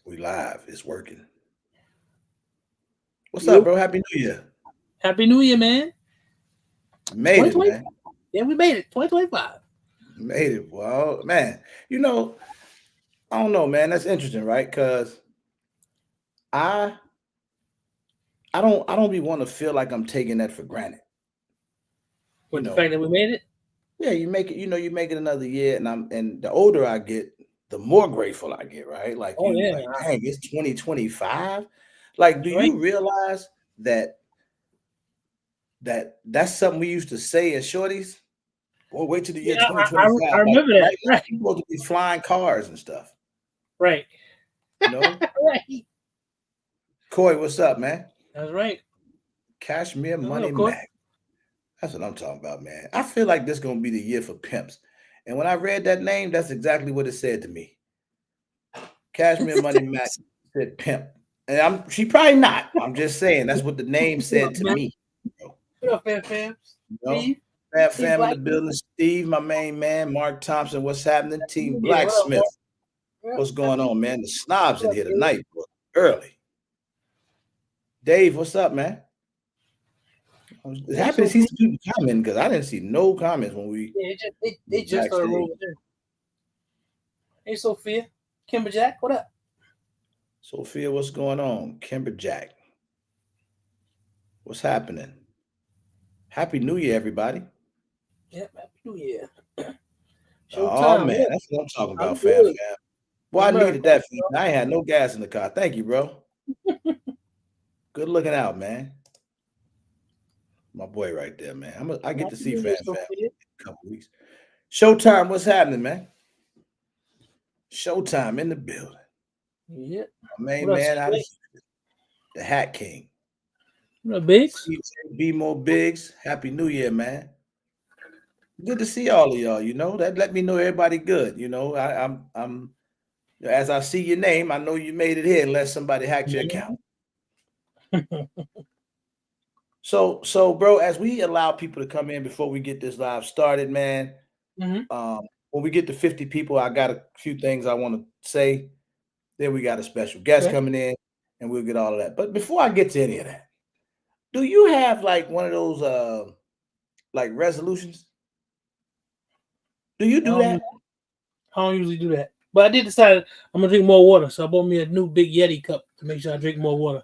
We live. It's working. What's up, Yo, bro? Happy New Year. Happy New Year, man. Made it, 2020. man. Yeah, we made it. 2025. Made it. Well, man. You know, I don't know, man. That's interesting, right? Because I I don't be want to feel like I'm taking that for granted. You With the know, fact that we made it. yeah, you make it, you make it another year, and the older I get, the more grateful I get, right? Like Oh you yeah, like, dang, it's 2025. Like, do that's right. you realize that that's something we used to say as shorties? Well, wait till the year Yeah, I 2025. Like remember that. right now, Right, people supposed to be flying cars and stuff. right, You know, right. Corey, what's up, man? That's right. Cashmere What Money up, Court? Mac. That's what I'm talking about, man. I feel like this gonna be the year for pimps. And when I read that name, that's exactly what it said to me. Cashmere Money Mac said pimp. And she probably not. I'm just saying that's what the name What up, said to man? me. Bro. What up, fam? You know? Steve, Fab Steve Fam in the Black. building. Steve, my main man. Mark Thompson, what's happening? Team Yeah, what up, Blacksmith. Mark? Yeah, What's going happy. on, man? The snobs in What up, here Dave? tonight, bro. Early. Dave, what's up, man? I was Hey, happy to see Sophie. some people commenting because I didn't see no comments when we Yeah, they was just started backstage. rolling in. Hey, Sophia, Kimber Jack, what up? Sophia, what's going on? Kimber Jack, what's happening? Happy New Year, everybody. Yep, happy New Year. Oh Showtime, man, what up? that's what I'm talking I'm about, fam good. fam. Well, I needed America. that, fam. I ain't had no gas in the car. Thank you, bro. Good looking out, man. My boy right there, man. I get to Happy see New Year, fam fam Sophia. in a couple weeks. Showtime, what's happening, man? Showtime in the building. Yep. My main What up, man out of CJ? Houston, the Hat King. What up, Biggs? CJ B More Biggs. Happy New Year, man. Good to see all of y'all. That let me know everybody good. I'm as I see your name, I know you made it here unless somebody hacked your account. Mhm. So, bro, as we allow people to come in before we get this live started, man, Mhm. um, when we get to 50 people, I got a few things I want to say. Then we got a special guest Okay. coming in, and we'll get all of that. But before I get to any of that, do you have like one of those like resolutions? Do you I do don't, that? usually, I don't usually do that. But I did decide I'm gonna drink more water, so I bought me a new big Yeti cup to make sure I drink more water.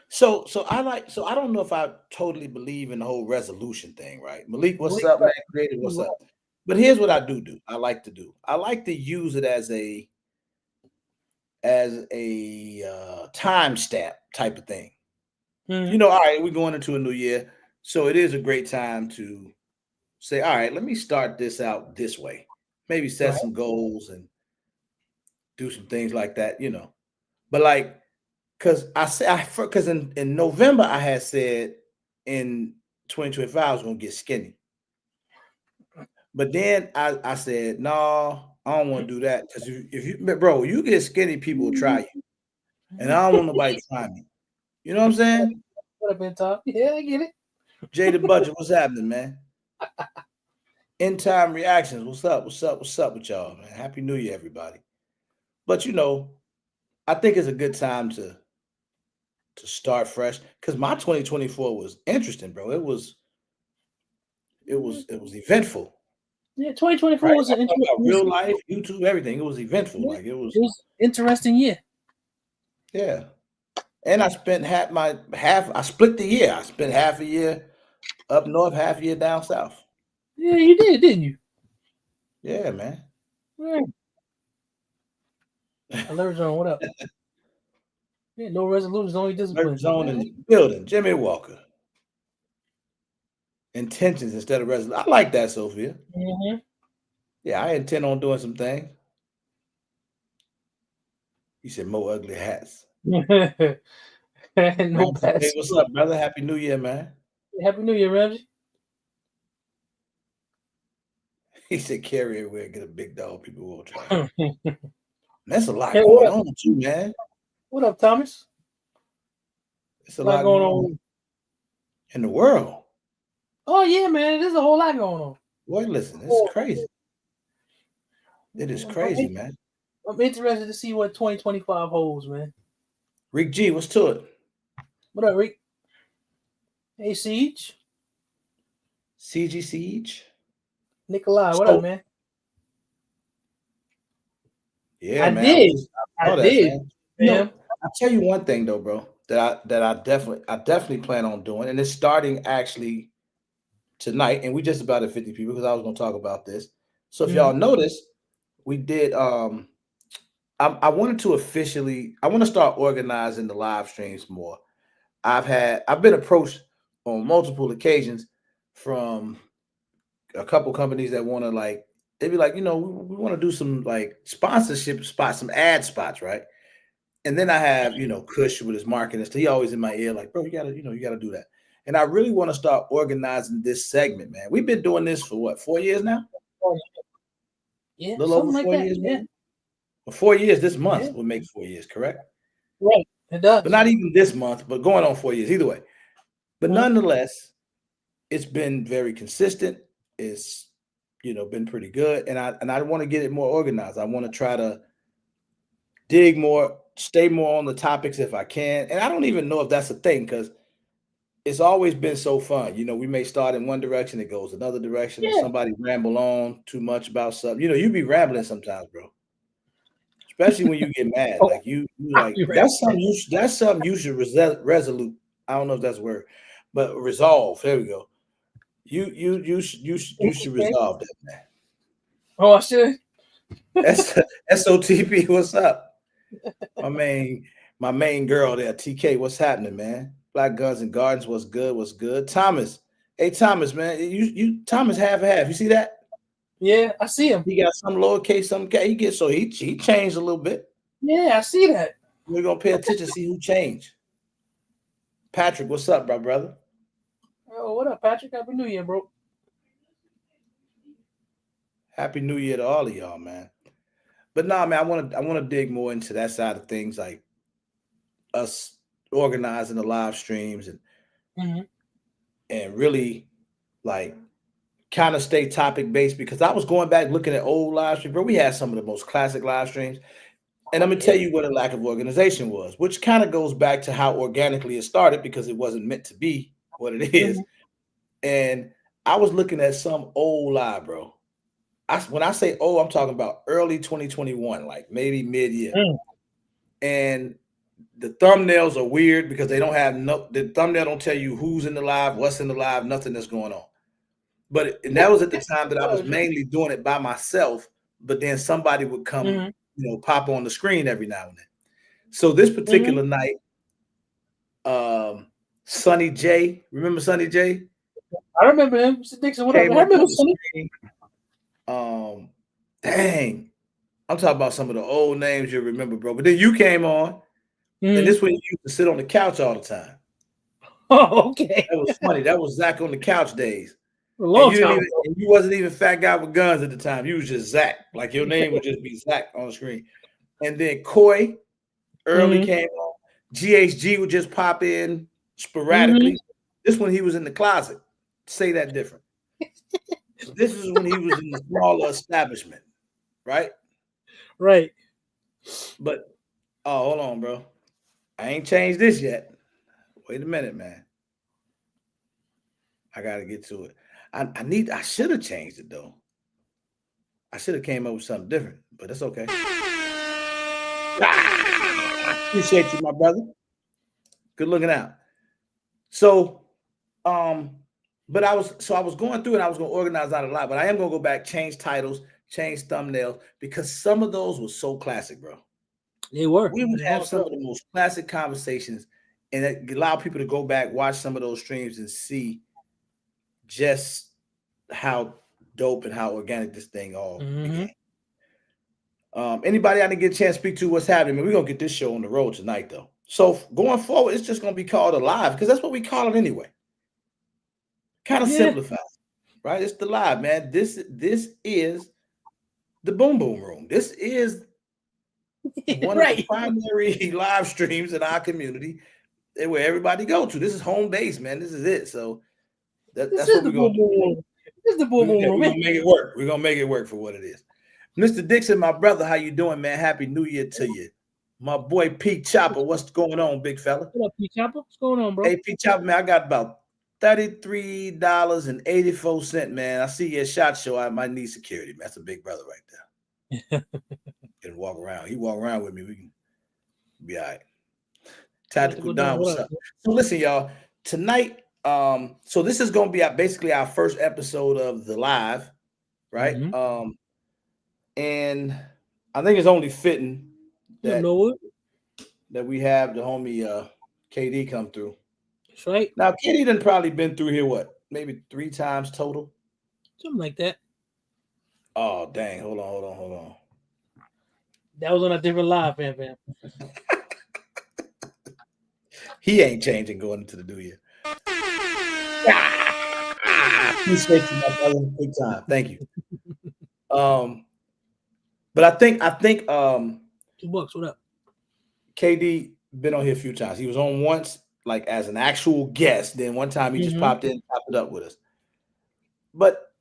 So I don't know if I totally believe in the whole resolution thing, right? Malik, what's Malik, up, man? right. Creative, what's Right. up? But here's what I do. I like to do. I like to use it as a time stamp type of thing. Mhm. All right, we're going into a new year, so it is a great time to say, all right, let me start this out this way. Maybe set Right. some goals and do some things like that. But like, because because in November I had said in 2025 I was gonna get skinny. But then I said, no, I don't want to do that because bro, you get skinny, people will try you, and I don't want nobody trying me. You know what I'm saying? What up, Ben Top? Yeah, I get it. Jada Budget, what's happening, man? End time reactions, what's up? What's up with y'all, man? Happy New Year, everybody. But I think it's a good time to start fresh because my 2024 was interesting, bro. It was eventful, Yeah, 2024 right? was I'm an talking about real interesting. life, YouTube, everything. It was eventful, Yeah, like it was, it was interesting year. yeah. And I spent half. I split the year. I spent half a year up north, half a year down south. Yeah, you did, didn't you? Yeah, man. Yeah. I learned on what up. Yeah, no resolutions, only Merch discipline. zone in the building. Jimmy Walker. Intentions instead of resolution. I like that, Sophia. Mm-hmm. Yeah, I intend on doing some things. You said more ugly hats. No Ramsey, bad hey, what's stuff. up, brother? Happy New Year, man. Happy New Year, Ramsey. He said carry everywhere, get a big dog. People will try you. Hey, That's a lot what going up? on too, man. What up, Thomas? It's a A lot lot going going on on. in the world. Oh yeah, man. There's a whole lot going on. Boy, listen, it's Oh, crazy. It is crazy, right. man. I'm interested to see what 2025 holds, man. Rick G, what's to it? What up, Rick? Hey, Siege. CG Siege. Nikolai, what So up, man? yeah, I man. did. I saw I that, did, fam. man. I'll tell you one thing though, bro, that I definitely plan on doing, and it's starting actually tonight, and we just about at 50 people because I was gonna talk about this. So if y'all notice, we did I wanted to I want to start organizing the live streams more. I've been approached on multiple occasions from a couple companies that want to like, they'd be like, we want to do some like sponsorship spots, some ad spots, right? And then I have, Kush with his marketing stuff. He always in my ear, like, bro, you gotta do that. And I really want to start organizing this segment, man. We've been doing this for what, 4 years now? Yeah, A little something over like 4 that. years, Yeah. man. Well, 4 years this month will make 4 years, correct? Right. It does. But not even this month, but going on 4 years, either way. But nonetheless, it's been very consistent. It's been pretty good. And I want to get it more organized. I want to try to dig more, stay more on the topics if I can. And I don't even know if that's a thing because it's always been so fun. We may start in one direction, it goes another direction, or somebody ramble on too much about something. You be rambling sometimes, bro. Especially when you get mad. Like you like that's something you should resolute. I don't know if that's a word, but resolve. There we go. You should resolve that, man. Oh, I should. SOTP, what's up? My main girl there, TK, what's happening, man? Black Guns and Gardens, what's good? What's good? Thomas. Hey, Thomas, man. You Thomas half. You see that? Yeah, I see him. He got some lowercase, some K. He changed a little bit. Yeah, I see that. We're gonna pay attention to see who changed. Patrick, what's up, bro, brother? Oh, what up, Patrick? Happy New Year, bro. Happy New Year to all of y'all, man. But nah, man, I want to dig more into that side of things, like us organizing the live streams and really like kind of stay topic based, because I was going back looking at old live streams, bro. We had some of the most classic live streams. And I'm gonna tell you what a lack of organization was, which kind of goes back to how organically it started because it wasn't meant to be what it is. And I was looking at some old live, bro. When I say old, I'm talking about early 2021, like maybe mid-year. And the thumbnails are weird because they don't have the thumbnail don't tell you who's in the live, what's in the live, nothing that's going on. And that was at the time that I was mainly doing it by myself, but then somebody would come, pop on the screen every now and then. So this particular night, Sonny J, remember Sonny J? I remember him. Mr. Dixon, what up? I remember Sonny. Dang, I'm talking about some of the old names you remember, bro. But then you came on, and this way you used to sit on the couch all the time. Oh, okay. That was funny. That was Zach on the couch days. And you wasn't even Fat Guy with Guns at the time. You was just Zach. Like your name would just be Zach on the screen. And then Coy early came on. GHG would just pop in sporadically. This one he was in the closet. Say that different. This is when he was in the smaller establishment, right? Right. But hold on, bro. I ain't changed this yet. Wait a minute, man. I gotta get to it. I should have changed it though. I should have came up with something different, but that's okay. Appreciate you, my brother. Good looking out. So, but I was going through and I was gonna organize out a lot, but I am gonna go back, change titles, change thumbnails, because some of those were so classic, bro. They were. We would have some of the most classic conversations, and it allow people to go back, watch some of those streams, and see just how dope and how organic this thing all became. Anybody I didn't get a chance to speak to what's happening, we're gonna get this show on the road tonight, though. So going forward, it's just gonna be called a live because that's what we call it anyway. Kind of simplified, right? It's the live, man. This is the Boom Boom Room. This is one of the primary live streams in our community where everybody go to. This is home base, man. This is it. So that's what we're gonna do. This is the Boom Boom Room. We're gonna make it work. We're gonna make it work for what it is. Mr. Dixon, my brother, how you doing, man? Happy New Year to you. My boy Pete Chopper, what's going on, big fella? What up, Pete Chopper? What's going on, bro? Hey, Pete Chopper, man, I got about $33.84, man. I see your shot show. I might need security, man. That's a big brother right there. Can walk around. He walk around with me. We can be all right. Tactical Don, what's up? So listen, y'all. Tonight, so this is gonna be basically our first episode of the live, right? Mm-hmm. And I think it's only fitting that we have the homie KD come through. That's right. Now KD done probably been through here maybe 3 times total, something like that. Oh dang! Hold on. That was on a different live, fam. He ain't changing going into the new year. Appreciate you, my brother. Big time. Thank you. But I think $2. What up? KD been on here a few times. He was on once, like as an actual guest. Then one time he just popped in, popped it up with us. But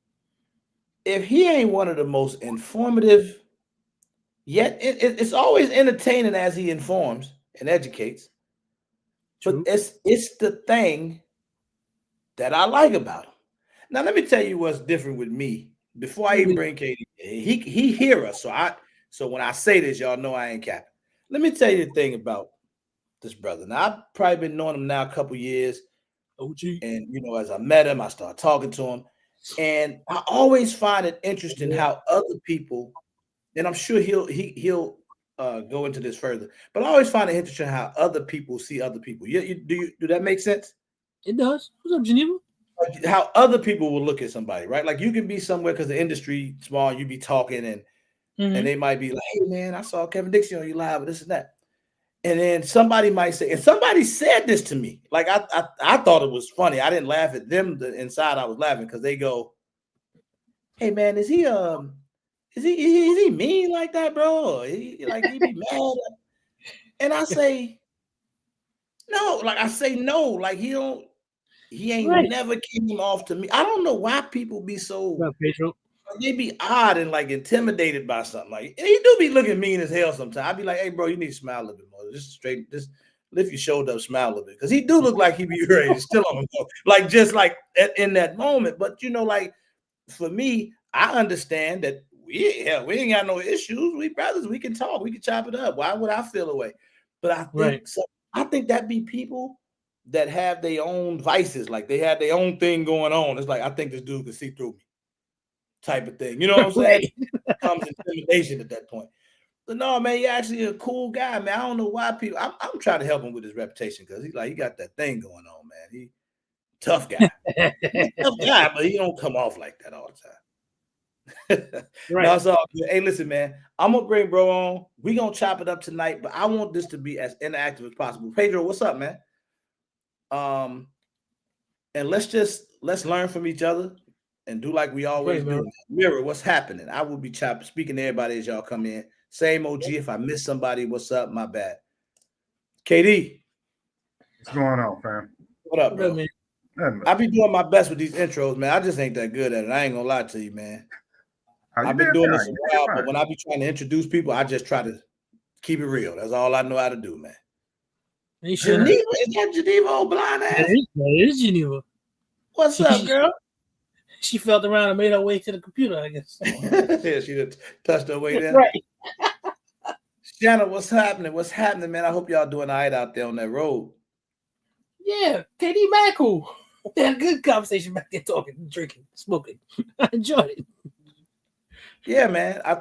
if he ain't one of the most informative, yet it's always entertaining as he informs and educates. True. But it's the thing that I like about him. Now let me tell you what's different with me. Before I even bring KD, he hear us. So when I say this, y'all know I ain't capping. Let me tell you the thing about this brother. Now I've probably been knowing him now a couple years. OG. And as I met him, I started talking to him. And I always find it interesting how other people, and I'm sure he'll go into this further, but I always find it interesting how other people see other people. Do that make sense? It does. What's up, Geneva? Like how other people will look at somebody, right? Like you can be somewhere because the industry small, you be talking and they might be like, "Hey man, I saw Kevin Dixie on you live," or this and that. And then somebody might say, and somebody said this to me. Like I thought it was funny. I didn't laugh at them. Inside I was laughing because they go, "Hey man, is he mean like that, bro? He be mad?" And I say, no. Like I say no. Like he ain't never came off to me. I don't know why people be so. They be odd and like intimidated by something. Like he do be looking mean as hell sometimes. I be like, "Hey, bro, you need to smile a little bit more. Just lift your shoulder up, smile a little bit." Because he do look like he be ready to still on the like just like in that moment. But like for me, I understand that we ain't got no issues. We brothers, we can talk, we can chop it up. Why would I feel away? But I think that be people that have their own vices, like they have their own thing going on. It's like I think this dude can see through me. Type of thing, you know what I'm saying? It comes intimidation at that point. But no, man, you're actually a cool guy, man. I don't know why people. I'm trying to help him with his reputation because he got that thing going on, man. He tough guy, tough guy, but he don't come off like that all the time. Right. No, it's all good. Hey, listen, man. I'm gonna bring bro on. We gonna chop it up tonight, but I want this to be as interactive as possible. Pedro, what's up, man? And let's learn from each other. And do like we always do. Mirror, what's happening? I will be speaking to everybody as y'all come in. Same OG. If I miss somebody, what's up? My bad. KD. What's going on, fam? What up, bro? I be doing my best with these intros, man. I just ain't that good at it. I ain't gonna lie to you, man. I've been doing this a while, but when I be trying to introduce people, I just try to keep it real. That's all I know how to do, man. Geneva? Is that Geneva, old blind ass? That is Geneva. What's up, girl? She felt around and made her way to the computer, I guess. Yeah, she just touched her way there. Right. Shanna, what's happening? What's happening, man? I hope y'all doing all right out there on that road. Yeah, KD Mackel. We had a good conversation back there talking, drinking, smoking. I enjoyed it. Yeah, man. I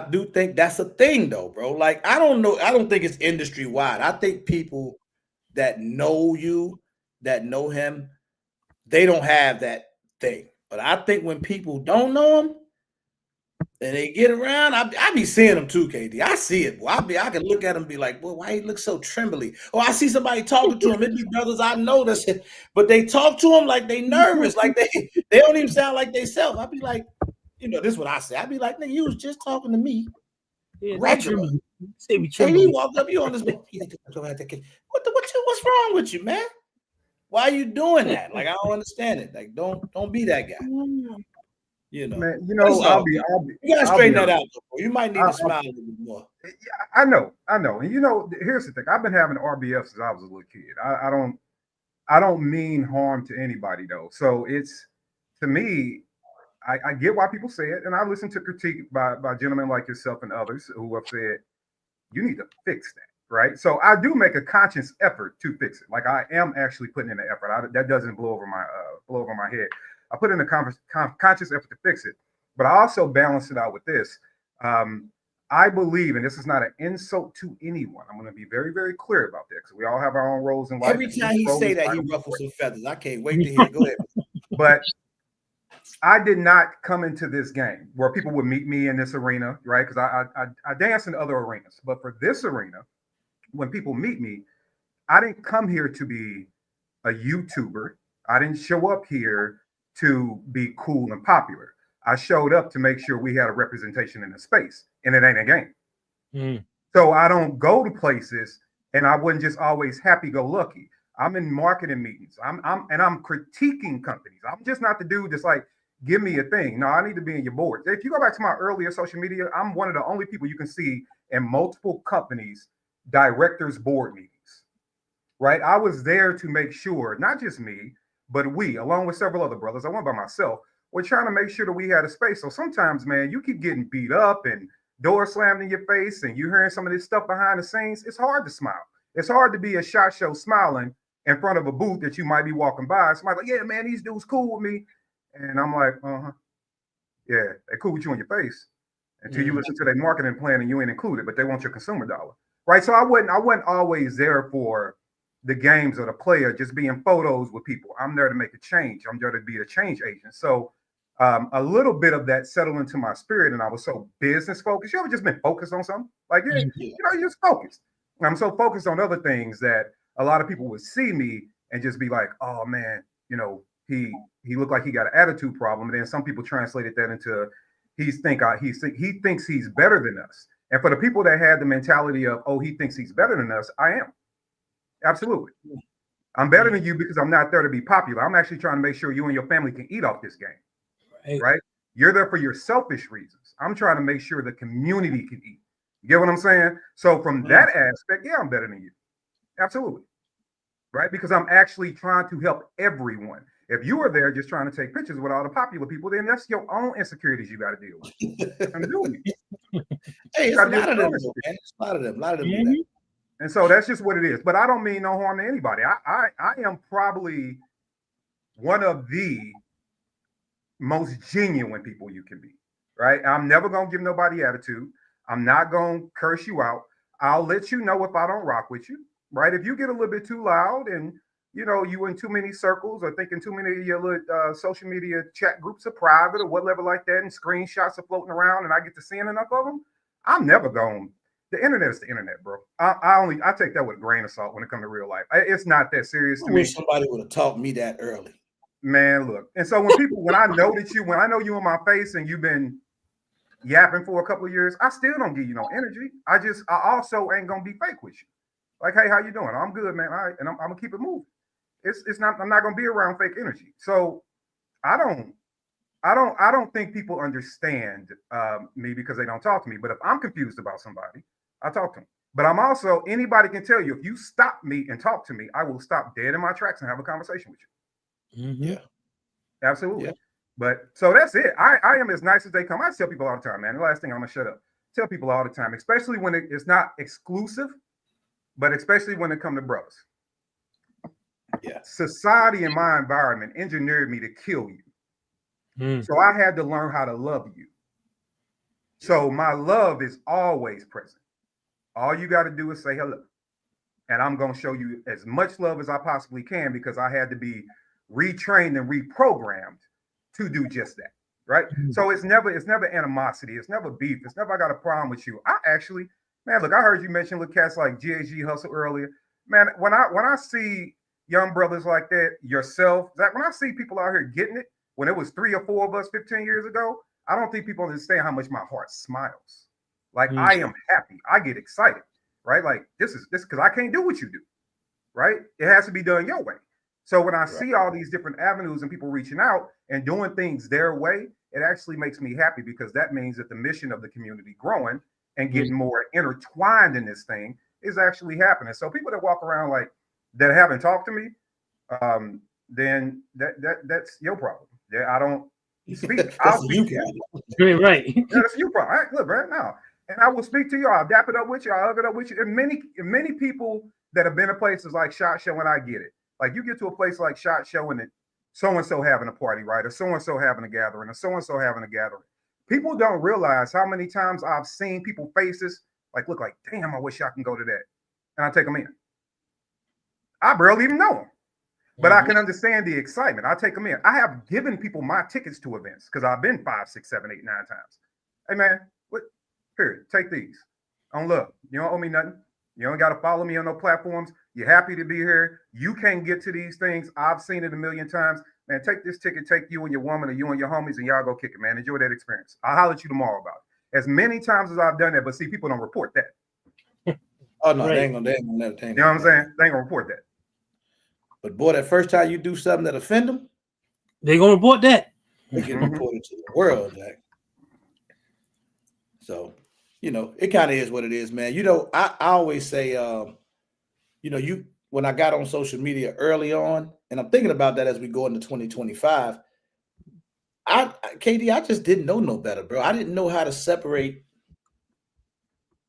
do think that's a thing though, bro. Like, I don't know. I don't think it's industry wide. I think people that know you, that know him, they don't have that thing. But I think when people don't know him and they get around, I be seeing them too, KD. I see it. Boy. I can look at him and be like, boy, why he look so trembly? Or I see somebody talking to him. It be brothers I know that's it, but they talk to him like they nervous, like they don't even sound like they self. I be like, this is what I say. I be like, nigga, you was just talking to me. Yeah, regular. KD walked up, you on this. What's wrong with you, man? Why are you doing that? Like, I don't understand it. Like, don't be that guy. You know, Man, you But it's know, all I'll be, good. I'll be, You gotta I'll straighten be that out. honest. Though, bro. You might need to smile a little bit more. I know. And you know, here's the thing. I've been having RBF since I was a little kid. I don't mean harm to anybody though. So it's, to me, I get why people say it, and I listen to critique by gentlemen like yourself and others who have said you need to fix that, right? So I do make a conscious effort to fix it. Like I am actually putting in the effort. That doesn't blow over my head. I put in a conscious effort to fix it, but I also balance it out with this. I believe, and this is not an insult to anyone. I'm going to be very, very clear about that because we all have our own roles in life. Every time he say that, he ruffles some feathers. I can't wait to hear it. Go ahead. But I did not come into this game where people would meet me in this arena, right? Because I dance in other arenas. But for this arena, when people meet me, I didn't come here to be a YouTuber. I didn't show up here to be cool and popular. I showed up to make sure we had a representation in the space, and it ain't a game. So I don't go to places, and I wasn't just always happy-go-lucky. I'm in marketing meetings. I'm critiquing companies. I'm just not the dude that's like, give me a thing. No, I need to be in your board. If you go back to my earlier social media, I'm one of the only people you can see in multiple companies, directors' board meetings, right? I was there to make sure, not just me, but we, along with several other brothers, I went by myself, we're trying to make sure that we had a space. So sometimes, man, you keep getting beat up and doors slammed in your face and you hearing some of this stuff behind the scenes. It's hard to smile. It's hard to be a SHOT Show smiling in front of a booth that you might be walking by. Somebody's like, yeah, man, these dudes cool with me. And I'm like, yeah, they cool with you in your face until you listen to their marketing plan and you ain't included, but they want your consumer dollar, right? So I wasn't always there for the games or the player, just being photos with people. I'm there to make a change. I'm there to be a change agent. So a little bit of that settled into my spirit, and I was so business focused. You ever just been focused on something? Like, yeah, you know, you're just focused. And I'm so focused on other things that a lot of people would see me and just be like, oh man, you know, he looked like he got an attitude problem. And then some people translated that into he thinks he's better than us. And for the people that had the mentality of, oh, he thinks he's better than us, I am. Absolutely. I'm better than you because I'm not there to be popular. I'm actually trying to make sure you and your family can eat off this game. Right? You're there for your selfish reasons. I'm trying to make sure the community can eat. You get what I'm saying? So from that aspect, yeah, I'm better than you. Absolutely. Right? Because I'm actually trying to help everyone. If you are there just trying to take pictures with all the popular people, then that's your own insecurities you got to deal with. Hey, it's a lot of them, man. It's a lot of them. Do that. And so that's just what it is. But I don't mean no harm to anybody. I am probably one of the most genuine people you can be, right? I'm never going to give nobody attitude. I'm not going to curse you out. I'll let you know if I don't rock with you, right? If you get a little bit too loud and, you know, you in too many circles or thinking too many of your little social media chat groups are private or whatever like that, and screenshots are floating around and I get to seeing enough of them, I'm never going. The internet is the internet, bro. I take that with a grain of salt when it comes to real life. It's not that serious to me. I wish somebody would have taught me that early. Man, look. And so when I know you in my face and you've been yapping for a couple of years, I still don't give you no energy. I also ain't gonna be fake with you. Like, hey, how you doing? I'm good, man. All right, and I'm gonna keep it moving. I'm not gonna be around fake energy. So I don't think people understand me because they don't talk to me. But if I'm confused about somebody, I talk to them. But I'm also, anybody can tell you, if you stop me and talk to me, I will stop dead in my tracks and have a conversation with you. Yeah, absolutely. Yeah. But so that's it. I am as nice as they come. I tell people all the time, man. The last thing, I'm gonna shut up. Tell people all the time, especially when it's not exclusive, but especially when it comes to brothers. Yeah. Society and my environment engineered me to kill you. So I had to learn how to love you. So my love is always present. All you got to do is say hello. And I'm going to show you as much love as I possibly can because I had to be retrained and reprogrammed to do just that. Right. So it's never animosity. It's never beef. It's never I got a problem with you. I actually, man, look, I heard you mention little cats like GAG Hustle earlier. Man, when I see young brothers like that, yourself, that when I see people out here getting it, when it was 3 or 4 of us 15 years ago, I don't think people understand how much my heart smiles. Like I am happy. I get excited, right? Like this because I can't do what you do, right? It has to be done your way. So when I see all these different avenues and people reaching out and doing things their way, it actually makes me happy because that means that the mission of the community growing and getting more intertwined in this thing is actually happening. So people that walk around like that haven't talked to me, then that's your problem. Yeah, I don't speak. I'll speak to you. Right. Yeah, that's your problem. Right, look, right now. And I will speak to you. I'll dap it up with you. I'll hug it up with you. And many people that have been to places like SHOT Show, and I get it. Like you get to a place like SHOT Show and so-and-so having a party, right? Or so-and-so having a gathering, or so-and-so having a gathering. People don't realize how many times I've seen people faces like look like, damn, I wish I can go to that. And I take them in. I barely even know them. But I can understand the excitement. I take them in. I have given people my tickets to events because I've been 5, 6, 7, 8, 9 times. Hey man, what? Period. Take these. On love. You don't owe me nothing. You don't got to follow me on no platforms. You're happy to be here. You can't get to these things. I've seen it a million times. Man, take this ticket. Take you and your woman or you and your homies and y'all go kick it, man. Enjoy that experience. I'll holler at you tomorrow about it. As many times as I've done that, but see, people don't report that. Oh no, they ain't gonna never. You know what I'm saying? They ain't gonna report that. But boy, that first time you do something that offend them, they're gonna report that. they get reported to the world, Jack. So, it kind of is what it is, man. I always say, when I got on social media early on, and I'm thinking about that as we go into 2025, KD, I just didn't know no better, bro. I didn't know how to separate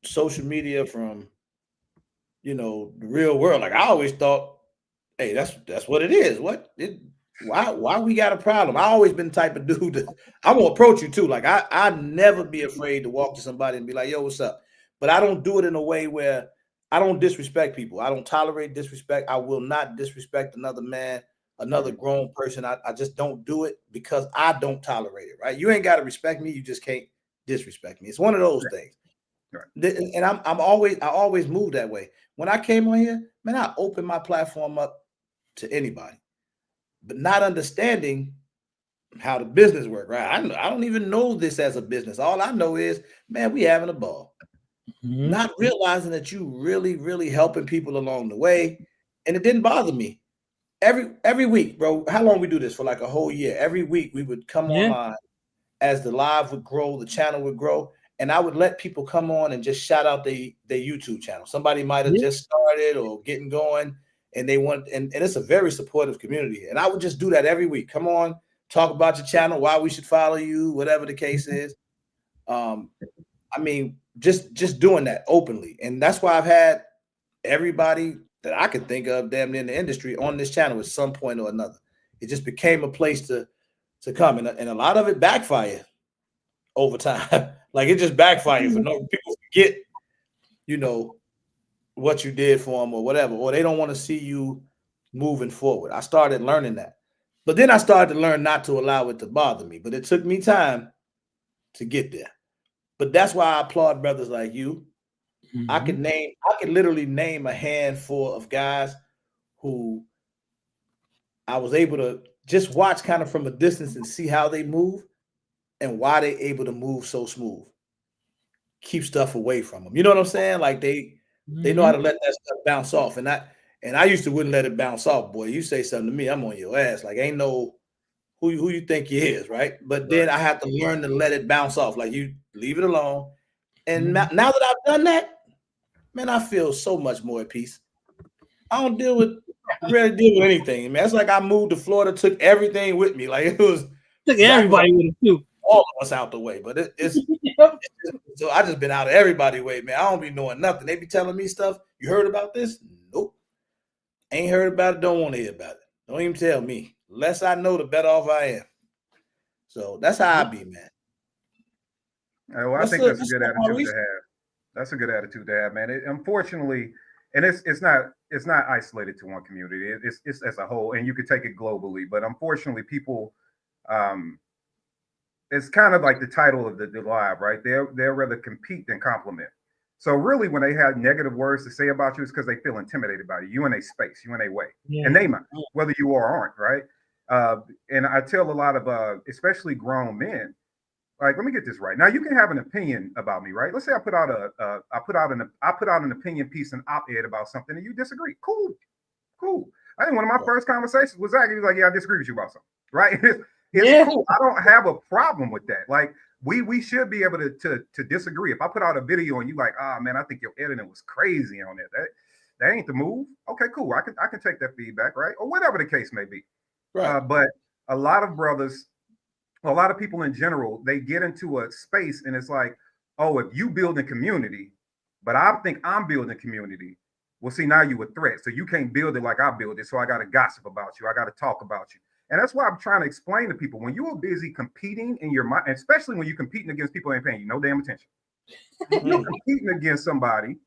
social media from, the real world. Like I always thought, hey, that's what it is. Why we got a problem? I always been the type of dude that I'm gonna approach you too. Like I never be afraid to walk to somebody and be like, yo, what's up? But I don't do it in a way where I don't disrespect people. I don't tolerate disrespect. I will not disrespect another man, another grown person. I just don't do it because I don't tolerate it, right? You ain't got to respect me. You just can't disrespect me. It's one of those things. Right. And I always move that way. When I came on here, man, I opened my platform up to anybody, but not understanding how the business work, right? I don't even know this as a business. All I know is, man, we having a ball. Not realizing that you really, really helping people along the way. And it didn't bother me. Every week, bro, how long we do this for? Like a whole year. Every week we would come online as the live would grow, the channel would grow. And I would let people come on and just shout out their YouTube channel. Somebody might have just started or getting going and they want, and it's a very supportive community. And I would just do that every week. Come on, talk about your channel, why we should follow you, whatever the case is. I mean, just doing that openly. And that's why I've had everybody that I could think of damn near in the industry on this channel at some point or another. It just became a place to come. And a lot of it backfired over time. Like it just backfired for no people forget, what you did for them or whatever, or they don't want to see you moving forward. I started learning that. But then I started to learn not to allow it to bother me. But it took me time to get there. But that's why I applaud brothers like you. I could literally name a handful of guys who I was able to just watch kind of from a distance and see how they move and why they're able to move so smooth. Keep stuff away from them. You know what I'm saying? Like they know how to let that stuff bounce off. And I used to wouldn't let it bounce off, boy. You say something to me, I'm on your ass. Like ain't no who you think you is, right? But then I have to learn to let it bounce off. Like you leave it alone. And now that I've done that, man, I feel so much more at peace. I don't really deal with anything, man. It's like I moved to Florida, took everything with me. Like it was took everybody with it too. All of us out the way, but it's so I just been out of everybody's way, man. I don't be knowing nothing. They be telling me stuff. You heard about this? Nope. Ain't heard about it. Don't want to hear about it. Don't even tell me. The less I know, the better off I am. So that's how I be, man. Well, I think that's a good attitude to have. That's a good attitude to have, man. Unfortunately, and it's not isolated to one community. It's as a whole, and you could take it globally. But unfortunately, people, it's kind of like the title of the live, right? They'll rather compete than compliment. So really, when they have negative words to say about you, it's because they feel intimidated by you. You in a space, you in a way, and they might, whether you are or aren't, right? And I tell a lot of, especially grown men, like, let me get this right. Now, you can have an opinion about me, right? Let's say I put out an opinion piece, an op-ed about something, and you disagree. Cool. I think one of my first conversations with Zach, he was like, "Yeah, I disagree with you about something." Right? It's cool. I don't have a problem with that. Like we should be able to disagree. If I put out a video and you like, "Ah, man, I think your editing was crazy on it," that ain't the move. Okay, cool. I can take that feedback, right? Or whatever the case may be. Right. But a lot of brothers, a lot of people in general, they get into a space and it's like, oh, if you build a community, but I think I'm building community. Well, see, now you a threat. So you can't build it like I build it. So I got to gossip about you. I got to talk about you. And that's why I'm trying to explain to people, when you are busy competing in your mind, especially when you're competing against people who ain't paying you no damn attention. You're competing against somebody,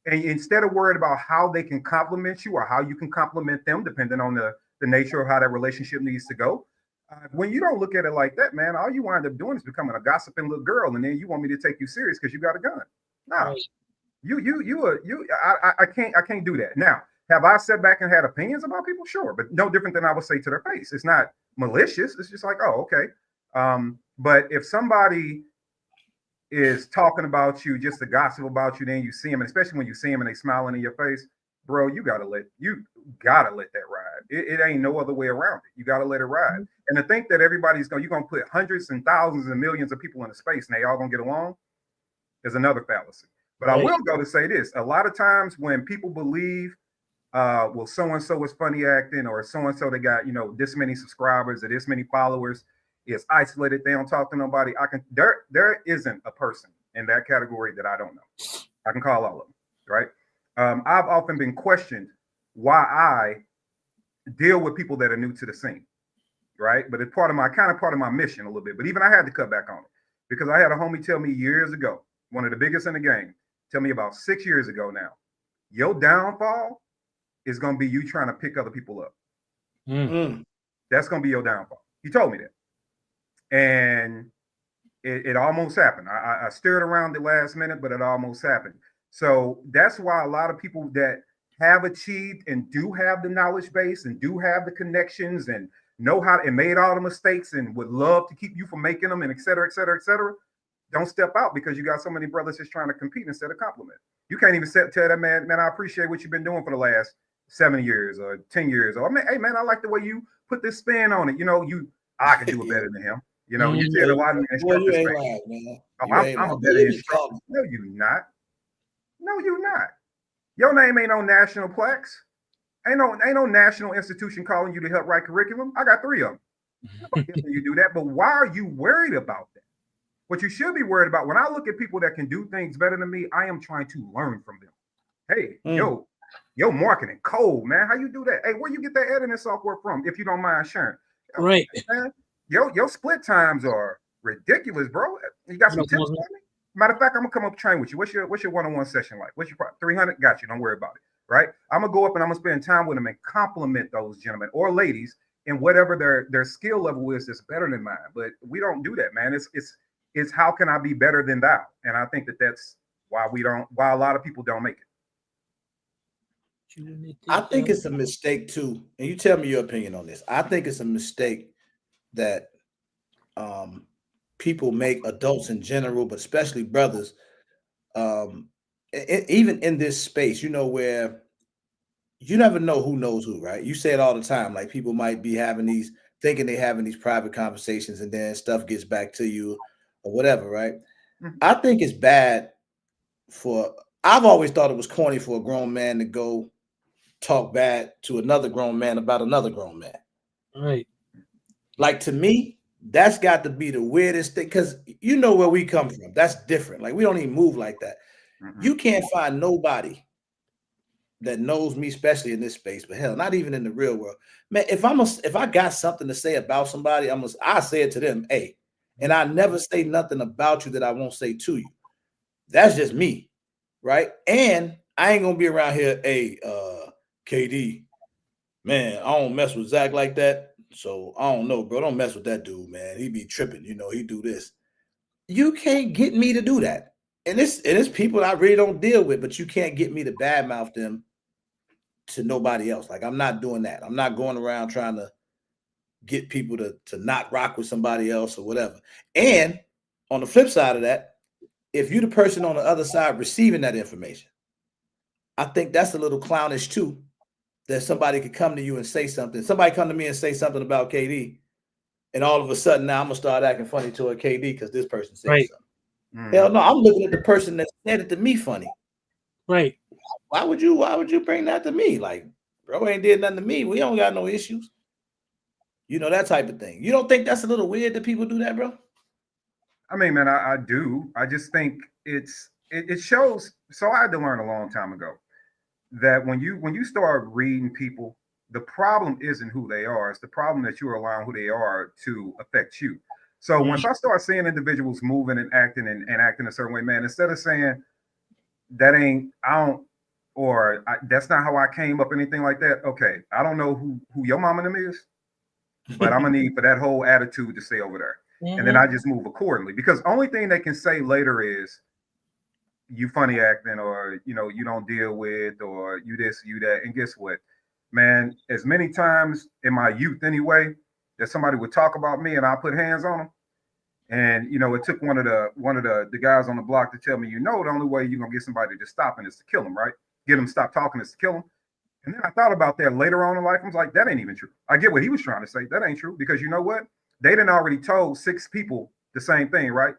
and instead of worried about how they can compliment you or how you can compliment them, depending on the nature of how that relationship needs to go. When you don't look at it like that, man, all you wind up doing is becoming a gossiping little girl, and then you want me to take you serious because you got a gun. No, I can't do that. Now, have I sat back and had opinions about people? Sure, but no different than I would say to their face. It's not malicious. It's just like, oh, okay. But if somebody is talking about you just to gossip about you, then you see them, and especially when you see them and they smiling in your face, bro, you gotta let that ride. It ain't no other way around it. You gotta let it ride. And to think that you're gonna put hundreds and thousands and millions of people in a space and they all gonna get along is another fallacy. But I will go to say this: a lot of times when people believe, well, so and so is funny acting, or so and so they got this many subscribers or this many followers, is isolated, they don't talk to nobody. There isn't a person in that category that I don't know. I can call all of them, right? I've often been questioned why I deal with people that are new to the scene, right? But it's part of my mission a little bit. But even I had to cut back on it because I had a homie tell me years ago, one of the biggest in the game, tell me about 6 years ago now, your downfall is going to be you trying to pick other people up. That's going to be your downfall. He told me that. And it almost happened. I stirred around the last minute, but it almost happened. So that's why a lot of people that have achieved and do have the knowledge base and do have the connections and know how and made all the mistakes and would love to keep you from making them and et cetera, don't step out because you got so many brothers just trying to compete instead of compliment. You can't even tell that man, I appreciate what you've been doing for the last 7 years or 10 years. Or, hey, man, I like the way you put this spin on it. I can do it better than him. You tell a lot of instructors. You ain't lying, man. I'm a better instructor. No, you're not. No, you're not. Your name ain't on national plex. Ain't no national institution calling you to help write curriculum. I got 3 of them. You do that, but why are you worried about that? What you should be worried about, when I look at people that can do things better than me, I am trying to learn from them. Hey, yo, marketing cold, man. How you do that? Hey, where you get that editing software from? If you don't mind sharing. Right. Man, your split times are ridiculous, bro. You got some tips for me? Matter of fact, I'm gonna come up train with you. What's your one-on-one session like? What's your 300? Got you. Don't worry about it. Right? I'm gonna go up and I'm gonna spend time with them and compliment those gentlemen or ladies in whatever their skill level is that's better than mine. But we don't do that, man. It's how can I be better than thou? And I think that's why a lot of people don't make it. I think it's a mistake too. And you tell me your opinion on this. I think it's a mistake that people make, adults in general, but especially brothers, even in this space, where you never know who knows who, right? You say it all the time. Like people might be thinking they're having these private conversations and then stuff gets back to you or whatever, right? Mm-hmm. I think it's bad I've always thought it was corny for a grown man to go talk bad to another grown man about another grown man. Right. Like to me, that's got to be the weirdest thing because where we come from. That's different. Like we don't even move like that. Mm-hmm. You can't find nobody that knows me, especially in this space, but hell, not even in the real world. Man, if I got something to say about somebody, I say it to them, hey, and I never say nothing about you that I won't say to you. That's just me, right? And I ain't gonna be around here, hey, KD, man, I don't mess with Zach like that. So I don't know, bro. Don't mess with that dude, man. He be tripping, he do this. You can't get me to do that. And it's people I really don't deal with, but you can't get me to badmouth them to nobody else. Like I'm not doing that. I'm not going around trying to get people to not rock with somebody else or whatever. And on the flip side of that, if you're the person on the other side receiving that information, I think that's a little clownish too. that somebody could come to you and say something. Somebody come to me and say something about KD, and all of a sudden now I'm gonna start acting funny toward KD because this person said Right. something. Hell no, I'm looking at the person that said it to me funny. Right. Why would you bring that to me? Like, bro ain't did nothing to me. We don't got no issues. You know, that type of thing. You don't think that's a little weird that people do that, bro? I mean, man, I do. I just think it shows. So I had to learn a long time ago that when you start reading people, the problem isn't who they are. It's the problem that you're allowing who they are to affect you. So once I start seeing individuals moving and acting and acting a certain way, man, instead of saying that ain't, I don't, or that's not how I came up, anything like that. Okay, I don't know who your mom and them is, but I'm gonna need for that whole attitude to stay over there. And then I just move accordingly, because only thing they can say later is you funny acting, or you know, you don't deal with, or you this, you that. And guess what, man? As many times in my youth anyway, that somebody would talk about me and I put hands on them. And you know, it took one of the guys on the block to tell me, you know, the only way you're gonna get somebody to stop is to kill them, right? Get them to stop talking is to kill them. And then I thought about that later on in life. I was like, that ain't even true. I get what he was trying to say. That ain't true, because you know what? They done already told 6 people the same thing, right?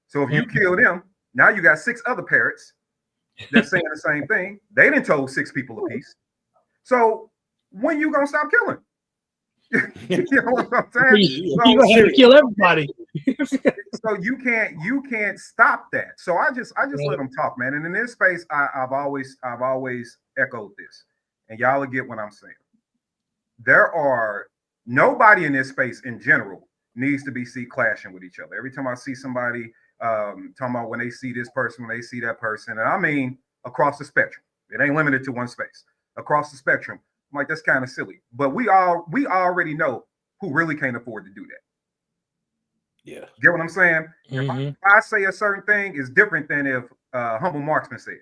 So if you kill them, now you got 6 other parrots that's saying the same thing. They done told 6 people a piece. So when you gonna stop killing? You know what I'm saying? You gonna have to kill everybody. So you can't stop that. So I just let them talk, man. And in this space, I've always echoed this, and y'all will get what I'm saying. There are nobody in this space in general needs to be clashing with each other. Every time I see somebody talking about when they see this person, when they see that person, and I mean across the spectrum. It ain't limited to one space. Across the spectrum, I'm like, that's kind of silly. But we already know who really can't afford to do that. Yeah. Get what I'm saying? If I say a certain thing, is different than if Humble Marksman said.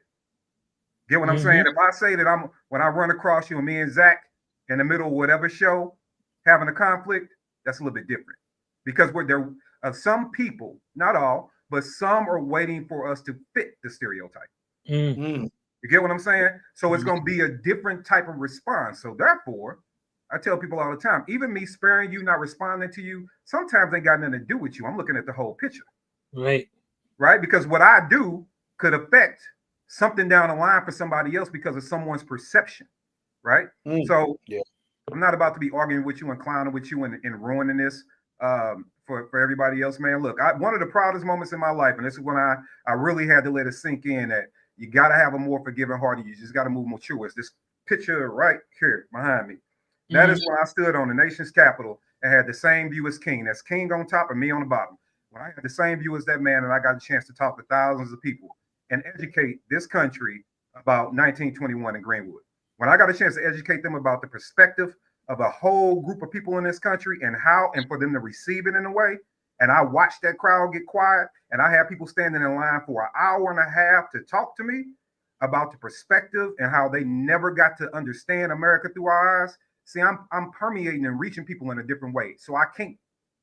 Get what I'm saying? If I say that when I run across you and me and Zach in the middle of whatever show having a conflict, that's a little bit different. Because there some people, not all, but some are waiting for us to fit the stereotype. You get what I'm saying? So it's going to be a different type of response. So therefore, I tell people all the time, even me sparing you, not responding to you, sometimes ain't got nothing to do with you. I'm looking at the whole picture. Right. Right? Because what I do could affect something down the line for somebody else because of someone's perception. Right? So I'm not about to be arguing with you and clowning with you and ruining this for everybody else, man. Look, one of the proudest moments in my life, and this is when I really had to let it sink in, that you got to have a more forgiving heart. You just got to move mature. It's this picture right here behind me. That is when I stood on the nation's capital and had the same view as King. That's King on top and me on the bottom. When I had the same view as that man, and I got a chance to talk to thousands of people and educate this country about 1921 in Greenwood. When I got a chance to educate them about the perspective of a whole group of people in this country and for them to receive it in a way. And I watched that crowd get quiet, and I had people standing in line for an hour and a half to talk to me about the perspective and how they never got to understand America through our eyes. See, I'm permeating and reaching people in a different way. So I can't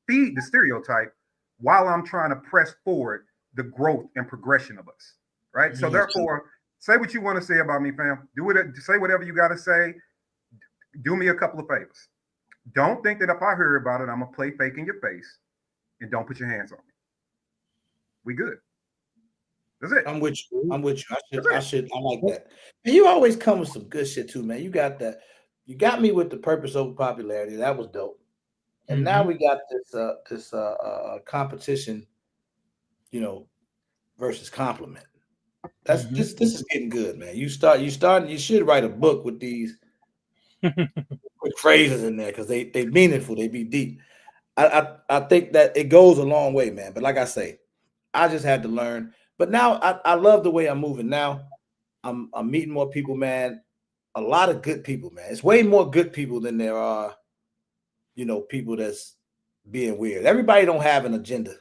feed the stereotype while I'm trying to press forward the growth and progression of us. Right. So therefore, say what you want to say about me, fam. Say whatever you got to say. Do me a couple of favors. Don't think that if I hear about it, I'm going to play fake in your face, and don't put your hands on me. We good. That's it. I'm with you. I like that. And you always come with some good shit too, man. You got that. You got me with the purpose over popularity. That was dope. And now we got this competition, you know, versus compliment. This is getting good, man. You should write a book with these quick phrases in there, because they meaningful, they be deep. I think that it goes a long way, man. But like I say, I just had to learn. But now I love the way I'm moving now. I'm meeting more people, man. A lot of good people, man. It's way more good people than there are, you know, people that's being weird. Everybody don't have an agenda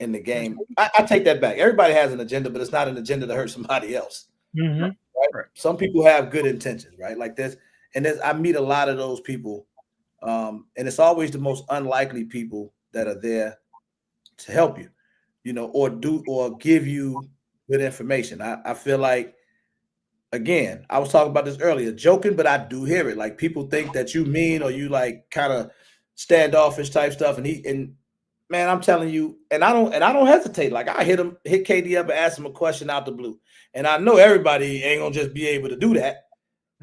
in the game. I take that back. Everybody has an agenda, but it's not an agenda to hurt somebody else. Right? Some people have good intentions, right? Like this. And I meet a lot of those people. And it's always the most unlikely people that are there to help you, you know, or give you good information. I feel like again, I was talking about this earlier, joking, but I do hear it. Like people think that you mean or you like kind of standoffish type stuff, and man, I'm telling you, and I don't hesitate. Like I hit KD up and ask him a question out the blue, and I know everybody ain't gonna just be able to do that,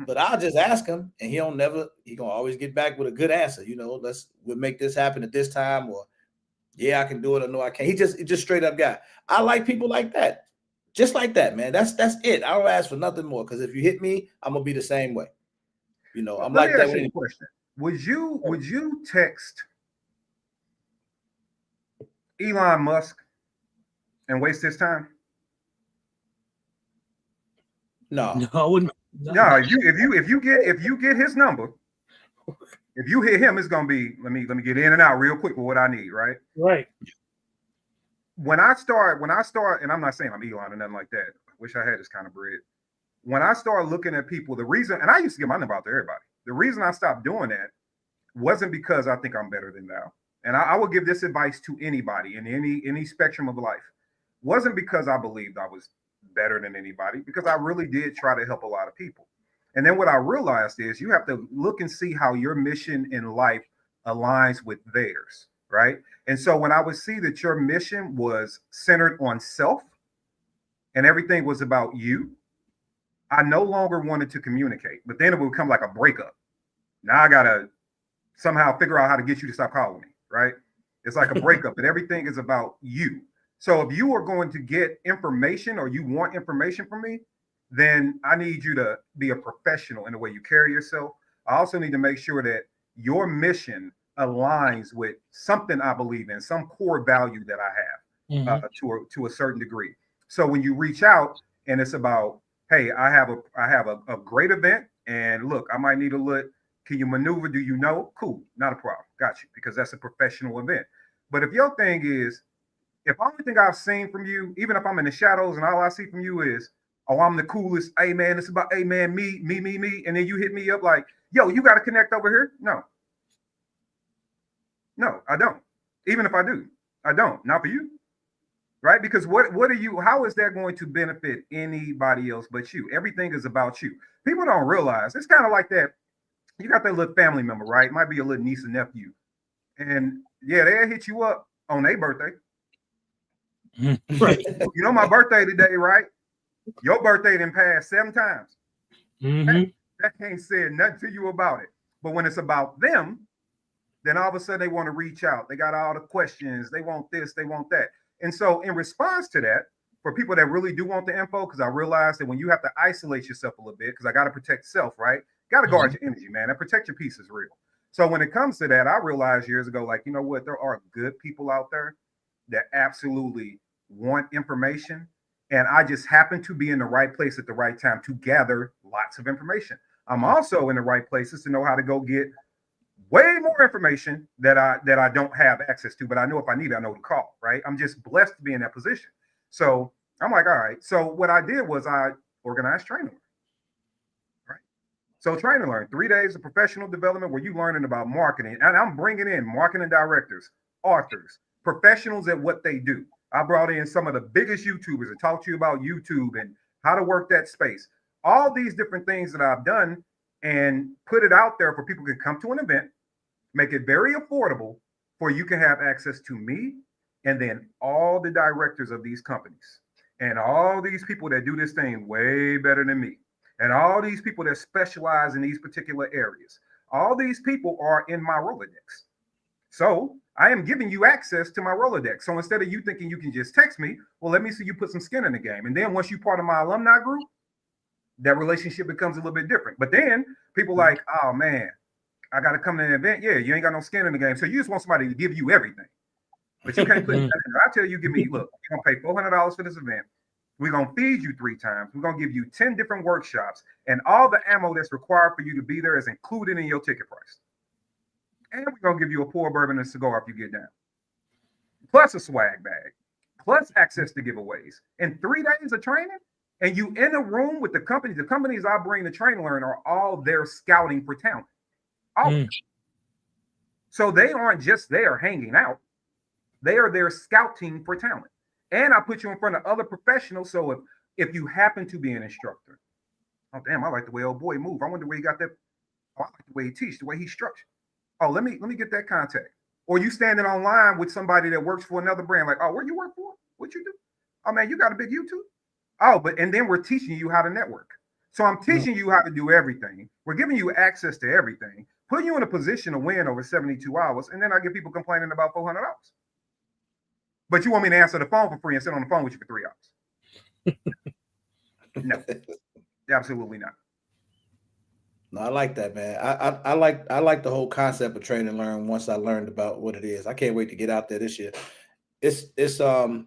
but I'll just ask him, and he gonna always get back with a good answer. We'll make this happen at this time, or yeah, I can do it, or no, I can't. He just straight up guy. I like people like that. Just like that, man. That's it. I don't ask for nothing more, because if you hit me, I'm gonna be the same way. I'm like that. Let me ask you a question. Would you text Elon Musk and waste his time? No, I wouldn't. No, if you get his number, if you hit him, it's gonna be let me get in and out real quick with what I need, right? Right. When I start, and I'm not saying I'm Elon or nothing like that. I wish I had this kind of bread. When I start looking at people, the reason, and I used to get my number out to everybody. The reason I stopped doing that wasn't because I think I'm better than thou. And I will give this advice to anybody in any spectrum of life. Wasn't because I believed I was better than anybody, because I really did try to help a lot of people. And then what I realized is you have to look and see how your mission in life aligns with theirs, right? And so when I would see that your mission was centered on self and everything was about you, I no longer wanted to communicate. But then it would become like a breakup. Now I got to somehow figure out how to get you to stop calling me, right? It's like a breakup, and everything is about you. So if you are going to get information or you want information from me, then I need you to be a professional in the way you carry yourself. I also need to make sure that your mission aligns with something I believe in, some core value that I have to a certain degree. So when you reach out and it's about, hey, I have a great event, and look, I might need a look. Can you maneuver? Do you know? Cool, not a problem. Got you, because that's a professional event. But if your thing is, if only thing I've seen from you, even if I'm in the shadows and all I see from you is, oh, I'm the coolest. Hey man, it's about, hey man, me. And then you hit me up like, yo, you got to connect over here. No, I don't. Even if I do, I don't. Not for you. Right? Because what are you, how is that going to benefit anybody else but you? Everything is about you. People don't realize it's kind of like that. You got that little family member, right? Might be a little niece and nephew. And yeah, they'll hit you up on their birthday. Right. You know, my birthday today, right? Your birthday done passed 7 times. That can't say nothing to you about it. But when it's about them, then all of a sudden they want to reach out. They got all the questions. They want this, they want that. And so in response to that, for people that really do want the info, because I realize that when you have to isolate yourself a little bit, because I got to protect self, right? Got to guard your energy, man. And protect your peace is real. So when it comes to that, I realized years ago, like, you know what? There are good people out there that absolutely want information. And I just happen to be in the right place at the right time to gather lots of information. I'm also in the right places to know how to go get way more information that I don't have access to, but I know if I need it, I know to call, right? I'm just blessed to be in that position. So I'm like, all right. So what I did was I organized training, right? So train and learn, 3 days of professional development where you learning about marketing, and I'm bringing in marketing directors, authors, professionals at what they do. I brought in some of the biggest YouTubers to talk to you about YouTube and how to work that space. All these different things that I've done and put it out there for people to come to an event, make it very affordable for you can have access to me and then all the directors of these companies and all these people that do this thing way better than me and all these people that specialize in these particular areas. All these people are in my Rolodex. So I am giving you access to my Rolodex. So instead of you thinking you can just text me, well, let me see you put some skin in the game. And then once you're part of my alumni group, that relationship becomes a little bit different. But then people like, oh man, I got to come to an event. Yeah, you ain't got no skin in the game. So you just want somebody to give you everything. But you can't put nothing. I tell you, give me, look, you're going to pay $400 for this event. We're going to feed you 3 times. We're going to give you 10 different workshops. And all the ammo that's required for you to be there is included in your ticket price. And we're going to give you a pour bourbon and a cigar if you get down. Plus a swag bag. Plus access to giveaways. In 3 days of training, and you in a room with the companies I bring to train and learn are all there scouting for talent. So they aren't just there hanging out. They are there scouting for talent. And I put you in front of other professionals. So if you happen to be an instructor, Oh, damn, I like the way old boy move. I wonder where he got that. Oh, I like the way he teach, the way he's structured. Oh, let me get that contact. Or you standing online with somebody that works for another brand, like, oh, where you work for? What you do? Oh man, you got a big YouTube? Oh, and then we're teaching you how to network. So I'm teaching you how to do everything. We're giving you access to everything, putting you in a position to win over 72 hours, and then I get people complaining about $400. But you want me to answer the phone for free and sit on the phone with you for 3 hours? No, absolutely not. No, I like that, man. I like the whole concept of train and learn. Once I learned about what it is, I can't wait to get out there this year. It's oh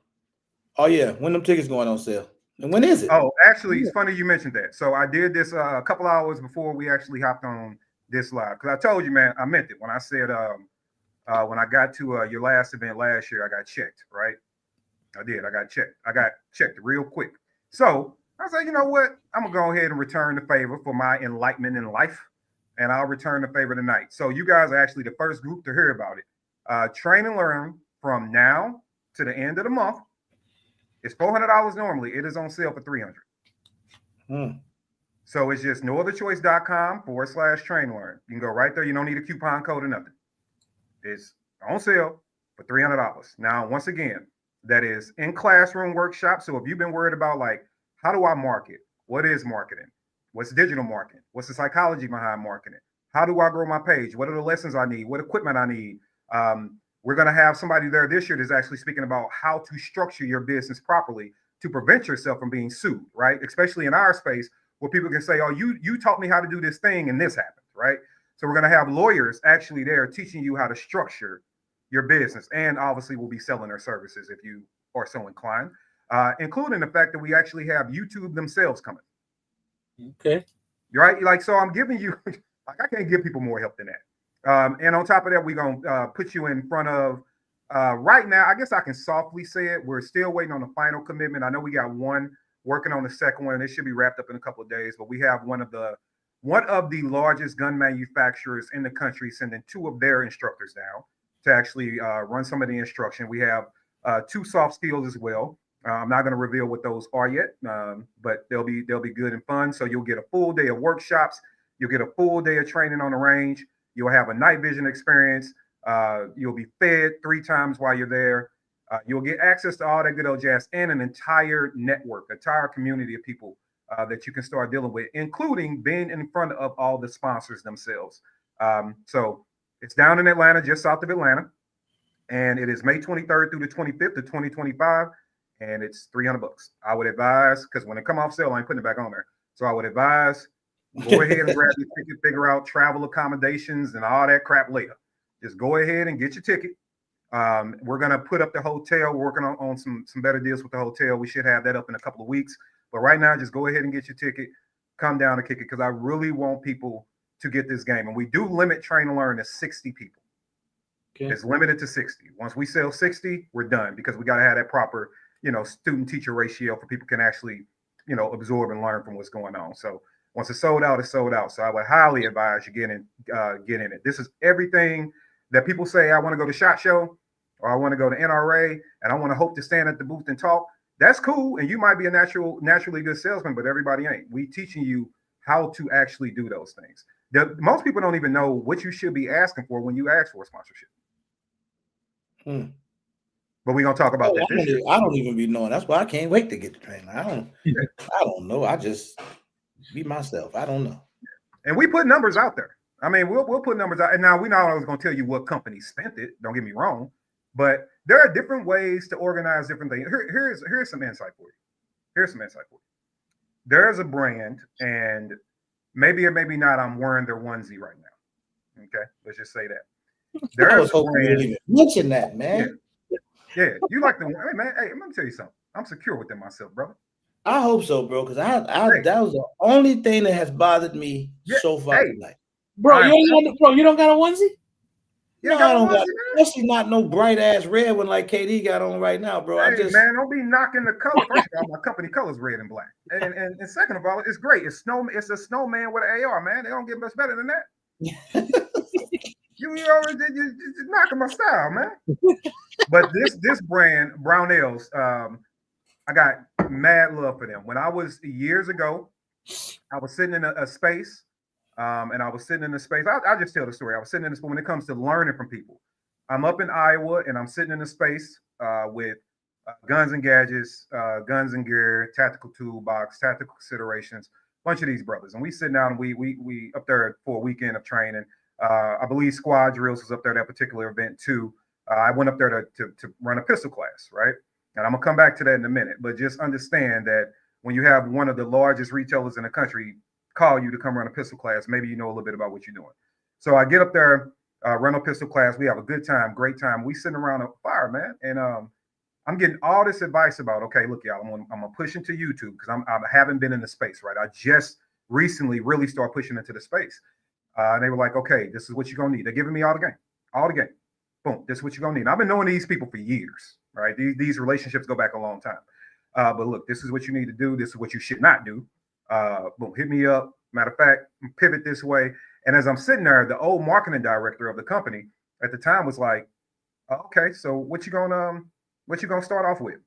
yeah, when them tickets going on sale, and when is it? Oh, actually, it's funny you mentioned that. So I did this a couple hours before we actually hopped on this live, because I told you, man, I meant it when I said when I got to your last event last year, I got checked, right? I did. I got checked real quick. So I said, you know what? I'm gonna go ahead and return the favor for my enlightenment in life, and I'll return the favor tonight. So you guys are actually the first group to hear about it. Train and learn from now to the end of the month. It's $400 normally. It is on sale for $300. So it's just nootherchoice.com/train-learn. You can go right there. You don't need a coupon code or nothing. It's on sale for $300. Now, once again, that is in classroom workshop. So if you've been worried about, like, how do I market? What is marketing? What's digital marketing? What's the psychology behind marketing? How do I grow my page? What are the lessons I need? What equipment I need? We're going to have somebody there this year that's actually speaking about how to structure your business properly to prevent yourself from being sued, right? Especially in our space where people can say, oh, you taught me how to do this thing and this happened, right? So we're going to have lawyers actually there teaching you how to structure your business. And obviously we'll be selling their services if you are so inclined, including the fact that we actually have YouTube themselves coming. Okay. Right? Like, so I'm giving you, like, I can't give people more help than that. And on top of that, we're going to put you in front of, right now, I guess I can softly say it, we're still waiting on the final commitment. I know we got one working on the second one. It should be wrapped up in a couple of days, but we have one of the largest gun manufacturers in the country sending 2 of their instructors down to actually run some of the instruction. We have 2 soft skills as well. I'm not going to reveal what those are yet, but they'll be good and fun. So you'll get a full day of workshops. You'll get a full day of training on the range. You'll have a night vision experience. You'll be fed 3 times while you're there. You'll get access to all that good old jazz and an entire network, entire community of people that you can start dealing with, including being in front of all the sponsors themselves. So it's down in Atlanta, just south of Atlanta. And it is May 23rd through the 25th of 2025. And it's $300. I would advise, because when it come off sale, I ain't putting it back on there. So I would advise, go ahead and grab your ticket, figure out travel accommodations and all that crap later. Just go ahead and get your ticket. We're going to put up the hotel. We're working on some better deals with the hotel. We should have that up in a couple of weeks. But right now, just go ahead and get your ticket. Come down and kick it, because I really want people to get this game. And we do limit train and learn to 60 people. Okay. It's limited to 60. Once we sell 60, we're done, because we got to have that proper, student teacher ratio for people can actually, absorb and learn from what's going on. So once it's sold out, it's sold out. So I would highly advise you get in it. This is everything that people say. I want to go to SHOT Show, or I want to go to NRA, and I want to hope to stand at the booth and talk. That's cool. And you might be a naturally good salesman, but everybody ain't. We teaching you how to actually do those things. Most people don't even know what you should be asking for when you ask for a sponsorship. But we're gonna talk about that this year. I don't even be knowing. That's why I can't wait to get the training. I don't know. I just be myself. I don't know. And we put numbers out there. I mean, we'll put numbers out. And now we're not always gonna tell you what company spent it. Don't get me wrong. But there are different ways to organize different things. Here's some insight for you. There's a brand, and maybe or maybe not, I'm wearing their onesie right now. Okay, let's just say that. There's a brand. Even mention that, man. Yeah, you like the hey man. Hey, let me tell you something. I'm secure within myself, brother. I hope so, bro. Because that was the only thing that has bothered me so far tonight. Bro, you don't got a onesie? No, I don't got, especially not no bright ass red one like KD got on right now, bro. Hey, man, don't be knocking the color. First of all, my company color is red and black, and second of all, it's great. It's a snowman with an AR, man. They don't get much better than that. You're knocking my style, man. But this brand, Brownells, I got mad love for them. When I was years ago, I was sitting in a space, and I was sitting in a space. I'll just tell the story. I was sitting in this when it comes to learning from people. I'm up in Iowa, and I'm sitting in a space with guns and gadgets, guns and gear, tactical toolbox, tactical considerations, bunch of these brothers, and we sit down and we up there for a weekend of training. I believe Squad Drills was up there that particular event too. I went up there to run a pistol class, right? And I'm gonna come back to that in a minute, but just understand that when you have one of the largest retailers in the country call you to come run a pistol class, maybe you know a little bit about what you're doing. So I get up there, run a pistol class. We have a good time, great time. We sitting around a fire, man, and I'm getting all this advice about, okay, look, y'all, I'm gonna push into YouTube because I haven't been in the space, right? I just recently really started pushing into the space. And they were like, okay, this is what you're gonna need. They're giving me all the game. Boom, this is what you're gonna need. And I've been knowing these people for years, right? These relationships go back a long time. But look, this is what you need to do. This is what you should not do. Boom, hit me up. Matter of fact, pivot this way. And as I'm sitting there, the old marketing director of the company at the time was like, okay, so what you gonna start off with?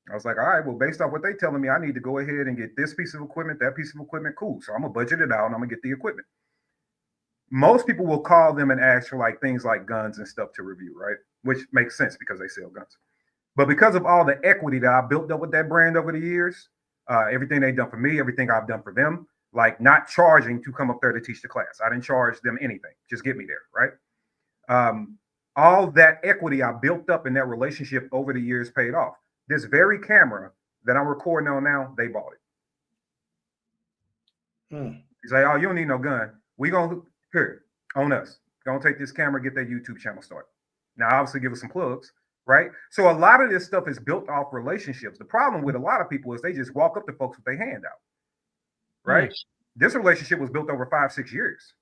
I was like, all right, well, based off what they telling me, I need to go ahead and get this piece of equipment, that piece of equipment. Cool. So I'm gonna budget it out and I'm gonna get the equipment. Most people will call them and ask for like things like guns and stuff to review, right? Which makes sense because they sell guns. But because of all the equity that I built up with that brand over the years, everything they've done for me, everything I've done for them, like not charging to come up there to teach the class. I didn't charge them anything. Just get me there, right? All that equity I built up in that relationship over the years paid off. This very camera that I'm recording on now, they bought it. He's like, oh, you don't need no gun. We gonna here on us. Gonna take this camera, get that YouTube channel started. Now, obviously, give us some plugs, right? So a lot of this stuff is built off relationships. The problem with a lot of people is they just walk up to folks with their hand out, right? This relationship was built over 5-6 years.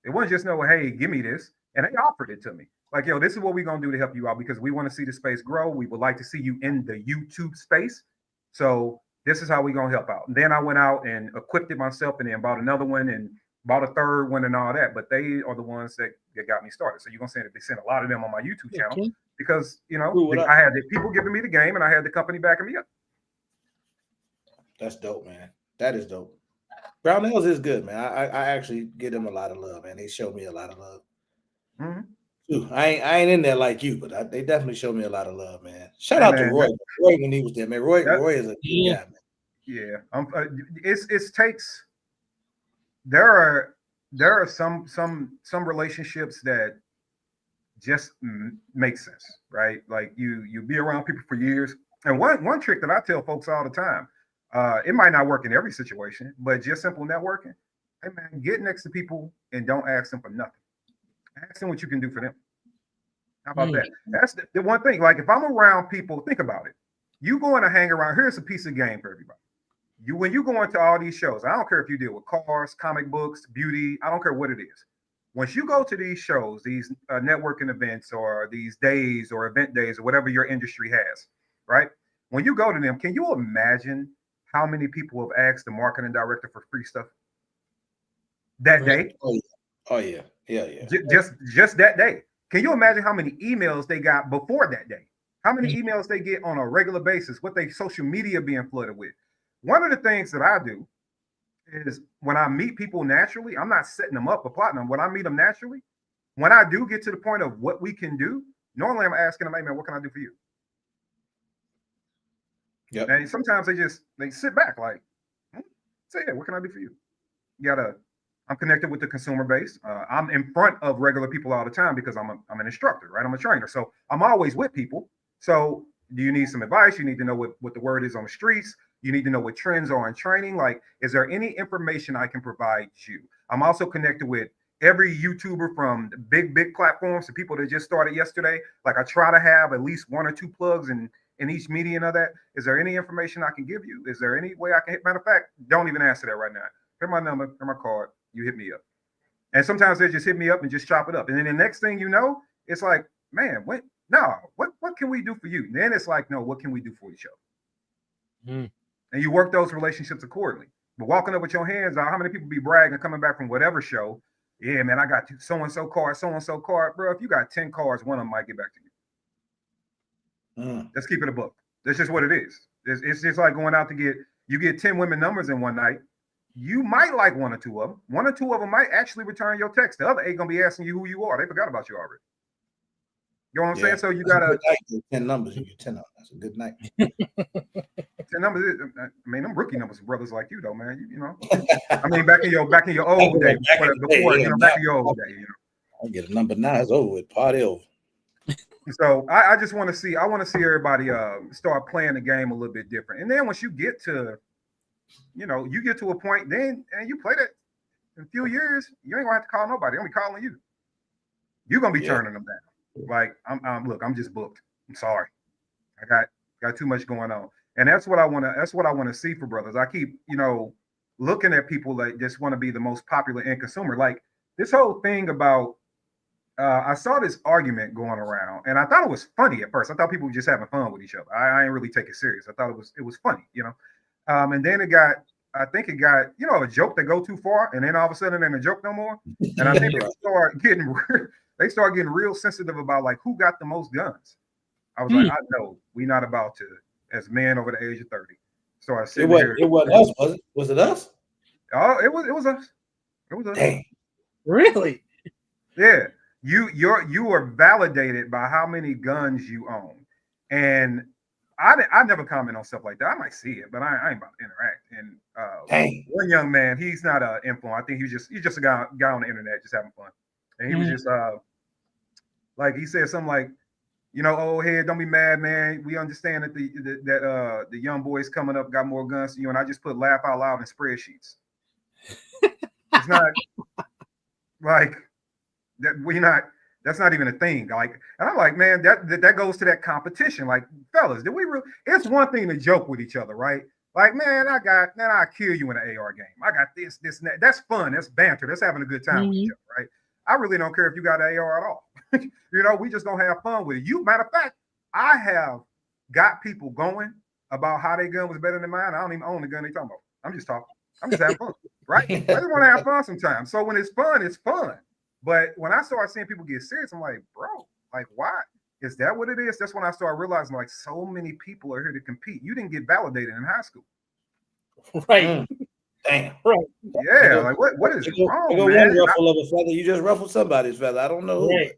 It wasn't just no, hey, give me this, and they offered it to me. Like, yo, this is what we're gonna do to help you out because we want to see the space grow. We would like to see you in the YouTube space. So this is how we're gonna help out. And then I went out and equipped it myself and then bought another one and bought a third one and all that. But they are the ones that got me started. So you're gonna say that they sent a lot of them on my YouTube channel because you know I had the people giving me the game and I had the company backing me up. That's dope, man. That is dope. Brownells is good, man. I actually give them a lot of love, man. They show me a lot of love. Mm-hmm. I ain't in there like you, but they definitely show me a lot of love, man. Shout out to Roy. Roy when he was there, man. Roy is a good guy, man. Yeah, it takes. There are some relationships that just make sense, right? Like you be around people for years. And one trick that I tell folks all the time, it might not work in every situation, but just simple networking. Hey man, get next to people and don't ask them for nothing. Ask them what you can do for them. How about that? That's the one thing. Like if I'm around people, think about it. You going to hang around. Here's a piece of game for everybody. When you go into all these shows, I don't care if you deal with cars, comic books, beauty, I don't care what it is. Once you go to these shows, these networking events or these days or event days or whatever your industry has, right? When you go to them, can you imagine how many people have asked the marketing director for free stuff that day? Oh yeah. Just that day. Can you imagine how many emails they got before that day? How many emails they get on a regular basis? What they social media being flooded with? One of the things that I do is when I meet people naturally, I'm not setting them up or plotting them. When I meet them naturally, when I do get to the point of what we can do, normally I'm asking them, hey man, what can I do for you? Yeah. And sometimes they sit back like, say, hey, what can I do for you? I'm connected with the consumer base. I'm in front of regular people all the time because I'm an instructor, right? I'm a trainer. So I'm always with people. So do you need some advice? You need to know what the word is on the streets. You need to know what trends are in training. Like, is there any information I can provide you? I'm also connected with every YouTuber from the big platforms to people that just started yesterday. Like I try to have at least 1 or 2 plugs in each medium of that. Is there any information I can give you? Is there any way I can hit? Matter of fact, don't even answer that right now. Here's my number, here's my card. You hit me up. And sometimes they just hit me up and just chop it up. And then the next thing you know, it's like, man, what can we do for you? And then it's like, no, what can we do for each other? And you work those relationships accordingly. But walking up with your hands out, how many people be bragging coming back from whatever show? Yeah, man, I got so-and-so card. Bro, if you got 10 cards, one of them might get back to you. Let's keep it a book. That's just what it is. It's just like going out to get 10 women numbers in one night. you might like one or two of them. One or two of them might actually return your text. The other 8 gonna be asking you who you are. They forgot about you already. You know what I'm saying? So you gotta 10 numbers. You get 10 of them. That's a good night. 10 numbers. I mean, them rookie numbers for brothers like you, though, man. You know. I mean, back in your old days, before you know, back in your old days, you know. I get a number 9. It's over with. Party over. So I just want to see. I want to see everybody start playing the game a little bit different. And then once you get to, you know, you get to a point, then and you play that in a few years, you ain't gonna have to call nobody. They're gonna be calling you. You're gonna be turning them down. Like I'm just booked. I'm sorry. I got too much going on. And that's what I want to see for brothers. I keep, you know, looking at people that just want to be the most popular end consumer. Like this whole thing about I saw this argument going around and I thought it was funny at first. I thought people were just having fun with each other. I didn't really take it serious. I thought it was funny, you know. And then I think it got, you know, a joke that go too far, and then all of a sudden it ain't a joke no more. And I think they start getting real sensitive about like who got the most guns. I was like, I know we're not about to, as men over the age of 30. So I said, it wasn't us, was it? Was it us? Oh, it was us. It was us. Dang. Really? Yeah. You are validated by how many guns you own. And I never comment on stuff like that. I might see it, but I ain't about to interact. And one young man, he's not an influencer. I think he's just a guy on the internet just having fun. And he was just like he said something like, you know, old head, don't be mad, man. We understand that the young boys coming up got more guns than you, and I just put laugh out loud in spreadsheets. It's not like that. That's not even a thing. Like, and I'm like, man, that goes to that competition. Like, fellas, did we really? It's one thing to joke with each other, right? Like, man, I'll kill you in an AR game. I got this, and that. That's fun. That's banter. That's having a good time with each other, right? I really don't care if you got an AR at all. You know, we just gonna have fun with it. Matter of fact, I have got people going about how their gun was better than mine. I don't even own the gun they talking about. I'm just talking. I'm just having fun, right? I just want to have fun sometimes. So when it's fun, it's fun. But when I start seeing people get serious, I'm like, bro, like, why? Is that what it is? That's when I start realizing, like, so many people are here to compete. You didn't get validated in high school. Right. Damn. Right. Yeah, like, what is wrong, man? Ruffle of a feather. You just ruffled somebody's feather. I don't know who. Right.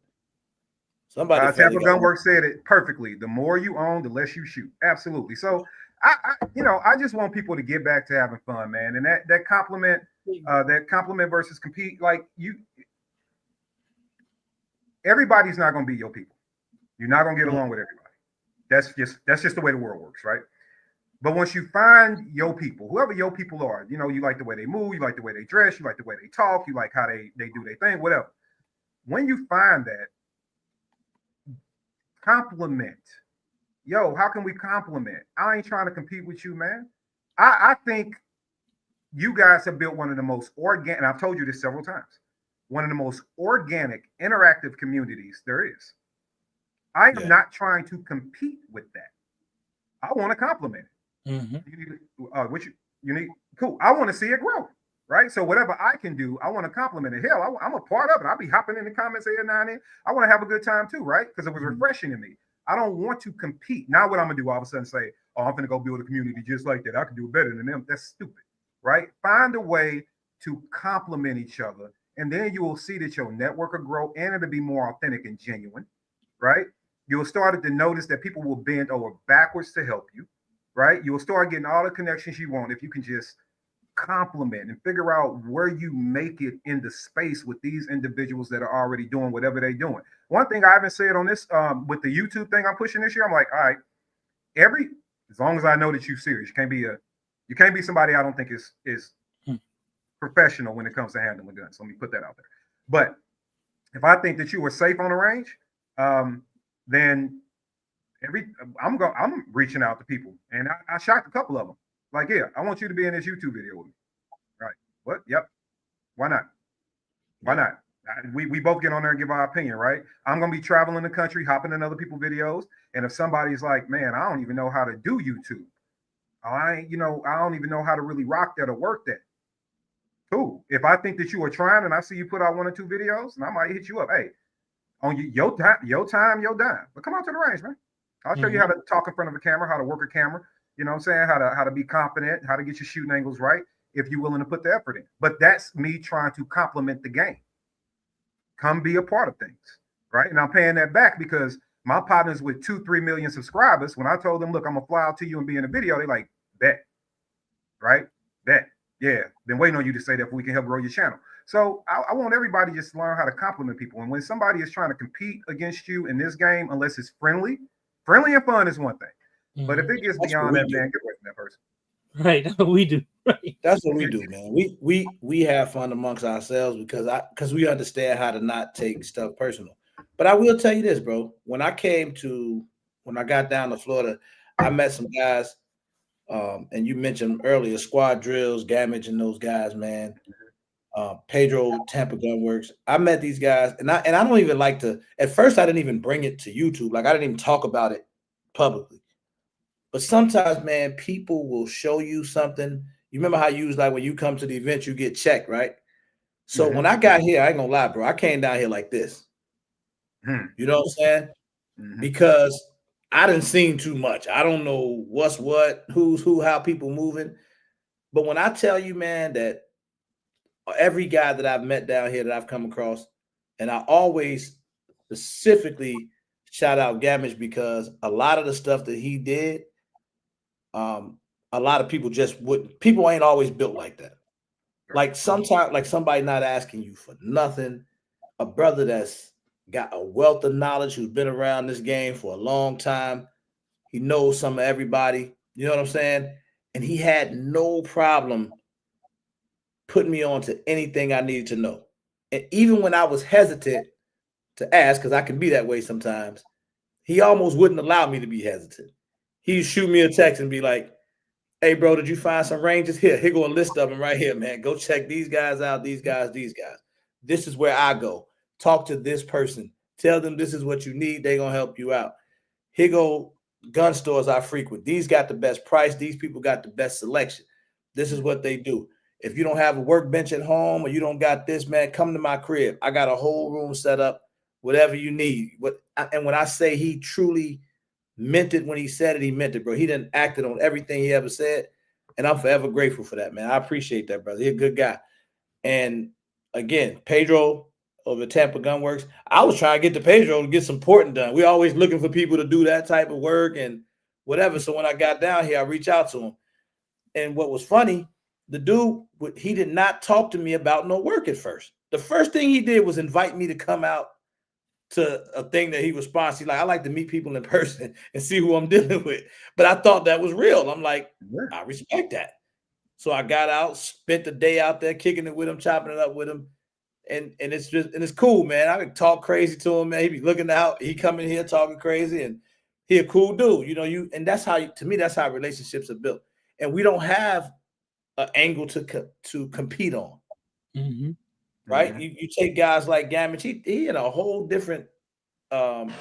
Somebody. Tampa Gunworks said it perfectly. The more you own, the less you shoot. Absolutely. So, I just want people to get back to having fun, man. And that compliment versus compete, like everybody's not going to be your people. You're not going to get along with everybody. That's just the way the world works, right? But once you find your people, whoever your people are, you know, you like the way they move, you like the way they dress, you like the way they talk, you like how they do their thing, whatever. When you find that, compliment. Yo, how can we compliment? I ain't trying to compete with you, man. I think you guys have built one of the most organic, and I've told you this several times, one of the most organic, interactive communities there is. I am not trying to compete with that. I want to compliment it. Mm-hmm. You need? Cool. I want to see it grow, right? So whatever I can do, I want to compliment it. Hell, I'm a part of it. I'll be hopping in the comments every now and then. I want to have a good time too, right? Because it was refreshing to me. I don't want to compete. Now what I'm going to do, all of a sudden say, oh, I'm going to go build a community just like that. I can do it better than them. That's stupid, right? Find a way to complement each other. And then you will see that your network will grow and it'll be more authentic and genuine, right? You'll start to notice that people will bend over backwards to help you, right? You'll start getting all the connections you want if you can just compliment and figure out where you make it in the space with these individuals that are already doing whatever they're doing. One thing I haven't said on this, with the YouTube thing I'm pushing this year, I'm like, all right, as long as I know that you're serious, you can't be somebody I don't think is professional when it comes to handling guns. Let me put that out there. But if I think that you were safe on the range, then I'm reaching out to people, and I shocked a couple of them. Like, yeah, I want you to be in this YouTube video with me. Right? What? Yep. Why not? Why not? We both get on there and give our opinion, right? I'm gonna be traveling the country, hopping in other people's videos, and if somebody's like, man, I don't even know how to do YouTube. I don't even know how to really rock that or work that. Cool. If I think that you are trying and I see you put out 1 or 2 videos, and I might hit you up. Hey, on your time, your dime. But come out to the range, man. I'll show you how to talk in front of a camera, how to work a camera. You know what I'm saying? How to be confident, how to get your shooting angles right. if you're willing to put the effort in. But that's me trying to complement the game. Come be a part of things, right? And I'm paying that back because my partners with 2-3 million subscribers, when I told them, look, I'm gonna fly out to you and be in a video, they like, bet, right? Bet. Yeah, been waiting on you to say that we can help grow your channel. So I want everybody just to learn how to compliment people. And when somebody is trying to compete against you in this game, unless it's friendly and fun is one thing. But if it gets beyond that, man, get away from that person. Right, that's what we do. Right. That's what we do, man. We have fun amongst ourselves because we understand how to not take stuff personal. But I will tell you this, bro. When I got down to Florida, I met some guys, and you mentioned earlier, Squad Drills, Gamage, and those guys, man. Pedro, Tampa Gunworks. I met these guys, and I don't even like to. At first, I didn't even bring it to YouTube. Like I didn't even talk about it publicly. But sometimes, man, people will show you something. You remember how you was like when you come to the event, you get checked, right? So when I got here, I ain't gonna lie, bro. I came down here like this. You know what I'm saying? Because I didn't seen too much. I don't know what's what, who's who, how people moving. But when I tell you, man, that every guy that I've met down here that I've come across, and I always specifically shout out Gamage because a lot of the stuff that he did, a lot of people just wouldn't. People ain't always built like that. Like sometimes, like somebody not asking you for nothing, a brother that's got a wealth of knowledge who's been around this game for a long time. He knows some of everybody. You know what I'm saying? And he had no problem putting me on to anything I needed to know. And even when I was hesitant to ask, because I can be that way sometimes, he almost wouldn't allow me to be hesitant. He'd shoot me a text and be like, hey, bro, did you find some ranges? Here go a list of them right here, man. Go check these guys out, these guys. This is where I go. Talk to this person. Tell them this is what you need. They're going to help you out. Here go gun stores I frequent. These got the best price. These people got the best selection. This is what they do. If you don't have a workbench at home or you don't got this, man, come to my crib. I got a whole room set up, whatever you need. And when I say he truly meant it when he said it, he meant it, bro. He didn't act it on everything he ever said. And I'm forever grateful for that, man. I appreciate that, brother. He's a good guy. And again, Pedro of the Tampa Gunworks, I was trying to get to Pedro to get some porting done. We're always looking for people to do that type of work and whatever. So when I got down here, I reached out to him. And what was funny, the dude, he did not talk to me about no work at first. The first thing he did was invite me to come out to a thing that he was sponsoring. Like, I like to meet people in person and see who I'm dealing with. But I thought that was real. I'm like, I respect that. So I got out, spent the day out there kicking it with him, chopping it up with him. And it's cool, man. I could talk crazy to him, man. He be looking out. He come in here talking crazy, and he a cool dude. You know, and that's how, to me, that's how relationships are built. And we don't have an angle to compete on. Right? You take guys like Gamage, he in a whole different realm.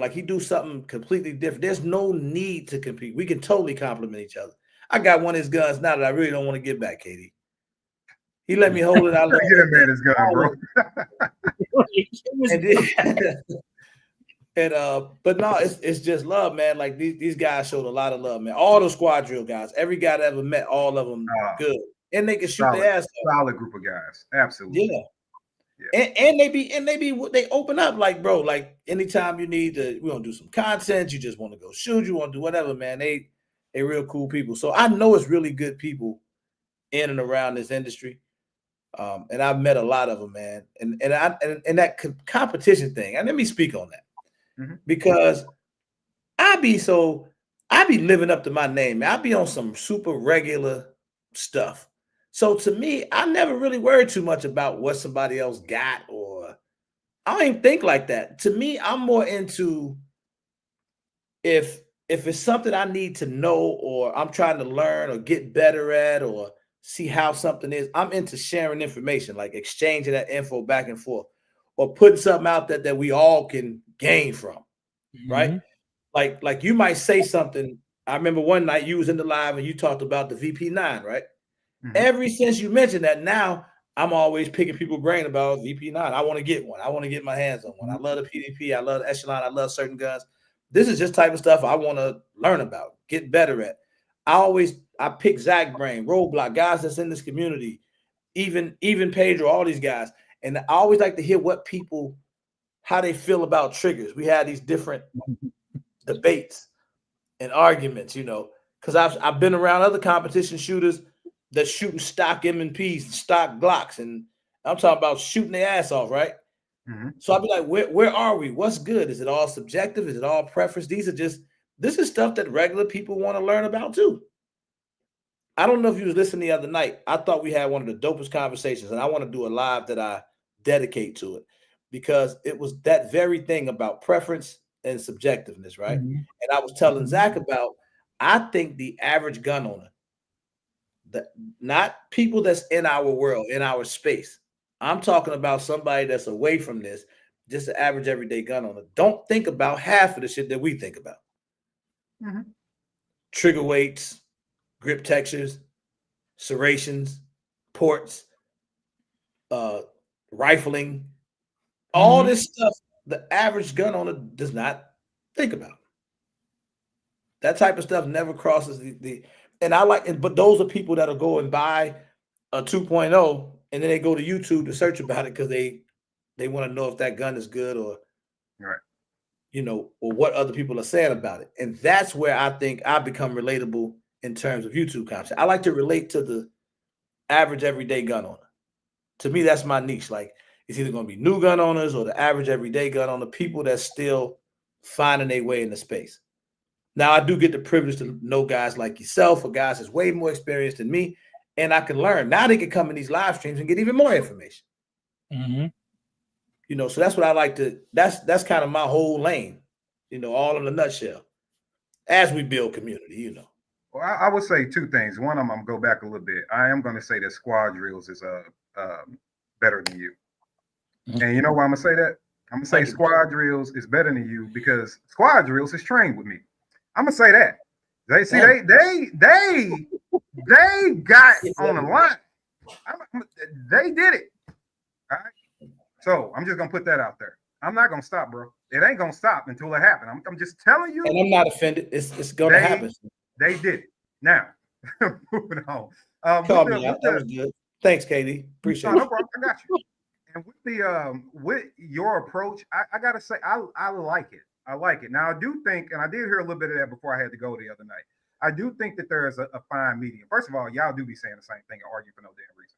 Like he do something completely different. There's no need to compete. We can totally complement each other. I got one of his guns now that I really don't want to get back, KD. He let me hold it. I let get a man his gun, bro. But no, it's just love, man. Like these guys showed a lot of love, man. All the squad drill guys, every guy that ever met, all of them good. And they can shoot their ass off. Solid group of guys. Absolutely. Yeah. And they open up like, bro, like anytime you need to, we gonna do some content, you just want to go shoot, you want to do whatever, man. They real cool people. So I know it's really good people in and around this industry. And I've met a lot of them, man. And that competition thing, and let me speak on that. Because I be living up to my name. I be on some super regular stuff. So to me, I never really worried too much about what somebody else got, or I don't even think like that. To me, I'm more into if it's something I need to know, or I'm trying to learn or get better at, or see how something is, I'm into sharing information, like exchanging that info back and forth, or putting something out there that we all can gain from, right? Like you might say something. I remember one night you was in the live and you talked about the VP9, right? Ever since you mentioned that, now I'm always picking people's brain about VP9. I want to get one. I want to get my hands on one. I love the PDP. I love the Echelon. I love certain guns. This is just type of stuff I want to learn about, get better at. I I pick Zach Brain, Roadblock, guys that's in this community, even Pedro, all these guys. And I always like to hear what people, how they feel about triggers. We had these different debates and arguments, you know, because I've been around other competition shooters that shooting stock M&Ps, stock Glocks, and I'm talking about shooting their ass off, right? Mm-hmm. So I'll be like, where are we? What's good? Is it all subjective? Is it all preference? This is stuff that regular people want to learn about too. I don't know if you was listening the other night. I thought we had one of the dopest conversations, and I want to do a live that I dedicate to it because it was that very thing about preference and subjectiveness, right? Mhm. And I was telling Zach about, I think the average gun owner, not people that's in our world, in our space. I'm talking about somebody that's away from this, just an average everyday gun owner. Don't think about half of the shit that we think about. Mm-hmm. Trigger weights, grip textures, serrations, ports, rifling, all this stuff the average gun owner does not think about. That type of stuff never crosses the and I like it, but those are people that'll go and buy a 2.0 and then they go to YouTube to search about it because they want to know if that gun is good or Right. you know, or what other people are saying about it. And that's where I think I become relatable in terms of YouTube content. I like to relate to the average everyday gun owner. To me, that's my niche. Like it's either going to be new gun owners or the average everyday gun owner, people that's still finding their way in the space. Now, I do get the privilege to know guys like yourself or guys that's way more experienced than me, and I can learn. Now they can come in these live streams and get even more information. Mm-hmm. You know, so that's what I like to, that's kind of my whole lane, you know, all in a nutshell, as we build community, you know. Well, I would say two things. One, I'm going to go back a little bit. I am going to say that squad drills is better than you. And you know why I'm going to say that? I'm going to say 100%. squad drills is better than you because squad drills is trained with me. I'm going to say that. They see, they got on the line. They did it. All right. So I'm just going to put that out there. I'm not going to stop, bro. It ain't going to stop until it happens. I'm just telling you. And I'm not offended. It's going to happen. They did it. Now, moving on. Call me out. That was good. Thanks, Katie. Appreciate it. No problem. I got you. And with your approach, I gotta say, I like it. I like it. Now I do think, and I did hear a little bit of that before I had to go the other night. I do think that there is a fine medium. First of all, y'all do be saying the same thing and argue for no damn reason.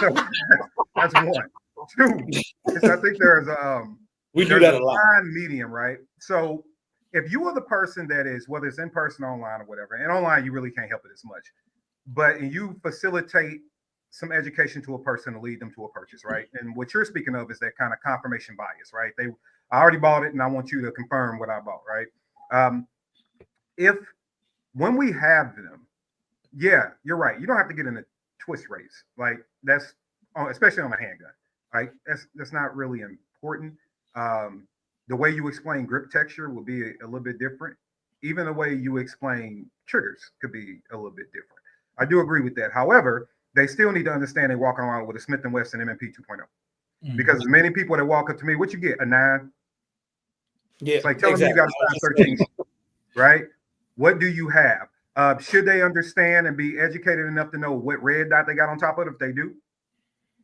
So that's one. Two, is I think there's we do that a lot. Fine medium, right? So if you are the person that is, whether it's in person, online, or whatever, and online you really can't help it as much, but you facilitate some education to a person to lead them to a purchase, right? And what you're speaking of is that kind of confirmation bias, right? I already bought it and I want you to confirm what I bought, right? When we have them, yeah, you're right. You don't have to get in a twist race. Like that's, especially on a handgun, right? That's not really important. The way you explain grip texture will be a little bit different. Even the way you explain triggers could be a little bit different. I do agree with that. However, they still need to understand they walk around with a Smith & Wesson M&P 2.0. Because as many people that walk up to me, what you get, a 9? Yeah, it's like telling me you got a size 13, right? What do you have? Should they understand and be educated enough to know what red dot they got on top of it? If they do,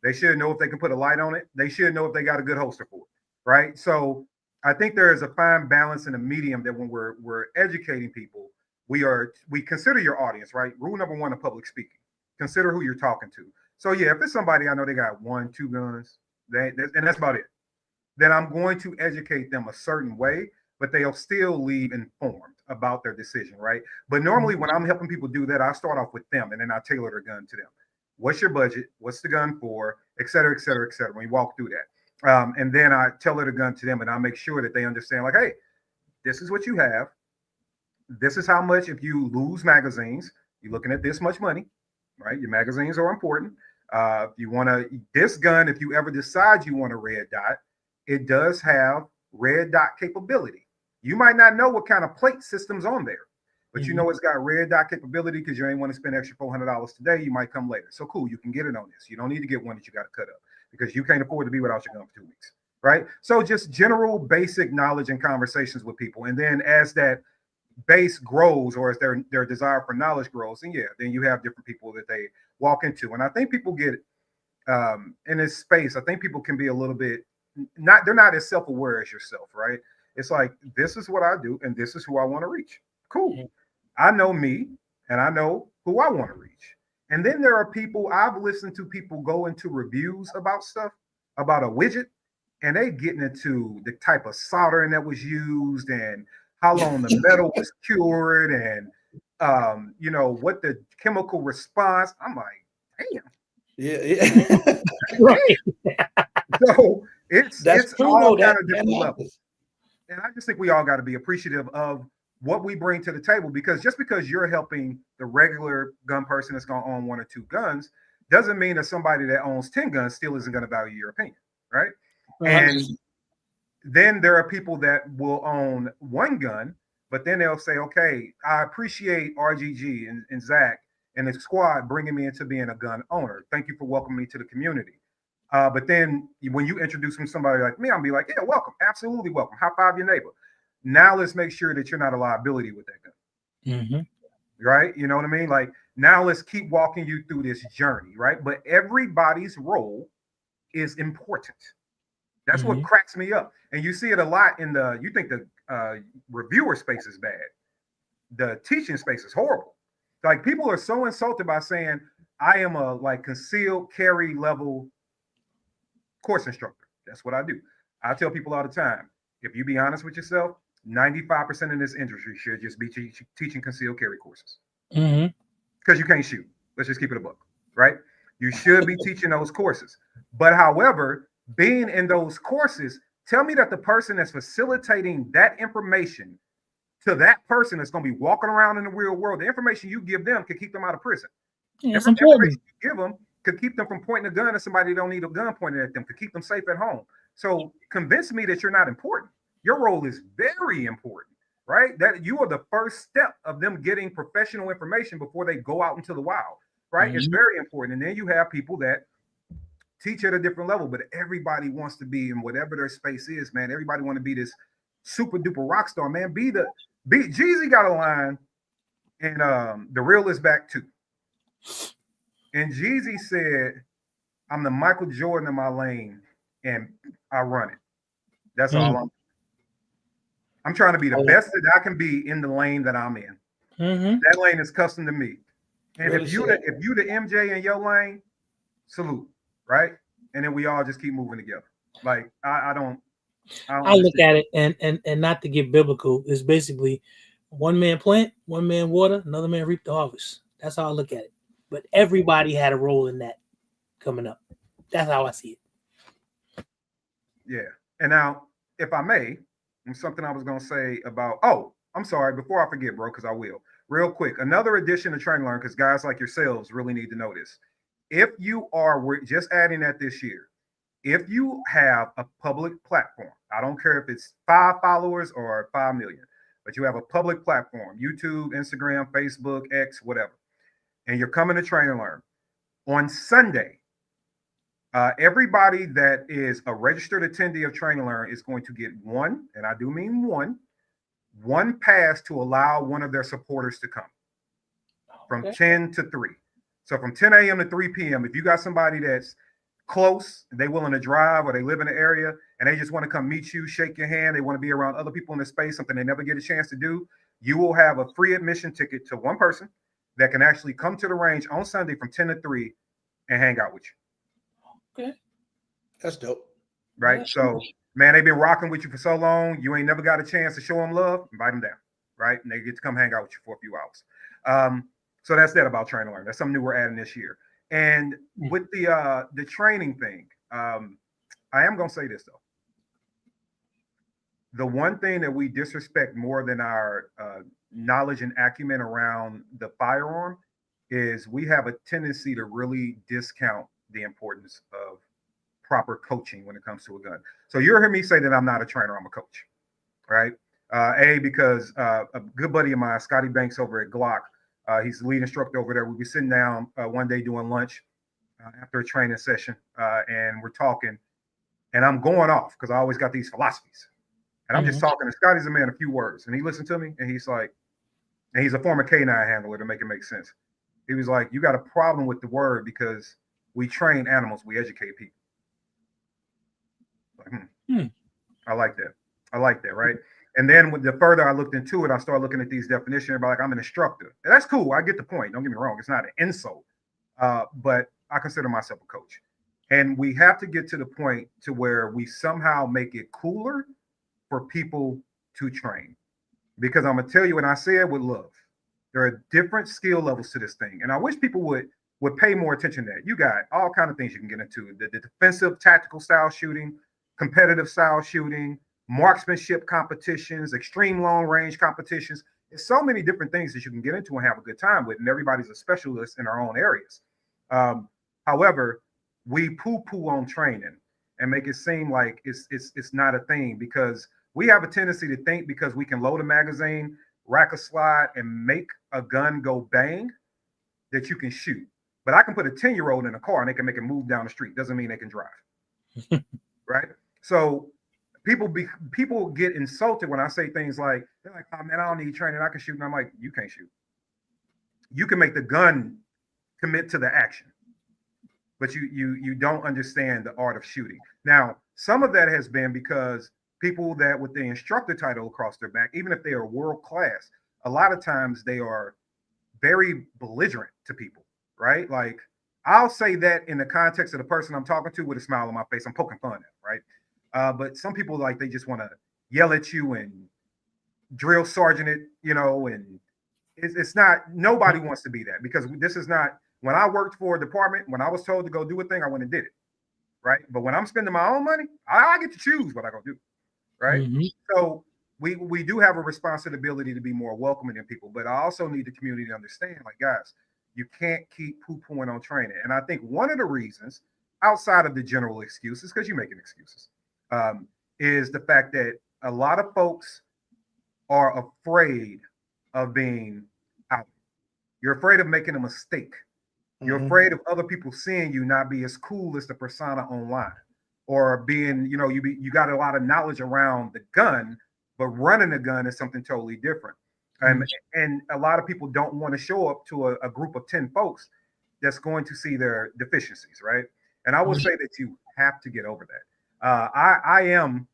they should know if they can put a light on it. They should know if they got a good holster for it, right? So I think there is a fine balance in a medium that when we're educating people, we consider your audience, right? Rule number one of public speaking. Consider who you're talking to. So yeah, if it's somebody I know they got 1, 2 guns, and that's about it, then I'm going to educate them a certain way, but they'll still leave informed about their decision, right? But normally when I'm helping people do that, I start off with them and then I tailor their gun to them. What's your budget? What's the gun for? Et cetera, et cetera, et cetera. When you walk through that. And then I tailor the gun to them and I make sure that they understand like, hey, this is what you have. This is how much, if you lose magazines, you're looking at this much money. Right, your magazines are important. You want this gun, if you ever decide you want a red dot, it does have red dot capability. You might not know what kind of plate system's on there, but you know it's got red dot capability because you ain't want to spend extra $400 today. You might come later. So cool, you can get it on this. You don't need to get one that you got to cut up because you can't afford to be without your gun for 2 weeks, right? So just general basic knowledge and conversations with people. And then as that base grows, or as their desire for knowledge grows, and then you have different people that they walk into. And I think people get in this space, I think people can be a little bit they're not as self-aware as yourself, right? It's like, this is what I do and this is who I want to reach. Cool. I know me and I know who I want to reach. And then there are people, I've listened to people go into reviews about stuff, about a widget, and they getting into the type of soldering that was used and how long the metal was cured and what the chemical response. I'm like, damn. Yeah. Right. So it's all kind of different happens. levels. And I just think we all got to be appreciative of what we bring to the table, because just because you're helping the regular gun person that's going to own 1 or 2 guns doesn't mean that somebody that owns 10 guns still isn't going to value your opinion, right? And then there are people that will own 1 gun, but then they'll say, okay, I appreciate RGG and Zach and his squad bringing me into being a gun owner. Thank you for welcoming me to the community. But then when you introduce me to somebody like me, I'll be like, yeah, welcome. Absolutely welcome. High five your neighbor. Now let's make sure that you're not a liability with that gun. Mm-hmm. Right? You know what I mean? Like, now let's keep walking you through this journey, right? But everybody's role is important. That's what cracks me up. And you see it a lot you think the reviewer space is bad. The teaching space is horrible. Like, people are so insulted by saying, I am a concealed carry level course instructor. That's what I do. I tell people all the time, if you be honest with yourself, 95% in this industry should just be teaching concealed carry courses. Because you can't shoot. Let's just keep it a buck, right? You should be teaching those courses. But however, being in those courses, tell me that the person that's facilitating that information to that person that's going to be walking around in the real world, the information you give them could keep them out of prison. Yes, information you give them could keep them from pointing a gun at somebody that don't need a gun pointed at them, could keep them safe at home. So convince me that you're not important. Your role is very important, right? That you are the first step of them getting professional information before they go out into the wild, right? It's very important. And then you have people that teach at a different level, but everybody wants to be in whatever their space is, man. Everybody want to be this super duper rock star, man. Jeezy got a line in The Real Is Back 2. And Jeezy said, I'm the Michael Jordan in my lane and I run it. That's all I'm trying to be the best that I can be in the lane that I'm in. That lane is custom to me. And really, if you the MJ in your lane, salute, right? And then we all just keep moving together. Like, I look at it and not to get biblical, is basically one man plant, one man water, another man reap the harvest. That's how I look at it. But everybody had a role in that coming up. That's how I see it. Yeah. And now, if I may, something I was going to say about, I'm sorry, before I forget, bro, because I will. Real quick, another addition to Train Learn, because guys like yourselves really need to know this. If you are, we're just adding that this year, if you have a public platform, I don't care if it's 5 followers or 5 million, but you have a public platform, YouTube, Instagram, Facebook, X, whatever, and you're coming to Train and Learn, on Sunday, everybody that is a registered attendee of Train and Learn is going to get one, and I do mean one pass to allow one of their supporters to come from 10 to 3. So from 10 a.m. to 3 p.m., if you got somebody that's close, they willing to drive, or they live in the area and they just want to come meet you, shake your hand, they want to be around other people in the space, something they never get a chance to do, you will have a free admission ticket to one person that can actually come to the range on Sunday from 10 to 3 and hang out with you. Okay. That's dope. Right? So, man, they've been rocking with you for so long. You ain't never got a chance to show them love. Invite them down, right? And they get to come hang out with you for a few hours. So that's that about Train to Learn. That's something new we're adding this year. And with the training thing, I am going to say this, though. The one thing that we disrespect more than our knowledge and acumen around the firearm is we have a tendency to really discount the importance of proper coaching when it comes to a gun. So you'll hear me say that I'm not a trainer, I'm a coach, right? Because a good buddy of mine, Scotty Banks over at Glock, he's the lead instructor over there. We'll be sitting down one day doing lunch after a training session, and we're talking, and I'm going off because I always got these philosophies. And I'm just talking, and Scotty's a man of few words. And he listened to me, and he's like, and he's a former K9 handler to make it make sense. He was like, you got a problem with the word because we train animals, we educate people. Like, I like that. I like that, right? And then the further I looked into it, I started looking at these definitions. Everybody like, I'm an instructor. And that's cool. I get the point. Don't get me wrong. It's not an insult, but I consider myself a coach. And we have to get to the point to where we somehow make it cooler for people to train. Because I'm gonna tell you, and I say it with love, there are different skill levels to this thing, and I wish people would pay more attention to that. You got all kind of things you can get into: the defensive, tactical style shooting, competitive style shooting, marksmanship competitions, extreme long range competitions. There's so many different things that you can get into and have a good time with, and everybody's a specialist in our own areas. However, we poo-poo on training and make it seem like it's not a thing, because we have a tendency to think because we can load a magazine, rack a slide, and make a gun go bang, that you can shoot. But I can put a 10-year-old in a car and they can make it move down the street. Doesn't mean they can drive. Right? So people get insulted when I say things like, they're like, oh man, I don't need training, I can shoot. And I'm like, you can't shoot. You can make the gun commit to the action, but you don't understand the art of shooting. Now, some of that has been because people that with the instructor title across their back, even if they are world class, a lot of times they are very belligerent to people, right? Like, I'll say that in the context of the person I'm talking to with a smile on my face. I'm poking fun at, right? But some people, like, they just want to yell at you and drill sergeant it, and it's not, nobody wants to be that, because this is not, when I worked for a department, when I was told to go do a thing, I went and did it, right? But when I'm spending my own money, I get to choose what I go do, right? Mm-hmm. So we do have a responsibility to be more welcoming in people, but I also need the community to understand, like, guys, you can't keep poo-pooing on training. And I think one of the reasons, outside of the general excuses, because you're making excuses, is the fact that a lot of folks are afraid of being out. You're afraid of making a mistake. You're afraid of other people seeing you not be as cool as the persona online, or being, you got a lot of knowledge around the gun, but running a gun is something totally different. And a lot of people don't want to show up to a group of 10 folks that's going to see their deficiencies, right? And I will say that you have to get over that. I am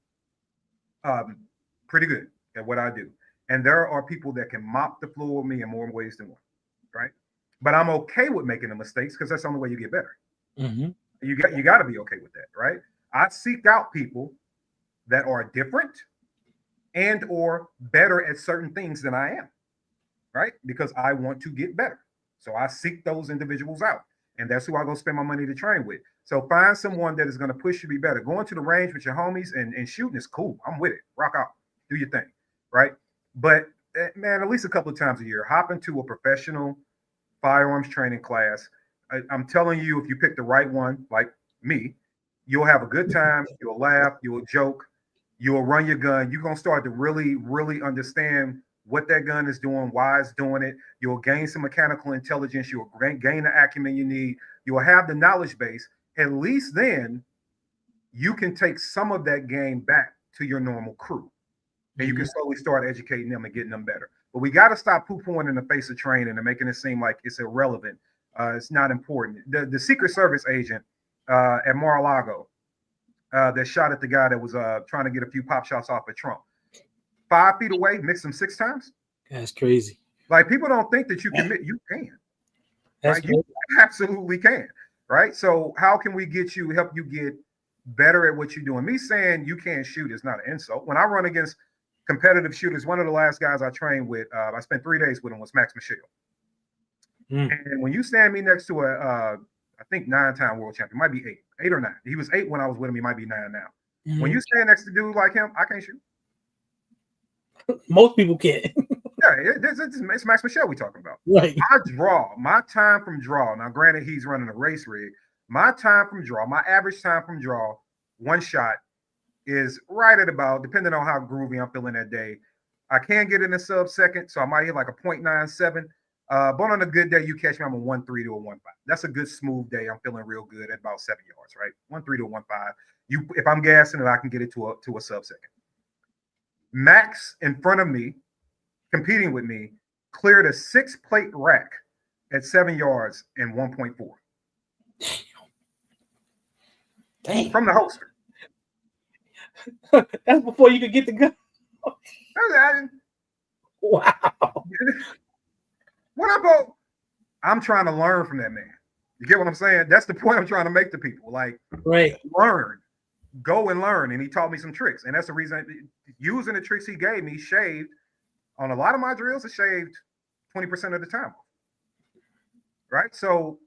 pretty good at what I do. And there are people that can mop the floor with me in more ways than one, right? But I'm okay with making the mistakes, because that's the only way you get better. Mm-hmm. You got to be okay with that, right? I seek out people that are different and or better at certain things than I am, right? Because I want to get better. So I seek those individuals out, and that's who I go spend my money to train with. So find someone that is going to push you to be better. Going to the range with your homies and shooting is cool. I'm with it. Rock out. Do your thing, right? But man, at least a couple of times a year, hop into a professional firearms training class. I'm telling you, if you pick the right one, like me, you'll have a good time. You'll laugh. You'll joke. You'll run your gun. You're going to start to really, really understand what that gun is doing, why it's doing it. You'll gain some mechanical intelligence. You'll gain the acumen you need. You'll have the knowledge base. At least then you can take some of that game back to your normal crew. And you can slowly start educating them and getting them better. But we got to stop poo-pooing in the face of training and making it seem like it's irrelevant. It's not important. The Secret Service agent at Mar-a-Lago that shot at the guy that was trying to get a few pop shots off of Trump, 5 feet away, missed him 6 times. That's crazy. Like, people don't think that you can. You can. That's right? You absolutely can. Right. So how can we help you get better at what you're doing? Me saying you can't shoot is not an insult. When I run against competitive shooters, one of the last guys I trained with, I spent 3 days with him, was Max Michelle. And when you stand me next to I think 9-time world champion, might be 8 or 9. He was 8 when I was with him. He might be 9 now. When you stand next to a dude like him, I can't shoot. Most people can't. Yeah, it's Max Michelle we talking about. Right. My time from draw. Now, granted, he's running a race rig. My time from draw, my average time from draw, one shot, is right at about, depending on how groovy I'm feeling that day, I can get in a sub-second, so I might hit like a 0.97. But on a good day, you catch me, I'm a 1.3 to a 1.5. That's a good smooth day. I'm feeling real good at about 7 yards, right? 1.3 to 1.5. If I'm gassing it, I can get it to a sub-second. Max in front of me, competing with me, cleared a 6-plate rack at 7 yards in 1.4. Dang. From the holster. That's before you could get the gun. Wow. I'm trying to learn from that man. You get what I'm saying? That's the point I'm trying to make to people. Like, right. Learn. Go and learn. And he taught me some tricks. And that's the reason, using the tricks he gave me, shaved on a lot of my drills, it shaved 20% of the time. Right? So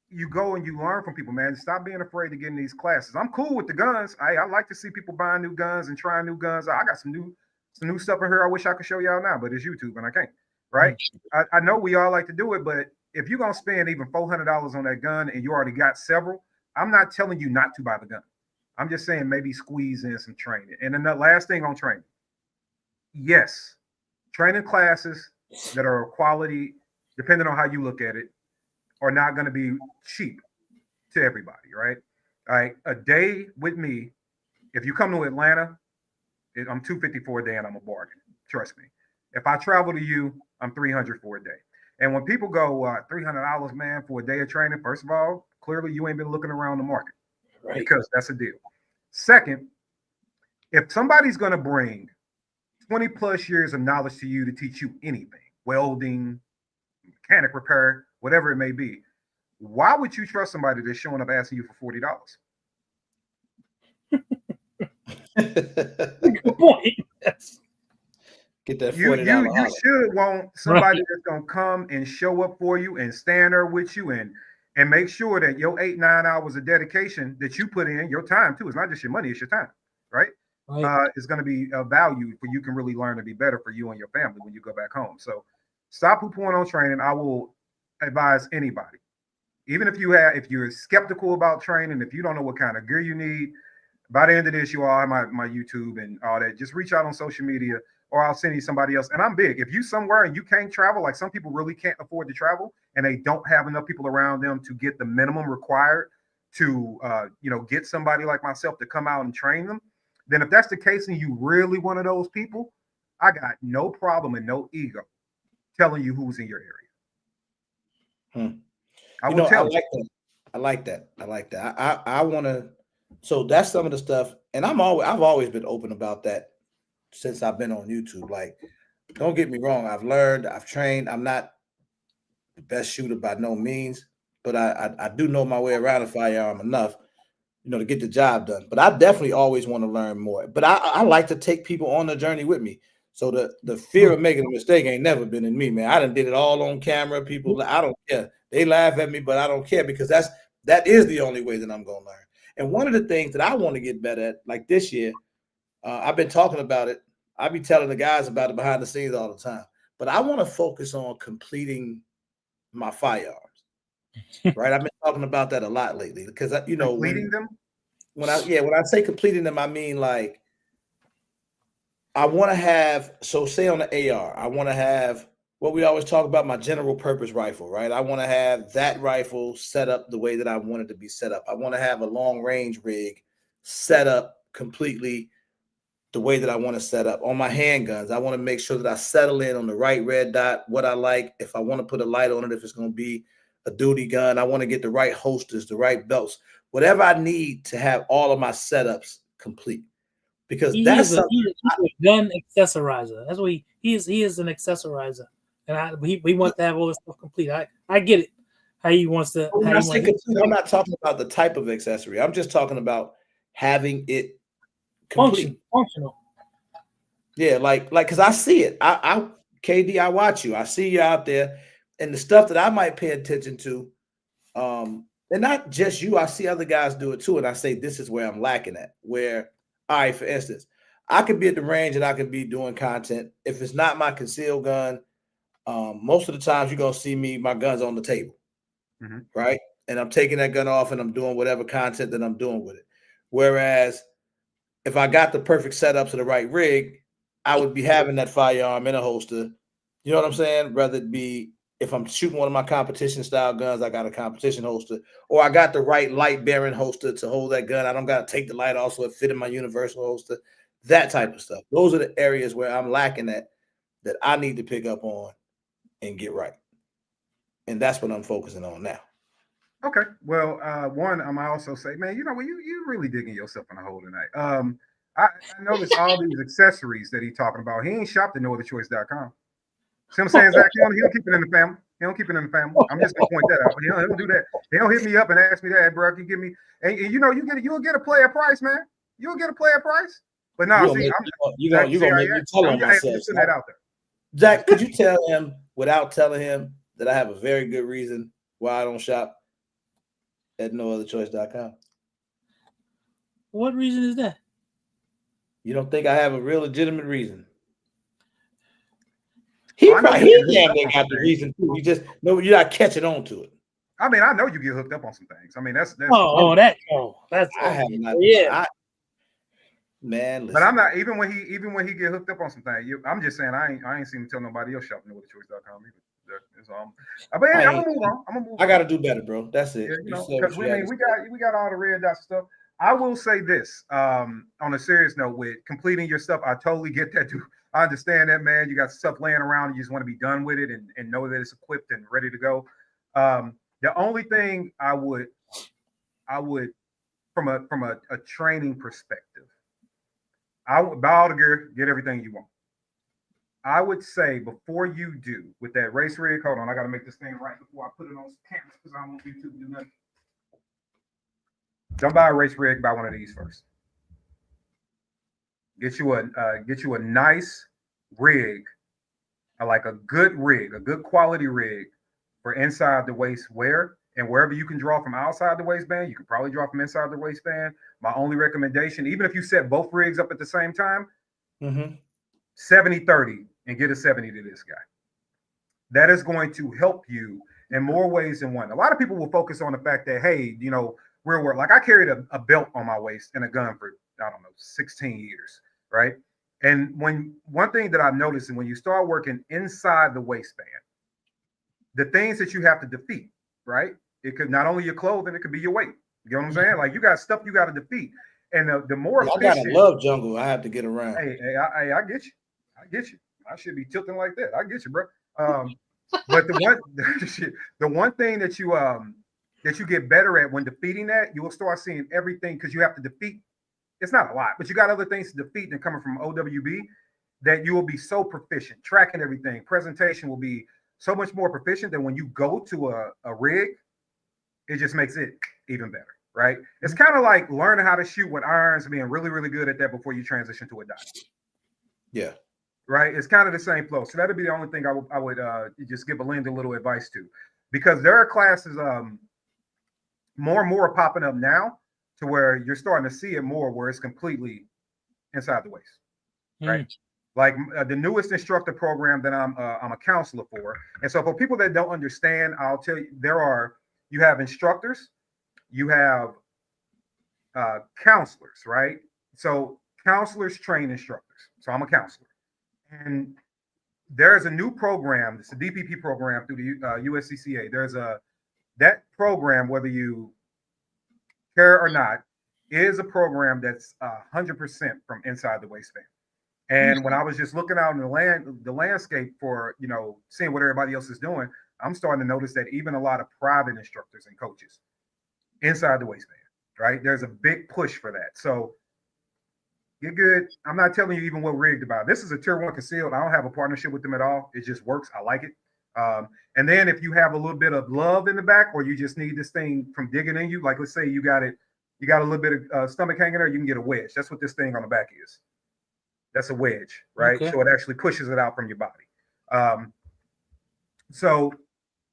you go and you learn from people, man. Stop being afraid to get in these classes. I'm cool with the guns. I like to see people buying new guns and trying new guns. I got some new stuff in here I wish I could show y'all now, but it's YouTube and I can't. Right? I know we all like to do it, but if you're going to spend even $400 on that gun and you already got several, I'm not telling you not to buy the gun. I'm just saying maybe squeeze in some training. And then the last thing on training. Yes, training classes that are quality, depending on how you look at it, are not going to be cheap to everybody, right? All right, a day with me, if you come to Atlanta, I'm $250 for a day and I'm a bargain. Trust me. If I travel to you, I'm $300 for a day. And when people go $300, man, for a day of training, first of all, clearly you ain't been looking around the market, right? Because that's a deal. Second, if somebody's going to bring 20 plus years of knowledge to you to teach you anything, welding, mechanic repair, whatever it may be, why would you trust somebody that's showing up asking you for $40? Good point. Get that $40. You should want somebody that's gonna come and show up for you and stand there with you and make sure that your 8-9 hours of dedication that you put in, your time too, it's not just your money, it's your time, right? It's going to be of value for you can really learn to be better for you and your family when you go back home. So stop poo-pooing on training. I will advise anybody, even if you're skeptical about training, if you don't know what kind of gear you need, by the end of this, you all have my YouTube and all that. Just reach out on social media, or I'll send you somebody else. And I'm big. If you somewhere and you can't travel, like some people really can't afford to travel, and they don't have enough people around them to get the minimum required to, get somebody like myself to come out and train them. Then if that's the case and you really one of those people, I got no problem and no ego telling you who's in your area. I will tell you. I like that. I want to. So that's some of the stuff, and I've always been open about that since I've been on YouTube. Like, don't get me wrong, I've learned, I've trained. I'm not the best shooter by no means, but I do know my way around a firearm enough, to get the job done. But I definitely always want to learn more. But I like to take people on the journey with me. So the fear of making a mistake ain't never been in me, man. I done did it all on camera. People, I don't care. They laugh at me, but I don't care, because that is the only way that I'm gonna learn. And one of the things that I want to get better at, like this year, I've been talking about it. I be telling the guys about it behind the scenes all the time. But I want to focus on completing my firearms. Right? I've been talking about that a lot lately, because completing them. When I say completing them, I mean, like, I want to have, so say on the AR, I want to have what we always talk about, my general purpose rifle, right? I want to have that rifle set up the way that I want it to be set up. I want to have a long range rig set up completely the way that I want to set up. On my handguns, I want to make sure that I settle in on the right red dot, what I like. If I want to put a light on it, if it's going to be a duty gun, I want to get the right holsters, the right belts, whatever I need to have all of my setups complete. Because he is a gun accessorizer. That's what he is. He is an accessorizer, and we want to have all this stuff complete. I get it. How he wants to. I'm not talking about the type of accessory. I'm just talking about having it complete. Functional. Yeah, like because I see it. I KD, I watch you. I see you out there, and the stuff that I might pay attention to, and not just you. I see other guys do it too, and I say this is where I'm lacking at. Where, all right, for instance, I could be at the range and I could be doing content. If it's not my concealed gun, most of the times you're gonna see me, my gun's on the table, right? And I'm taking that gun off and I'm doing whatever content that I'm doing with it. Whereas if I got the perfect setup to the right rig, I would be having that firearm in a holster. You know what I'm saying? Rather it be, if I'm shooting one of my competition style guns, I got a competition holster, or I got the right light bearing holster to hold that gun. I don't got to take the light off so it fit in my universal holster, that type of stuff. Those are the areas where I'm lacking that I need to pick up on and get right. And that's what I'm focusing on now. Okay. Well, one, I might also say, man, you know what, you really digging yourself in a hole tonight. I noticed all these accessories that he's talking about. He ain't shopped at nootherchoice.com. See what I'm saying, Zach? He don't keep it in the family. He don't keep it in the family. I'm just gonna point that out. He don't do that. He don't hit me up and ask me that, bro. Can you give me? And you know, you'll get a player price, man. You'll get a player price. But no, You're gonna make me tell on myself. That out there. Zach, could you tell him without telling him that I have a very good reason why I don't shop at nootherchoice.com? What reason is that? You don't think I have a real legitimate reason? He damn they got the reason too. You just no, you're not catching on to it. I mean, I know you get hooked up on some things. I mean, that's that's I have not. Yeah, man. Listen. But I'm not even when he get hooked up on some things. I'm just saying I ain't seen him tell nobody else shop nootherchoice.com either. But yeah, I'm gonna move on. I gotta do better, bro. That's it. Yeah, because we got all the red dots stuff. I will say this on a serious note with completing your stuff. I totally get that, dude. I understand that, man. You got stuff laying around. You just want to be done with it and know that it's equipped and ready to go. The only thing I would from a training perspective, I would buy all the gear, get everything you want. I would say before you do with that race rig, hold on, I got to make this thing right before I put it on cameras because I don't want YouTube to do nothing. Don't buy a race rig, buy one of these first. Get you a nice rig, like a good rig, a good quality rig for inside the waist wear. And wherever you can draw from outside the waistband, you can probably draw from inside the waistband. My only recommendation, even if you set both rigs up at the same time, 70-30 and get a 70 to this guy. That is going to help you in more ways than one. A lot of people will focus on the fact that, hey, you know, real work. Like I carried a belt on my waist and a gun for, I don't know, 16 years, right? And one thing that I've noticed, and when you start working inside the waistband, the things that you have to defeat, right? It could not only your clothing, it could be your weight. You know what I'm saying? Like you got stuff you got to defeat. And the more I gotta love jungle. I have to get around. Hey, I get you. I get you. I should be tilting like that. I get you, bro. But the one thing that you get better at when defeating that, you will start seeing everything because you have to defeat. It's not a lot, but you got other things to defeat than coming from OWB that you will be so proficient. Tracking everything, presentation will be so much more proficient than when you go to a rig. It just makes it even better, right? It's kind of like learning how to shoot with irons and being really, really good at that before you transition to a diamond. Yeah. Right. It's kind of the same flow. So that'd be the only thing I would just give Belinda a little advice to, because there are classes more and more popping up now to where you're starting to see it more where it's completely inside the waist. Right. Like the newest instructor program that I'm a counselor for. And so for people that don't understand, I'll tell you, you have instructors, you have counselors, right? So counselors train instructors. So I'm a counselor. And there's a new program. It's a DPP program through the USCCA. That program, whether you care or not, is a program that's 100% from inside the waistband. And when I was just looking out in the landscape for, you know, seeing what everybody else is doing, I'm starting to notice that even a lot of private instructors and coaches inside the waistband, right? There's a big push for that. So get good. I'm not telling you even what rigged about. This is a tier 1 concealed. I don't have a partnership with them at all. It just works. I like it. And then if you have a little bit of love in the back, or you just need this thing from digging in you, like let's say you got a little bit of stomach hanging there, you can get a wedge. That's what this thing on the back is. That's a wedge, right? Okay. So it actually pushes it out from your body. So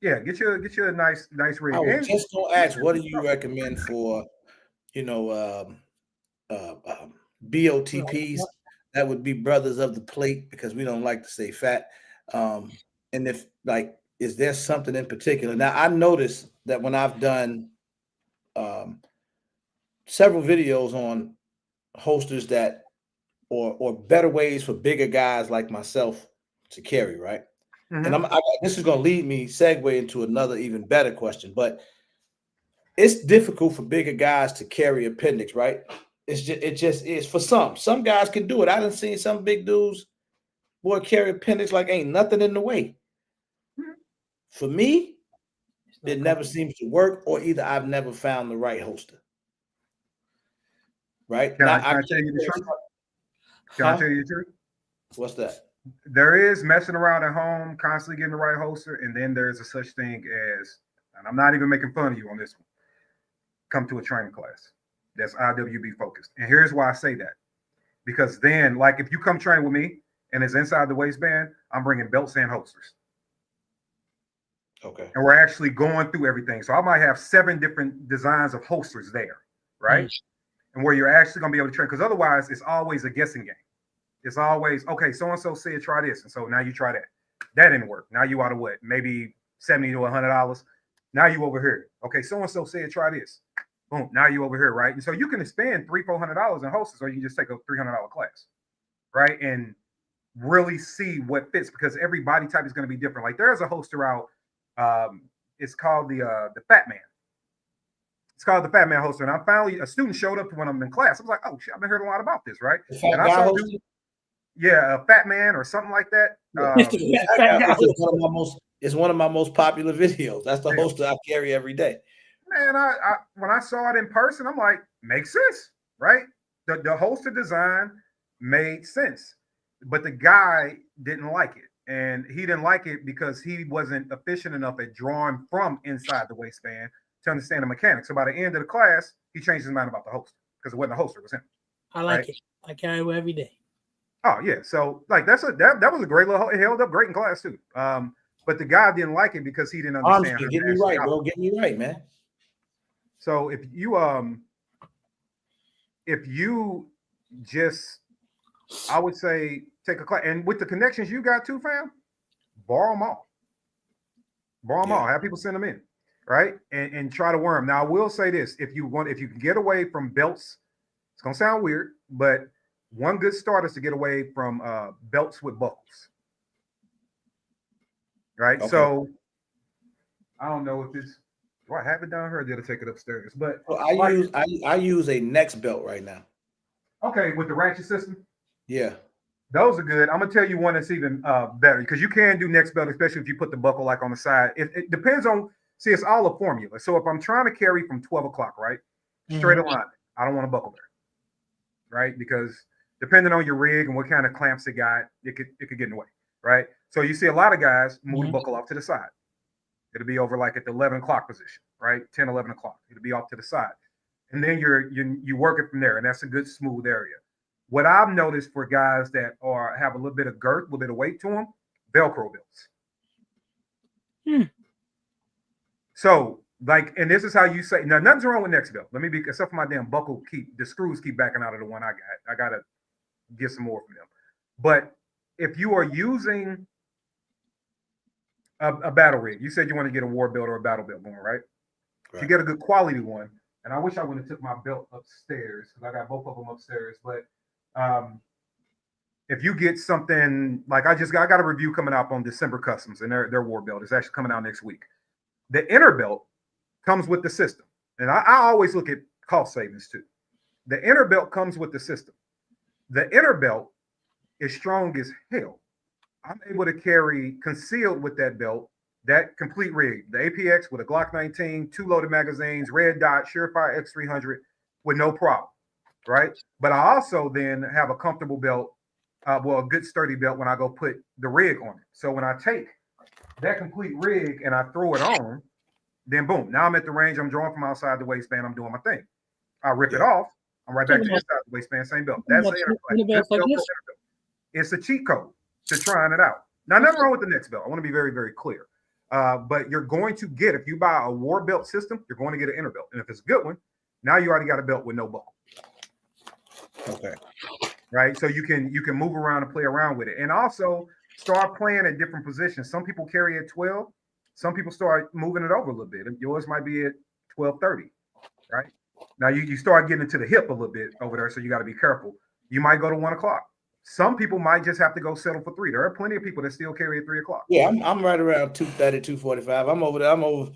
yeah, get you a nice rig. I was just gonna ask, what do you recommend for, you know, BOTPs? That would be brothers of the plate, because we don't like to say fat. And if like, is there something in particular? Now I noticed that when I've done several videos on holsters that or better ways for bigger guys like myself to carry, right? Mm-hmm. And this is going to lead me segue into another even better question, but it's difficult for bigger guys to carry appendix, right? It just is for some guys can do it. I done seen some big dudes, boy, carry appendix like ain't nothing in the way. For me, it never seems to work, or either I've never found the right holster. Right? Can I tell you the truth? Can I tell you the truth? What's that? There is messing around at home, constantly getting the right holster, and then there's a such thing as, and I'm not even making fun of you on this one, come to a training class that's IWB focused. And here's why I say that. Because then, like, if you come train with me and it's inside the waistband, I'm bringing belts and holsters. Okay. And we're actually going through everything. So I might have 7 different designs of holsters there, right? And where you're actually going to be able to train. Because otherwise, it's always a guessing game. It's always, okay, so-and-so said try this. And so now you try that. That didn't work. Now you out of what? Maybe $70 to $100. Now you over here. Okay, so-and-so said try this. Boom. Now you over here, right? And so you can spend $300-$400 in holsters, or you can just take a $300 class, right? And really see what fits, because every body type is going to be different. Like there's a holster out. It's called the Fat Man. It's called the Fat Man holster. And I finally, a student showed up when I'm in class. I was like, oh shit, I've been hearing a lot about this, right? And I saw a Fat Man or something like that. It's one of my most popular videos. That's the holster I carry every day. Man, I when I saw it in person, I'm like, makes sense, right? The holster design made sense, but the guy didn't like it. And he didn't like it because he wasn't efficient enough at drawing from inside the waistband to understand the mechanics. So by the end of the class, he changed his mind about the holster, because it wasn't a holster, it was him. I like it. I carry it every day. Oh yeah, so like that was a great little. It held up great in class too. But the guy didn't like it because he didn't understand. Get me right, bro. Get me right, man. So if you just, I would say, take a class, and with the connections you got too, fam, borrow them all. Have people send them in, right? And try to worm. Now I will say this: if you can get away from belts, it's gonna sound weird, but one good start is to get away from belts with buckles, right? Okay. So I don't know if it's. Do I have it down here, or did I take it upstairs? But I use a Next belt right now. Okay, with the ratchet system. Yeah, those are good. I'm gonna tell you one that's even better, because you can do Next belt, especially if you put the buckle like on the side. It depends on. See, it's all a formula. So if I'm trying to carry from 12 o'clock, right, straight alignment, I don't want to buckle there, right? Because depending on your rig and what kind of clamps it got, it could get in the way, right? So you see a lot of guys move the buckle off to the side. It'll be over like at the 11 o'clock position, right? 10, 11 o'clock. It'll be off to the side. And then you work it from there, and that's a good smooth area. What I've noticed for guys that have a little bit of girth, a little bit of weight to them, Velcro belts. So, like, and this is how you say, now nothing's wrong with Next belt. Let me be, except for my damn buckle the screws keep backing out of the one I got. I gotta get some more from them. But if you are using a battle rig, you said you want to get a war belt or a battle belt going, right? If you get a good quality one, and I wish I would have took my belt upstairs, because I got both of them upstairs, but if you get something like I got a review coming up on December Customs, and their war belt is actually coming out next week. The inner belt comes with the system, and I always look at cost savings too. The inner belt comes with the system. The inner belt is strong as hell. I'm able to carry concealed with that belt, that complete rig, the APX with a Glock 19, 2 loaded magazines, red dot, Surefire X300 with no problem, right? But I also then have a comfortable belt, a good sturdy belt when I go put the rig on it. So when I take that complete rig and I throw it on, then boom, now I'm at the range, I'm drawing from outside the waistband, I'm doing my thing. I rip it off, I'm right back to inside the waistband, same belt. That's the it's a cheat code to trying it out. Now, nothing wrong with the Next belt. I want to be very, very clear. But you're going to get, if you buy a war belt system, you're going to get an inner belt. And if it's a good one, now you already got a belt with no buckle. Okay. Right. So you can move around and play around with it. And also start playing at different positions. Some people carry at 12. Some people start moving it over a little bit. Yours might be at 12:30. Right. Now you start getting into the hip a little bit over there. So you got to be careful. You might go to 1 o'clock. Some people might just have to go settle for 3. There are plenty of people that still carry at 3 o'clock. Yeah, I'm right around 2:30, 2:45. I'm over there. I'm over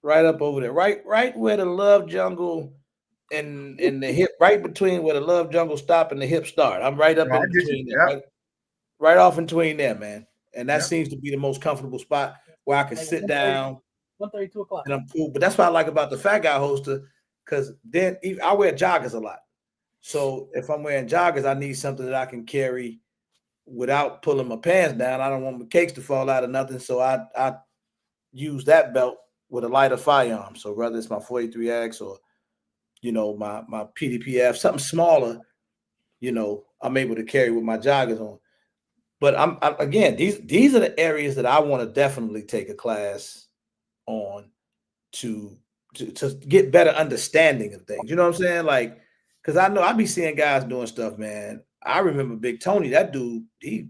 right up over there. Right where the love jungle and the hip, right between where the love jungle stop and the hip start. I'm right up in between there, right off in between there, man. And that seems to be the most comfortable spot where I can Like sit down. 1:30, 2 o'clock. And I'm cool. But that's what I like about the Fat Guy holster, because then I wear joggers a lot. So if I'm wearing joggers, I need something that I can carry without pulling my pants down. I don't want my cakes to fall out or nothing. So I use that belt with a lighter firearm. So whether it's my 43X or, you know, my PDPF, something smaller, you know, I'm able to carry with my joggers on. But I'm again, these are the areas that I want to definitely take a class on to get better understanding of things. You know what I'm saying? Like, because I know I be seeing guys doing stuff, man. I remember Big Tony, that dude, he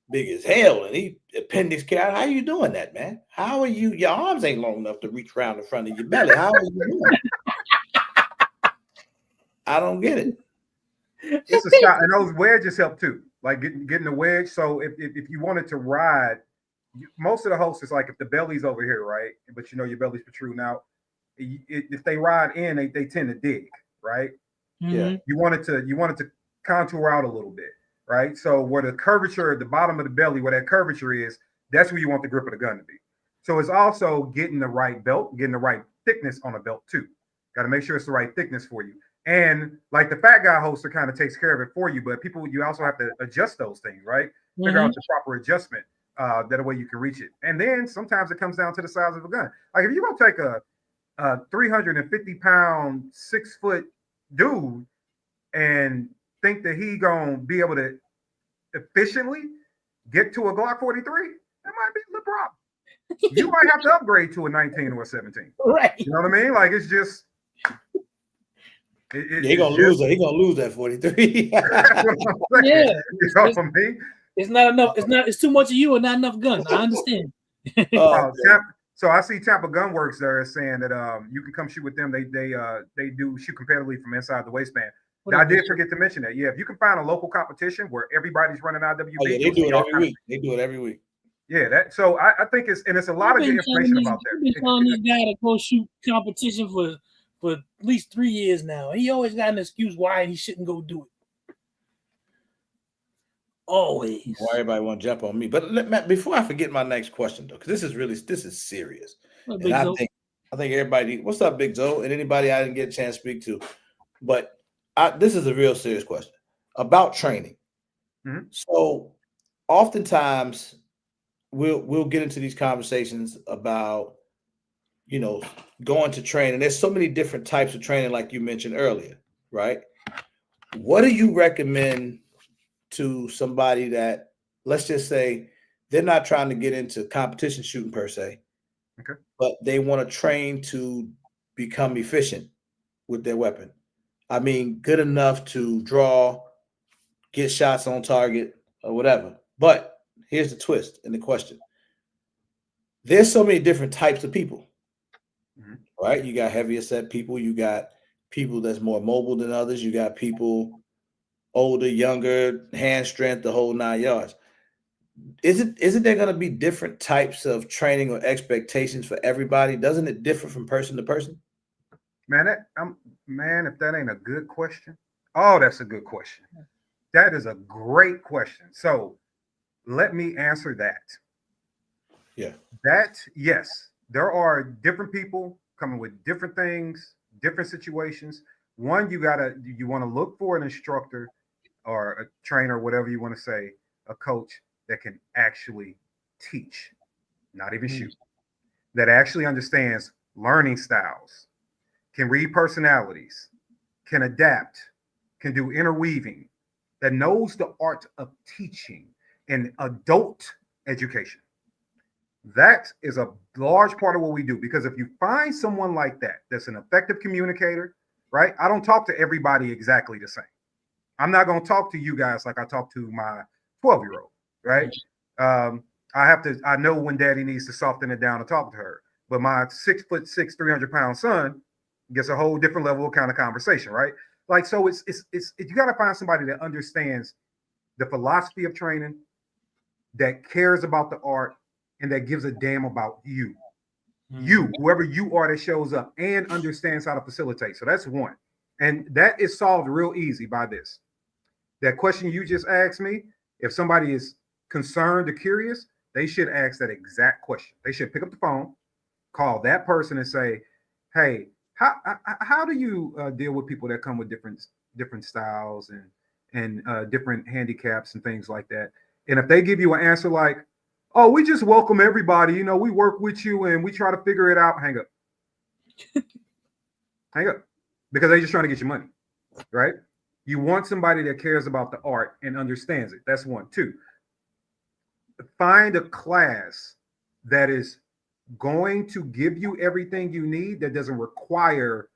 big as hell, and he appendix care. How you doing that, man? How are you? Your arms ain't long enough to reach around the front of your belly. How are you doing it? I don't get it. It's a shot, and those wedges help too. Like getting the wedge. So if you wanted to ride, most of the hosts is like if the belly's over here, right? But you know your belly's protruding out. If they ride in, they tend to dig, right? Yeah. You want it to contour out a little bit, right? So where the curvature at the bottom of the belly, where that curvature is, that's where you want the grip of the gun to be. So it's also getting the right belt, getting the right thickness on a belt too. Got to make sure it's the right thickness for you. And like the Fat Guy holster kind of takes care of it for you, but you also have to adjust those things, right? Figure out the proper adjustment. That way you can reach it. And then sometimes it comes down to the size of the gun. Like if you're gonna take a 350-pound, 6-foot dude and think that he gonna be able to efficiently get to a Glock 43, that might be the problem. You might have to upgrade to a 19 or a 17. Right. You know what I mean? Like it's just he gonna lose that 43. Yeah. You know what I mean? It's not enough. It's too much of you and not enough guns. I understand. So I see Tampa Gun Works there saying that you can come shoot with them. They do shoot competitively from inside the waistband. I did forget to mention that. Yeah, if you can find a local competition where everybody's running IWB, they do it every week. They do it every week. Yeah, so I think it's a lot of good information about that. I've been telling this guy to go shoot competition for at least 3 years now. He always got an excuse why he shouldn't go do it. Always. Why everybody want to jump on me? But before I forget my next question, though, because this is serious. And I think everybody. What's up, Big Zoe? And anybody I didn't get a chance to speak to, but this is a real serious question about training. Mm-hmm. So, oftentimes we'll get into these conversations about, you know, going to train, and there's so many different types of training, like you mentioned earlier, right? What do you recommend to somebody that, let's just say, they're not trying to get into competition shooting per se, okay, but they want to train to become efficient with their weapon? I mean, good enough to draw, get shots on target, or whatever. But here's the twist in the question. There's so many different types of people, right? You got heavier set people. You got people that's more mobile than others. You got people older, younger, hand strength, the whole 9 yards. Isn't there going to be different types of training or expectations for everybody? Doesn't it differ from person to person? Man, if that ain't a good question. Oh, that's a good question. That is a great question. So let me answer that. Yeah. Yes, there are different people coming with different things, different situations. One, you want to look for an instructor or a trainer, whatever you want to say, a coach that can actually teach, not even shoot, that actually understands learning styles, can read personalities, can adapt, can do interweaving, that knows the art of teaching in adult education. That is a large part of what we do, because if you find someone like that, that's an effective communicator, right? I don't talk to everybody exactly the same. I'm not going to talk to you guys like I talk to my 12-year-old, right? I know when daddy needs to soften it down and talk to her, but my 6'6", 300-pound son gets a whole different level of kind of conversation, right? Like, so it's you got to find somebody that understands the philosophy of training, that cares about the art, and that gives a damn about you. You, whoever you are, that shows up and understands how to facilitate. So that's one. And that is solved real easy by this. That question you just asked me, if somebody is concerned or curious, they should ask that exact question. They should pick up the phone, call that person and say, hey, how do you deal with people that come with different styles and different handicaps and things like that? And if they give you an answer like, oh, we just welcome everybody, you know, we work with you and we try to figure it out, hang up. Hang up. Because they're just trying to get your money, right? You want somebody that cares about the art and understands it. That's one. Two, find a class that is going to give you everything you need that doesn't require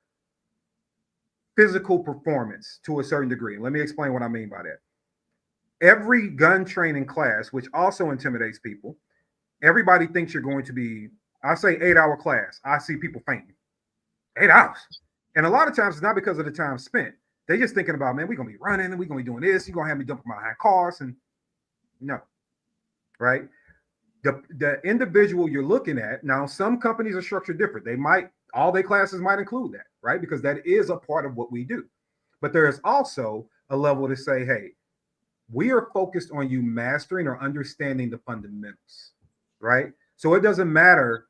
physical performance to a certain degree. Let me explain what I mean by that. Every gun training class, which also intimidates people, everybody thinks you're going to be, I say 8-hour class. I see people fainting. 8 hours. And a lot of times it's not because of the time spent. They're just thinking about, man, we're going to be running and we're going to be doing this. You're going to have me dumping behind cars. And no, right? The individual you're looking at, now some companies are structured different. They might, all their classes might include that, right? Because that is a part of what we do. But there is also a level to say, hey, we are focused on you mastering or understanding the fundamentals, right? So it doesn't matter,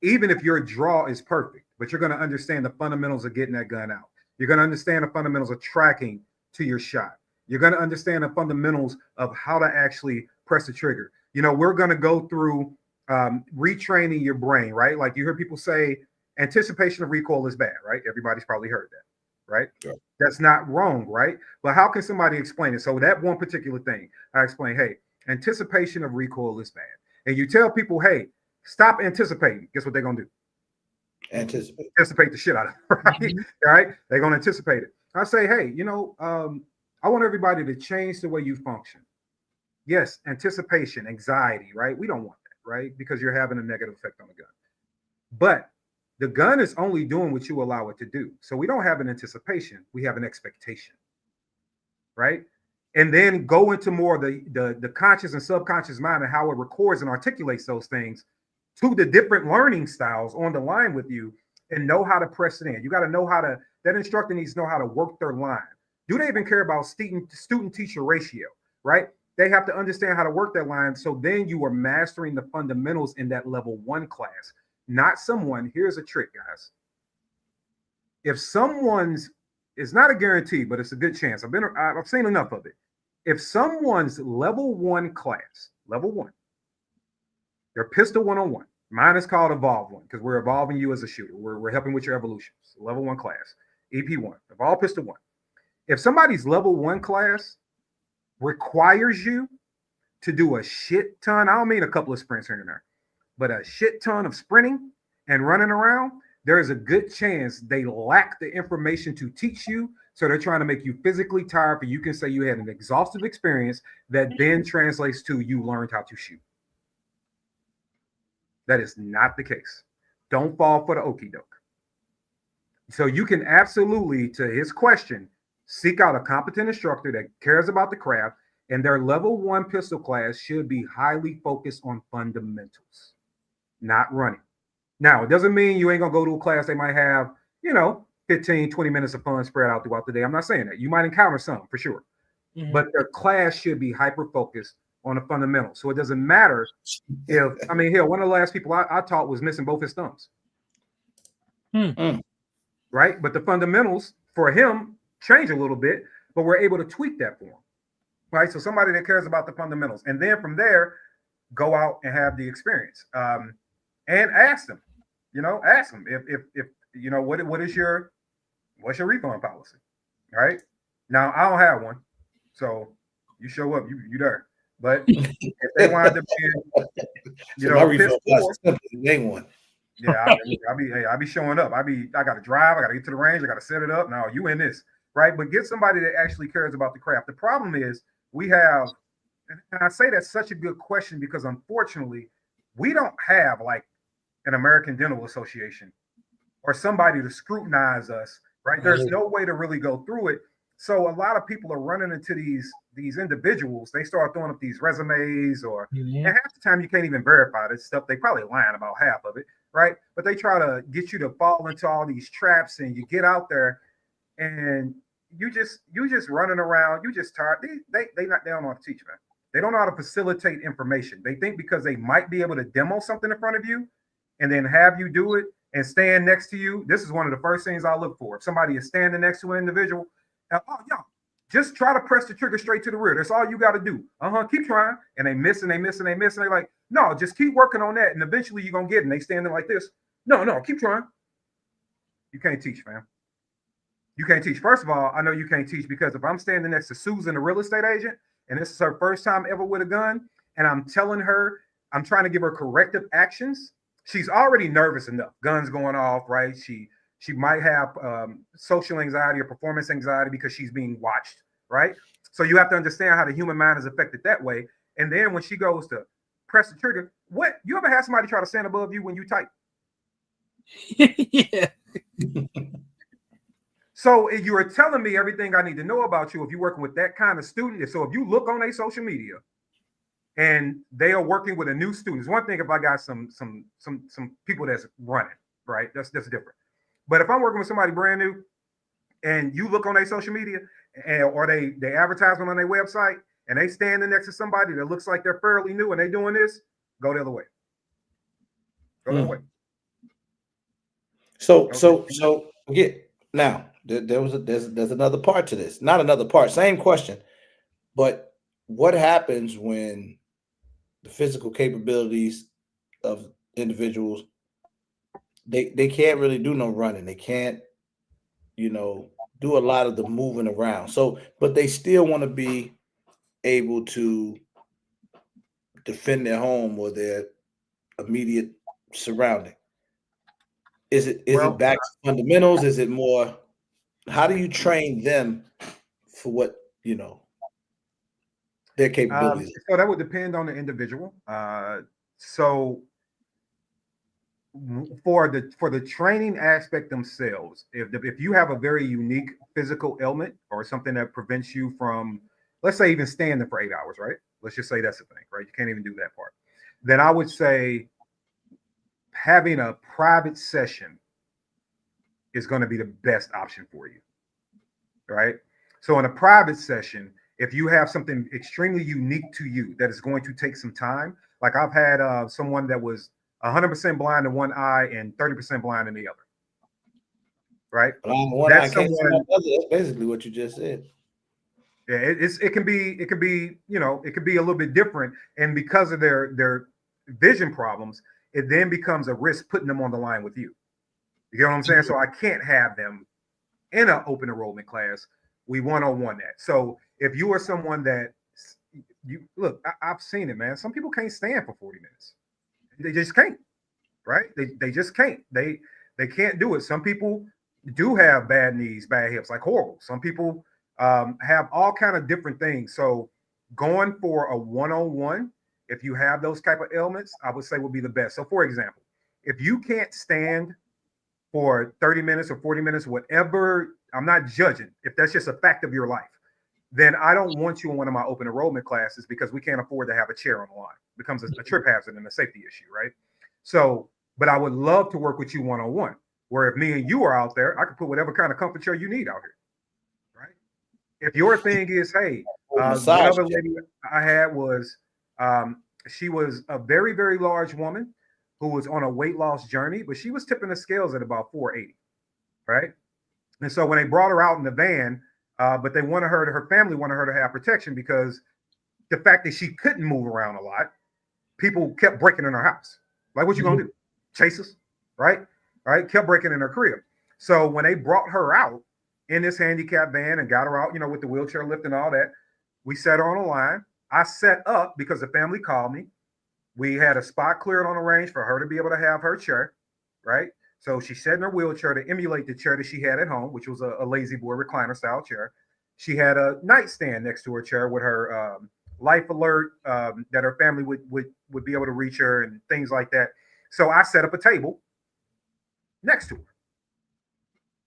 even if your draw is perfect, but you're going to understand the fundamentals of getting that gun out. You're going to understand the fundamentals of tracking to your shot. You're going to understand the fundamentals of how to actually press the trigger. You know, we're going to go through retraining your brain, right? Like you hear people say anticipation of recoil is bad, right? Everybody's probably heard that, right? Yeah. That's not wrong, right? But how can somebody explain it? So that one particular thing, I explain, hey, anticipation of recoil is bad. And you tell people, hey, stop anticipating. Guess what they're going to do? Anticipate the shit out of it, right? Mm-hmm. Right? They're going to anticipate it. I say, hey, you know, I want everybody to change the way you function. Yes, anticipation, anxiety, right? We don't want that, right? Because you're having a negative effect on the gun. But the gun is only doing what you allow it to do. So we don't have an anticipation, we have an expectation, right? And then go into more the conscious and subconscious mind and how it records and articulates those things to the different learning styles on the line with you and know how to press it in. You got to know how to, that instructor needs to know how to work their line. Do they even care about student-teacher ratio, right? They have to understand how to work that line. So then you are mastering the fundamentals in that level 1 class. Not someone, here's a trick, guys. If someone's, it's not a guarantee, but it's a good chance. I've seen enough of it. If someone's level 1 class, level 1, they're pistol 101. Mine is called Evolve 1 because we're evolving you as a shooter. We're helping with your evolution. So level 1 class, EP1, Evolve Pistol 1. If somebody's level 1 class requires you to do a shit ton, I don't mean a couple of sprints here and there, but a shit ton of sprinting and running around, there is a good chance they lack the information to teach you. So they're trying to make you physically tired, but you can say you had an exhaustive experience that then translates to you learned how to shoot. That is not the case. Don't fall for the okie doke. So you can absolutely, to his question, seek out a competent instructor that cares about the craft, and their level 1 pistol class should be highly focused on fundamentals, not running. Now, it doesn't mean you ain't going to go to a class. They might have, 15, 20 minutes of fun spread out throughout the day. I'm not saying that. You might encounter some for sure. Mm-hmm. But their class should be hyper-focused on the fundamentals. So it doesn't matter if, one of the last people I taught was missing both his thumbs. Right? But the fundamentals for him change a little bit, but we're able to tweak that for him. Right? So somebody that cares about the fundamentals. And then from there, go out and have the experience. And ask them, ask them if what's your refund policy? Right? Now, I don't have one. So you show up, you there. But if they wind up being, my refund policy ain't one. Yeah, I be showing up. I got to drive. I got to get to the range. I got to set it up. Now you in this, right? But get somebody that actually cares about the craft. The problem is we have, and I say that's such a good question because unfortunately we don't have like an American Dental Association or somebody to scrutinize us, right? There's no way to really go through it. So a lot of people are running into these individuals. They start throwing up these resumes and half the time you can't even verify this stuff. They probably lying about half of it, right? But they try to get you to fall into all these traps and you get out there and you just running around. You just tired. They don't want to teach, man. They don't know how to facilitate information. They think because they might be able to demo something in front of you and then have you do it and stand next to you. This is one of the first things I look for. If somebody is standing next to an individual, oh, yeah, just try to press the trigger straight to the rear. That's all you got to do. Keep trying. And they miss and they miss and they miss. And they're like, no, just keep working on that. And eventually you're going to get it. And they standing like this. No, keep trying. You can't teach, fam. You can't teach. First of all, I know you can't teach because if I'm standing next to Susan, the real estate agent, and this is her first time ever with a gun, and I'm telling her, I'm trying to give her corrective actions, she's already nervous enough. Guns going off, right? She might have social anxiety or performance anxiety because she's being watched, right? So you have to understand how the human mind is affected that way. And then when she goes to press the trigger, what? You ever had somebody try to stand above you when you type? Yeah. So you are telling me everything I need to know about you if you're working with that kind of student. So if you look on their social media and they are working with a new student, it's one thing if I got some people that's running, right? That's different. But if I'm working with somebody brand new and you look on their social media or they advertisement on their website and they standing next to somebody that looks like they're fairly new and they doing this, go the other way. Go the other way. So again, now there's another part to this. Not another part, same question. But what happens when the physical capabilities of individuals, they can't really do no running. They can't, do a lot of the moving around. So, but they still want to be able to defend their home or their immediate surrounding. Is it back to fundamentals? Is it more, how do you train them for what, their capabilities? So that would depend on the individual. So for the training aspect themselves, if you have a very unique physical ailment or something that prevents you from, let's say, even standing for 8 hours, right? Let's just say that's the thing, right? You can't even do that part. Then I would say having a private session is going to be the best option for you, right? So in a private session, if you have something extremely unique to you that is going to take some time, like I've had someone that was 100% blind in one eye and 30% blind in the other, right? That's basically what you just said. Yeah, it can be it could be a little bit different, and because of their vision problems, it then becomes a risk putting them on the line with you. You know what I'm saying? So I can't have them in an open enrollment class. We one-on-one that. So if you are someone that I've seen it, man. Some people can't stand for 40 minutes. They just can't, right? They just can't. They can't do it. Some people do have bad knees, bad hips, like horrible. Some people have all kind of different things. So going for a one-on-one, if you have those type of ailments, I would say would be the best. So for example, if you can't stand for 30 minutes or 40 minutes, whatever, I'm not judging. If that's just a fact of your life, then I don't want you in one of my open enrollment classes because we can't afford to have a chair on the line. It becomes a trip hazard and a safety issue, right? So, but I would love to work with you one-on-one, where if me and you are out there, I could put whatever kind of comfort chair you need out here, right? If your thing is, hey, one other lady I had was, she was a very, very large woman who was on a weight loss journey, but she was tipping the scales at about 480, right? And so when they brought her out in the van, but they wanted her family wanted her to have protection because the fact that she couldn't move around a lot, people kept breaking in her house. Like, what you gonna do? Chase us, right? Right? Kept breaking in her crib. So when they brought her out in this handicap van and got her out, with the wheelchair lift and all that, we set her on a line. I set up because the family called me. We had a spot cleared on the range for her to be able to have her chair, right? So she sat in her wheelchair to emulate the chair that she had at home, which was a lazy boy recliner style chair. She had a nightstand next to her chair with her life alert that her family would be able to reach her and things like that. So I set up a table next to her,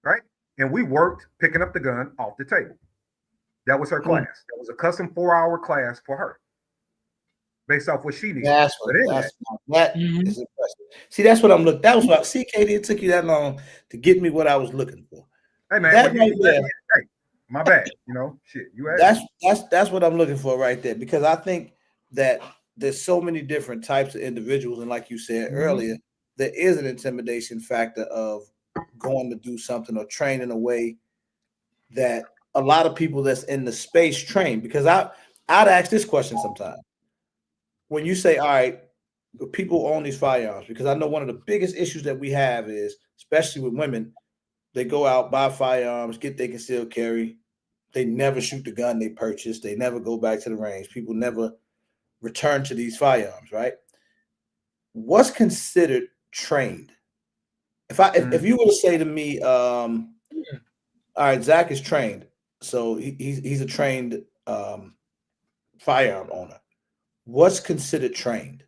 right? And we worked picking up the gun off the table. That was her class. That was a custom 4-hour class for her, based off what she needed. That is impressive. See, that's what I'm looking. That was what CKD. It took you that long to get me what I was looking for. Hey man, My bad. Shit. You asked. That's what I'm looking for right there, because I think that there's so many different types of individuals, and like you said earlier, there is an intimidation factor of going to do something or train in a way that a lot of people that's in the space train. Because I'd ask this question sometimes. When you say, all right, people own these firearms, because I know one of the biggest issues that we have is, especially with women, they go out, buy firearms, get their concealed carry. They never shoot the gun they purchased. They never go back to the range. People never return to these firearms, right? What's considered trained? If you were to say to me, all right, Zach is trained, so he's a trained firearm owner. What's considered trained?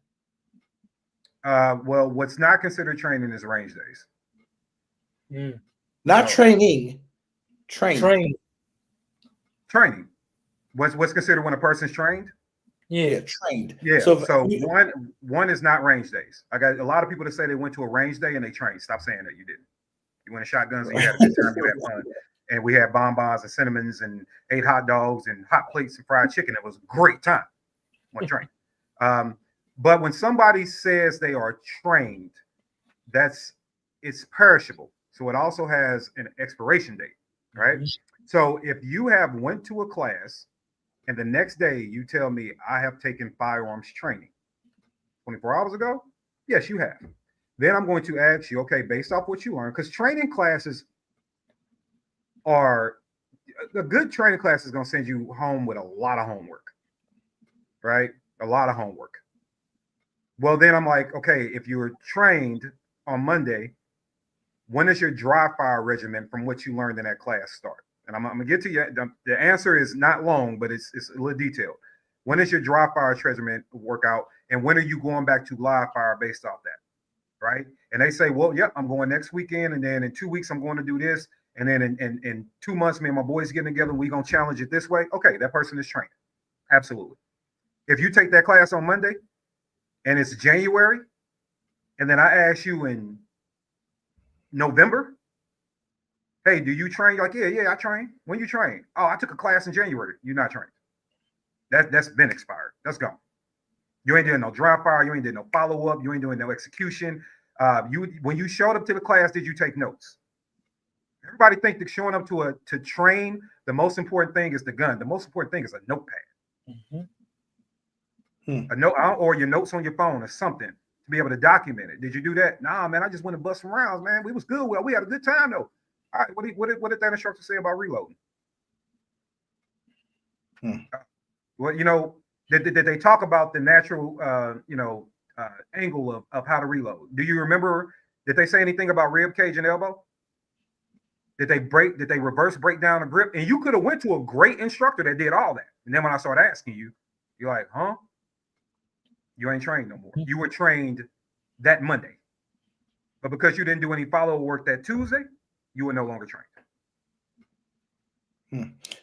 Well, what's not considered training is range days. Not training. Training. What's considered when a person's trained? Yeah, trained. Yeah. So one is not range days. I got a lot of people that say they went to a range day and they trained. Stop saying that. You didn't. You went to shotguns and you had a good time. You had fun. And we had bonbons and cinnamons and ate hot dogs and hot plates and fried chicken. It was a great time. One trained. But when somebody says they are trained, it's perishable. So it also has an expiration date, right? So if you have went to a class and the next day you tell me I have taken firearms training 24 hours ago, yes, you have. Then I'm going to ask you, okay, based off what you learned, because training classes are a good training class is going to send you home with a lot of homework, right? A lot of homework. Well, then I'm like, okay, if you were trained on Monday, when does your dry fire regimen from what you learned in that class start? And I'm gonna get to you. The answer is not long, but it's a little detailed. When is your dry fire regimen workout, and when are you going back to live fire based off that, right? And they say, well, yep, I'm going next weekend, and then in 2 weeks I'm going to do this, and then in 2 months, me and my boys getting together, and we gonna challenge it this way. Okay, that person is trained, absolutely. If you take that class on Monday, and it's January, and then I ask you in November, hey, do you train? You're like, yeah, I train. When you train? Oh, I took a class in January. You're not trained. That's been expired. That's gone. You ain't doing no dry fire. You ain't doing no follow-up. You ain't doing no execution. When you showed up to the class, did you take notes? Everybody think that showing up to train, the most important thing is the gun. The most important thing is a notepad. A note or your notes on your phone or something to be able to document it. Did you do that? Nah, man, I just went and bust some rounds, man. We was good. Well, we had a good time though. All right, what did that instructor say about reloading? Well, did they talk about the natural angle of how to reload? Do you remember, did they say anything about rib cage and elbow? Did they reverse break down the grip? And you could have went to a great instructor that did all that. And then when I started asking you, you're like, huh? You ain't trained no more. You were trained that Monday. But because you didn't do any follow-up work that Tuesday, you were no longer trained.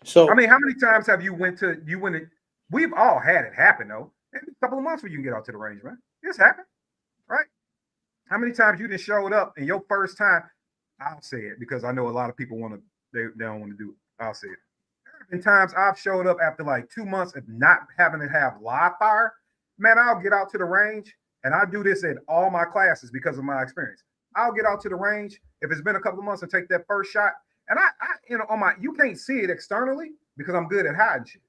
So I mean, how many times have you went to we've all had it happen though. Maybe a couple of months where you can get out to the range, man. It's happened, right? How many times you just showed up and your first time, I'll say it because I know a lot of people they don't want to do it. I'll say it. There have been times I've showed up after like 2 months of not having to have live fire. Man, I'll get out to the range, and I do this in all my classes because of my experience. I'll get out to the range if it's been a couple of months and take that first shot. And you can't see it externally because I'm good at hiding shit.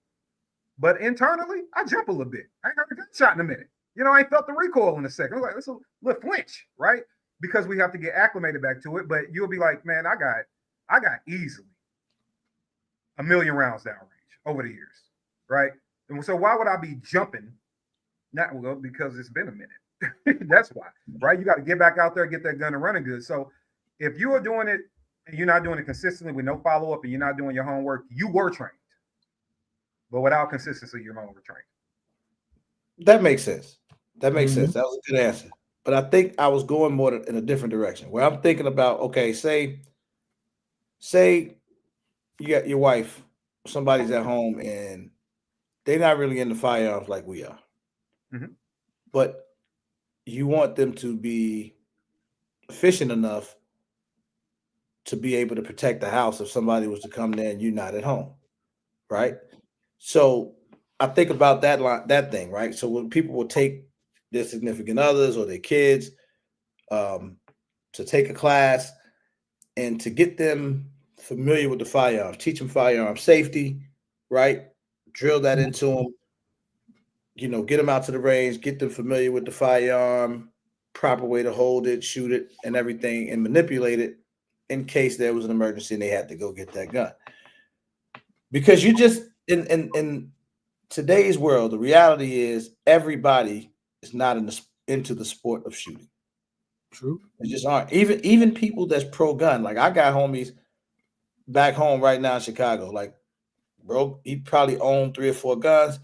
But internally, I jump a little bit. I ain't heard a gunshot in a minute. I ain't felt the recoil in a second. I was like, it's a little flinch, right? Because we have to get acclimated back to it. But you'll be like, man, I got easily 1 million rounds downrange over the years, right? And so why would I be jumping? Not well, because it's been a minute. That's why, right? You got to get back out there, get that gun and running good. So if you are doing it and you're not doing it consistently with no follow-up and you're not doing your homework, you were trained. But without consistency, you're no longer trained. That makes sense. That was a good answer. But I think I was going more in a different direction where I'm thinking about, okay, say you got your wife, somebody's at home and they're not really into firearms like we are. But you want them to be efficient enough to be able to protect the house if somebody was to come there and you're not at home, right? So I think about that thing, right? So when people will take their significant others or their kids to take a class and to get them familiar with the firearms, teach them firearm safety, right? Drill that into them, get them out to the range, get them familiar with the firearm, proper way to hold it, shoot it, and everything, and manipulate it in case there was an emergency and they had to go get that gun. Because you just in today's world, the reality is everybody is not into the sport of shooting. True. They just aren't. Even people that's pro-gun. Like I got homies back home right now in Chicago. Like, bro, he probably owned 3 or 4 guns.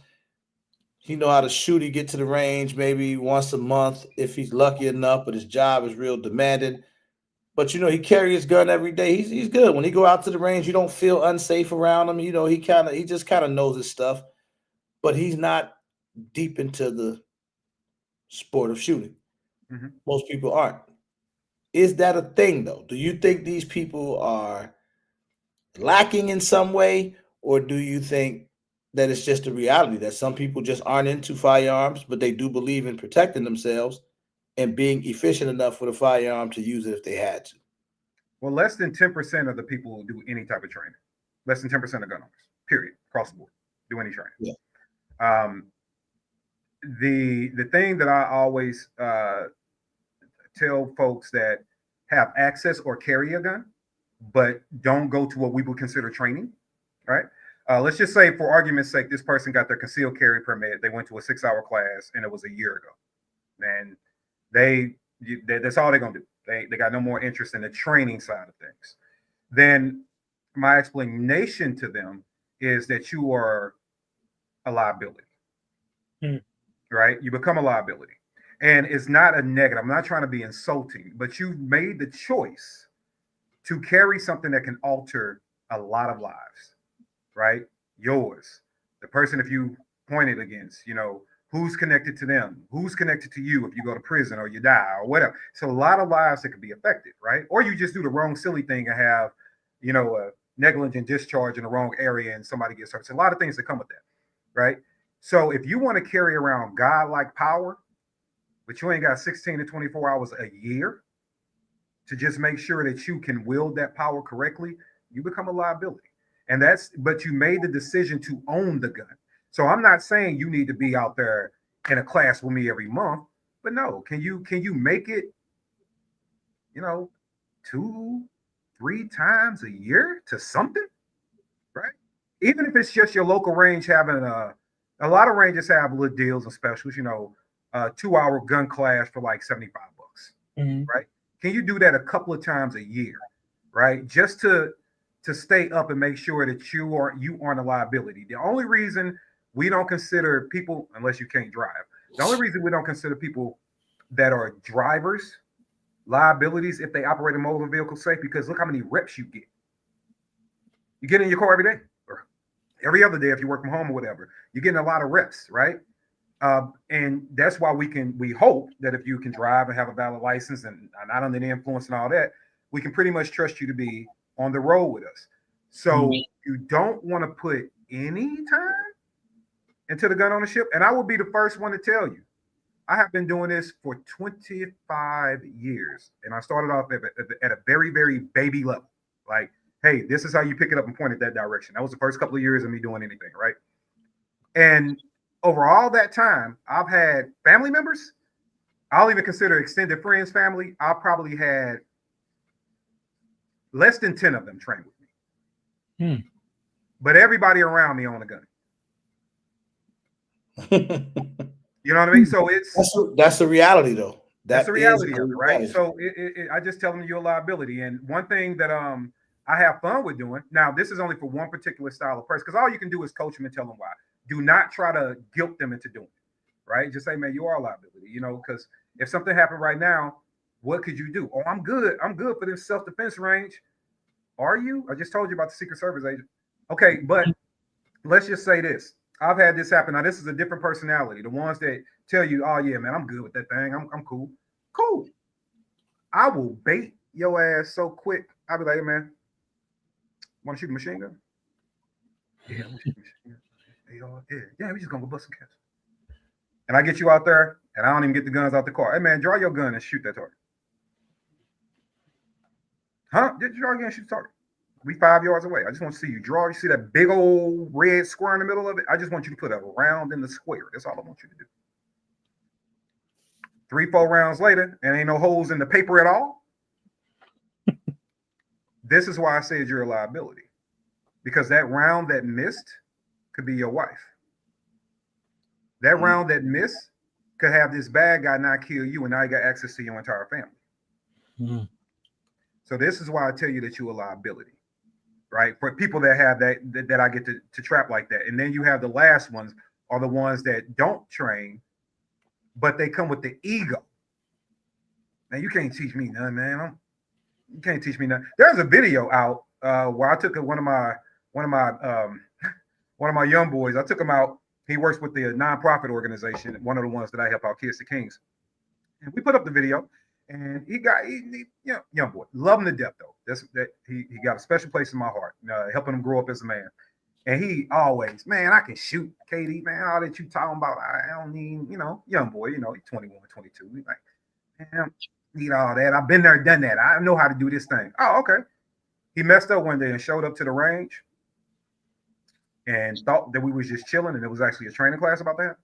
He know how to shoot. He get to the range maybe once a month if he's lucky enough, but his job is real demanding. But he carry his gun every day. He's good. When he go out to the range, you don't feel unsafe around him. He just kind of knows his stuff, but he's not deep into the sport of shooting. Mm-hmm. Most people aren't. Is that a thing though? Do you think these people are lacking in some way, or do you think that it's just a reality that some people just aren't into firearms, but they do believe in protecting themselves and being efficient enough with a firearm to use it if they had to? Well, less than 10% of the people do any type of training. Less than 10% of gun owners, period, across the board, do any training. Yeah. The thing that I always tell folks that have access or carry a gun, but don't go to what we would consider training, right? Let's just say, for argument's sake, this person got their concealed carry permit. They went to a 6-hour class, and it was a year ago. And that's all they're gonna do. They got no more interest in the training side of things. Then my explanation to them is that you are a liability, right? You become a liability, and it's not a negative. I'm not trying to be insulting, but you made the choice to carry something that can alter a lot of lives, right? Yours, the person, if you point it against, who's connected to them, who's connected to you if you go to prison or you die or whatever. So a lot of lives that could be affected, right? Or you just do the wrong silly thing and have, a negligent discharge in the wrong area and somebody gets hurt. So a lot of things that come with that, right? So if you want to carry around God-like power, but you ain't got 16 to 24 hours a year to just make sure that you can wield that power correctly, you become a liability. But you made the decision to own the gun. So I'm not saying you need to be out there in a class with me every month, but no, can you make it, 2-3 times a year to something, right? Even if it's just your local range having a lot of ranges have little deals and specials, 2-hour gun class for like $75, right? Can you do that a couple of times a year, right? Just to stay up and make sure that you aren't a liability. The only reason we don't consider people, unless you can't drive, the only reason we don't consider people that are drivers liabilities if they operate a motor vehicle safe, because look how many reps you get. You get in your car every day or every other day if you work from home or whatever. You're getting a lot of reps, right? And that's why we hope that if you can drive and have a valid license and not under the influence and all that, we can pretty much trust you to be on the road with us. So you don't want to put any time into the gun ownership. And I will be the first one to tell you, I have been doing this for 25 years. And I started off at a very, very baby level. Like, hey, this is how you pick it up and point it that direction. That was the first couple of years of me doing anything, right? And over all that time, I've had family members. I'll even consider extended friends family. I probably had less than 10 of them train with me. But everybody around me own a gun. You know what I mean? So that's the reality, though. That's the reality of it, right? So I just tell them you're a liability. And one thing that I have fun with doing, now this is only for one particular style of person, because all you can do is coach them and tell them why. Do not try to guilt them into doing it, right? Just say, man, you are a liability, because if something happened right now, what could you do? Oh, I'm good for this self-defense range. Are you? I just told you about the Secret Service agent. Okay, but let's just say this. I've had this happen. Now, this is a different personality. The ones that tell you, oh, yeah, man, I'm good with that thing. I'm cool. Cool. I will bait your ass so quick I'll be like, hey, man, want to shoot a machine gun? Yeah, I want to shoot a machine gun. Yeah, we just gonna go bust some caps. And I get you out there, and I don't even get the guns out the car. Hey, man, draw your gun and shoot that target. Huh? Did you draw your gun and shoot the target? We 5 yards away. I just want to see you draw. You see that big old red square in the middle of it? I just want you to put a round in the square. That's all I want you to do. 3-4 rounds later, and ain't no holes in the paper at all. This is why I said you're a liability. Because that round that missed could be your wife. That round that missed could have this bad guy not kill you, and now you got access to your entire family. So this is why I tell you that you're a liability, right? For people that have that I get to trap like that. And then you have the last ones are the ones that don't train, but they come with the ego. Now you can't teach me nothing, man. You can't teach me nothing. There's a video out where I took one of my young boys. I took him out. He works with the nonprofit organization, one of the ones that I help out, Kids to Kings. And we put up the video, and he young boy, love him to death though. He got a special place in my heart, helping him grow up as a man. And he always, man, I can shoot, KD, man, all that you talking about, I don't need, young boy, he's 21, 22. He's like, man, need all that. I've been there, done that. I know how to do this thing. Oh, okay. He messed up one day and showed up to the range and thought that we was just chilling, and it was actually a training class about that.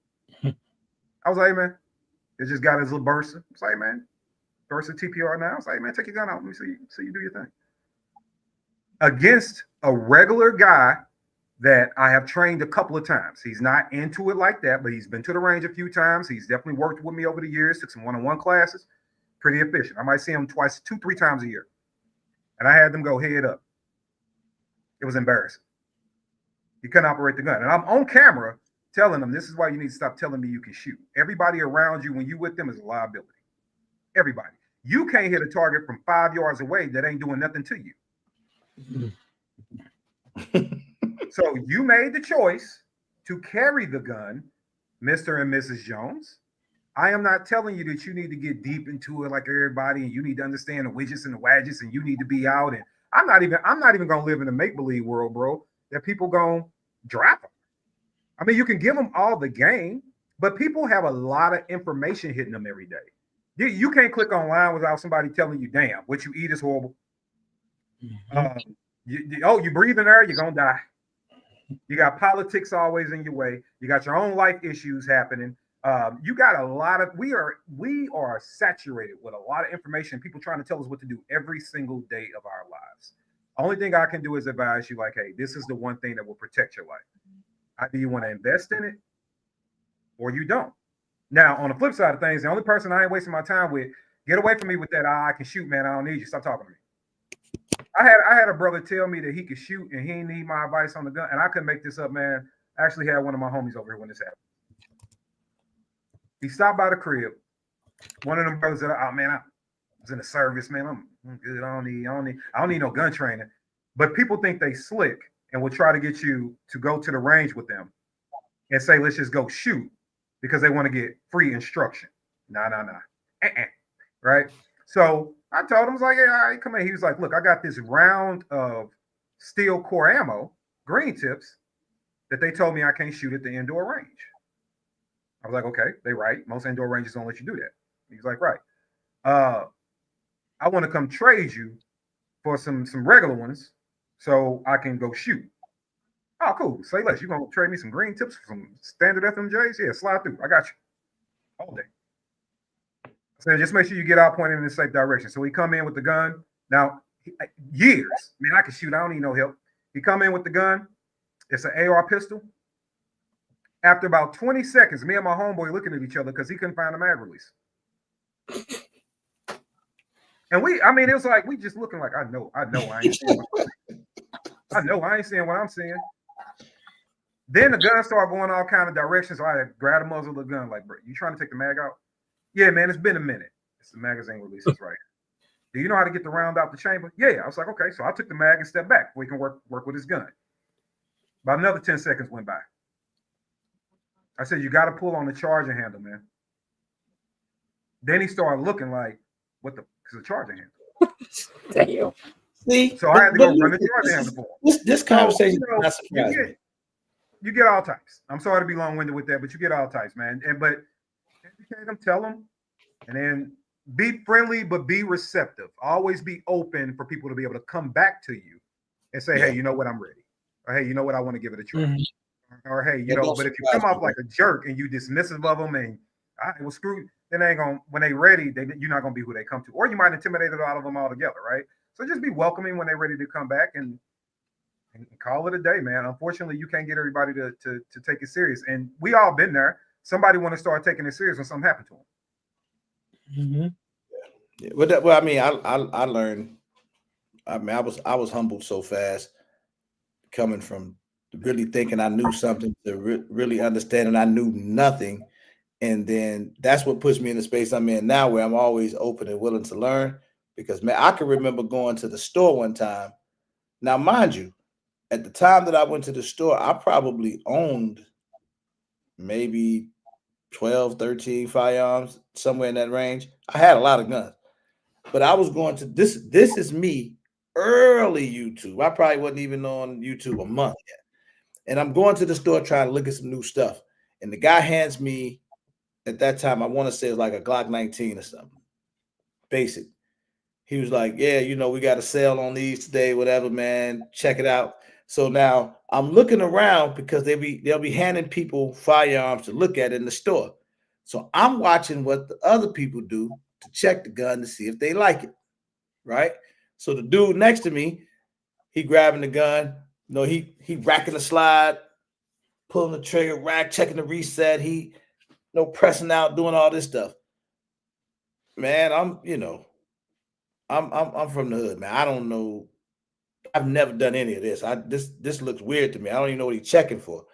I was like, hey, man, it just got his little burst. I was like, man, burst of TPR now. I was like, man, take your gun out. Let me see you do your thing. Against a regular guy that I have trained a couple of times. He's not into it like that, but he's been to the range a few times. He's definitely worked with me over the years, took some one-on-one classes. Pretty efficient. I might see him 2-3 times a year. And I had them go head up. It was embarrassing. He couldn't operate the gun. And I'm on camera telling them, this is why you need to stop telling me you can shoot. Everybody around you, when you with them, is a liability. Everybody. You can't hit a target from 5 yards away that ain't doing nothing to you. So you made the choice to carry the gun, Mr. and Mrs. Jones. I am not telling you that you need to get deep into it like everybody, and you need to understand the widgets and the wadgets, and you need to be out. And I'm not even gonna live in a make-believe world, bro, that people gonna drop them. I mean, you can give them all the game, but people have a lot of information hitting them every day. You can't click online without somebody telling you, damn, what you eat is horrible. You breathe in air, you're gonna die. You got politics always in your way. You got your own life issues happening. You got a lot of, we are saturated with a lot of information, people trying to tell us what to do every single day of our lives. Only thing I can do is advise you like, hey, this is the one thing that will protect your life. Either you want to invest in it or you don't. Now, on the flip side of things, the only person I ain't wasting my time with, get away from me with that, I can shoot, man, I don't need you, stop talking to me. I had a brother tell me that he could shoot and he didn't need my advice on the gun, and I couldn't make this up, man. I actually had one of my homies over here when this happened. He stopped by the crib. One of them brothers said, oh man, I was in the service, man. I'm good. I don't need no gun training. But people think they slick and will try to get you to go to the range with them and say, let's just go shoot because they want to get free instruction. Nah. Right? So I told him, I was like, hey, all right, come in. He was like, look, I got this round of steel core ammo, green tips, that they told me I can't shoot at the indoor range. I was like, okay, they right. Most indoor ranges don't let you do that. He's like, right. I want to come trade you for some regular ones so I can go shoot. Oh, cool. Say less. You gonna trade me some green tips for some standard FMJs? Yeah, slide through. I got you. All day. I said, just make sure you get out pointed in the safe direction. So he come in with the gun. Now, years. Man, I can shoot. I don't need no help. He come in with the gun. It's an AR pistol. After about 20 seconds, me and my homeboy looking at each other because he couldn't find the mag release. And it was like, we just looking like, I know I ain't seeing what I'm seeing. Then the gun started going all kind of directions. So I grabbed the muzzle of the gun, like, bro, you trying to take the mag out? Yeah, man, it's been a minute. It's the magazine releases right. Do you know how to get the round out the chamber? Yeah. I was like, okay. So I took the mag and stepped back. We can work with his gun. About another 10 seconds went by. I said, you got to pull on the charging handle, man. Then he started looking like, what the, because the charging handle. Damn. See, So I had to go run the charge handler for him. This conversation So, not surprising me. You get all types. I'm sorry to be long-winded with that, but you get all types, man. But educate them, tell them, and then be friendly, but be receptive. Always be open for people to be able to come back to you and say, hey, you know what, I'm ready. Or hey, you know what, I want to give it a try. Mm-hmm. Or hey, you know, but if you come off like a jerk and you dismissive of them and all right, well, screw, then they ain't gonna, when they ready, you're not gonna be who they come to. Or you might intimidate it out of them altogether, right? So just be welcoming when they're ready to come back and call it a day, man. Unfortunately, you can't get everybody to take it serious. And we all been there. Somebody want to start taking it serious when something happened to them. Mm-hmm. Yeah, well, I mean, I learned. I mean, I was humbled so fast, coming from really thinking I knew something to really understanding I knew nothing, and then that's what puts me in the space I'm in now, where I'm always open and willing to learn. Because man, I can remember going to the store one time. Now, mind you, at the time that I went to the store, I probably owned maybe 12, 13 firearms, somewhere in that range. I had a lot of guns, but I was going to this is me early YouTube. I probably wasn't even on YouTube a month yet. And I'm going to the store trying to look at some new stuff. And the guy hands me, at that time, I want to say it was like a Glock 19 or something. Basic. He was like, yeah, you know, we got a sale on these today, whatever, man. Check it out. So now I'm looking around because they'll be handing people firearms to look at in the store. So I'm watching what the other people do to check the gun to see if they like it, right? So the dude next to me, he grabbing the gun. You know, he racking the slide, pulling the trigger, rack, checking the reset. He pressing out, doing all this stuff. Man, I'm from the hood, man. I don't know. I've never done any of this. This looks weird to me. I don't even know what he's checking for.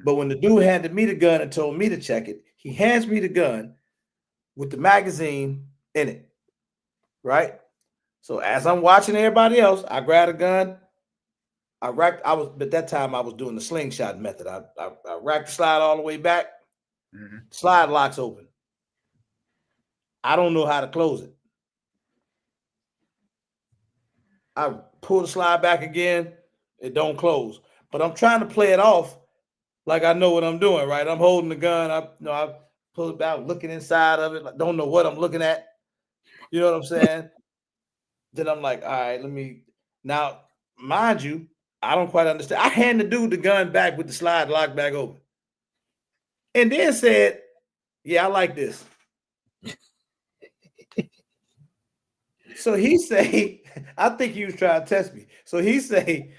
But when the dude handed me the gun and told me to check it, he hands me the gun with the magazine in it, right? So as I'm watching everybody else, I grab a gun. At that time I was doing the slingshot method. I racked the slide all the way back. Mm-hmm. Slide locks open. I don't know how to close it. I pull the slide back again. It don't close. But I'm trying to play it off like I know what I'm doing, right? I'm holding the gun. I pull it back, looking inside of it. I don't know what I'm looking at. You know what I'm saying? Then I'm like, all right, now, mind you, I don't quite understand. I hand the dude the gun back with the slide locked back open. And then said, yeah, I like this. So he say, I think he was trying to test me. So he say,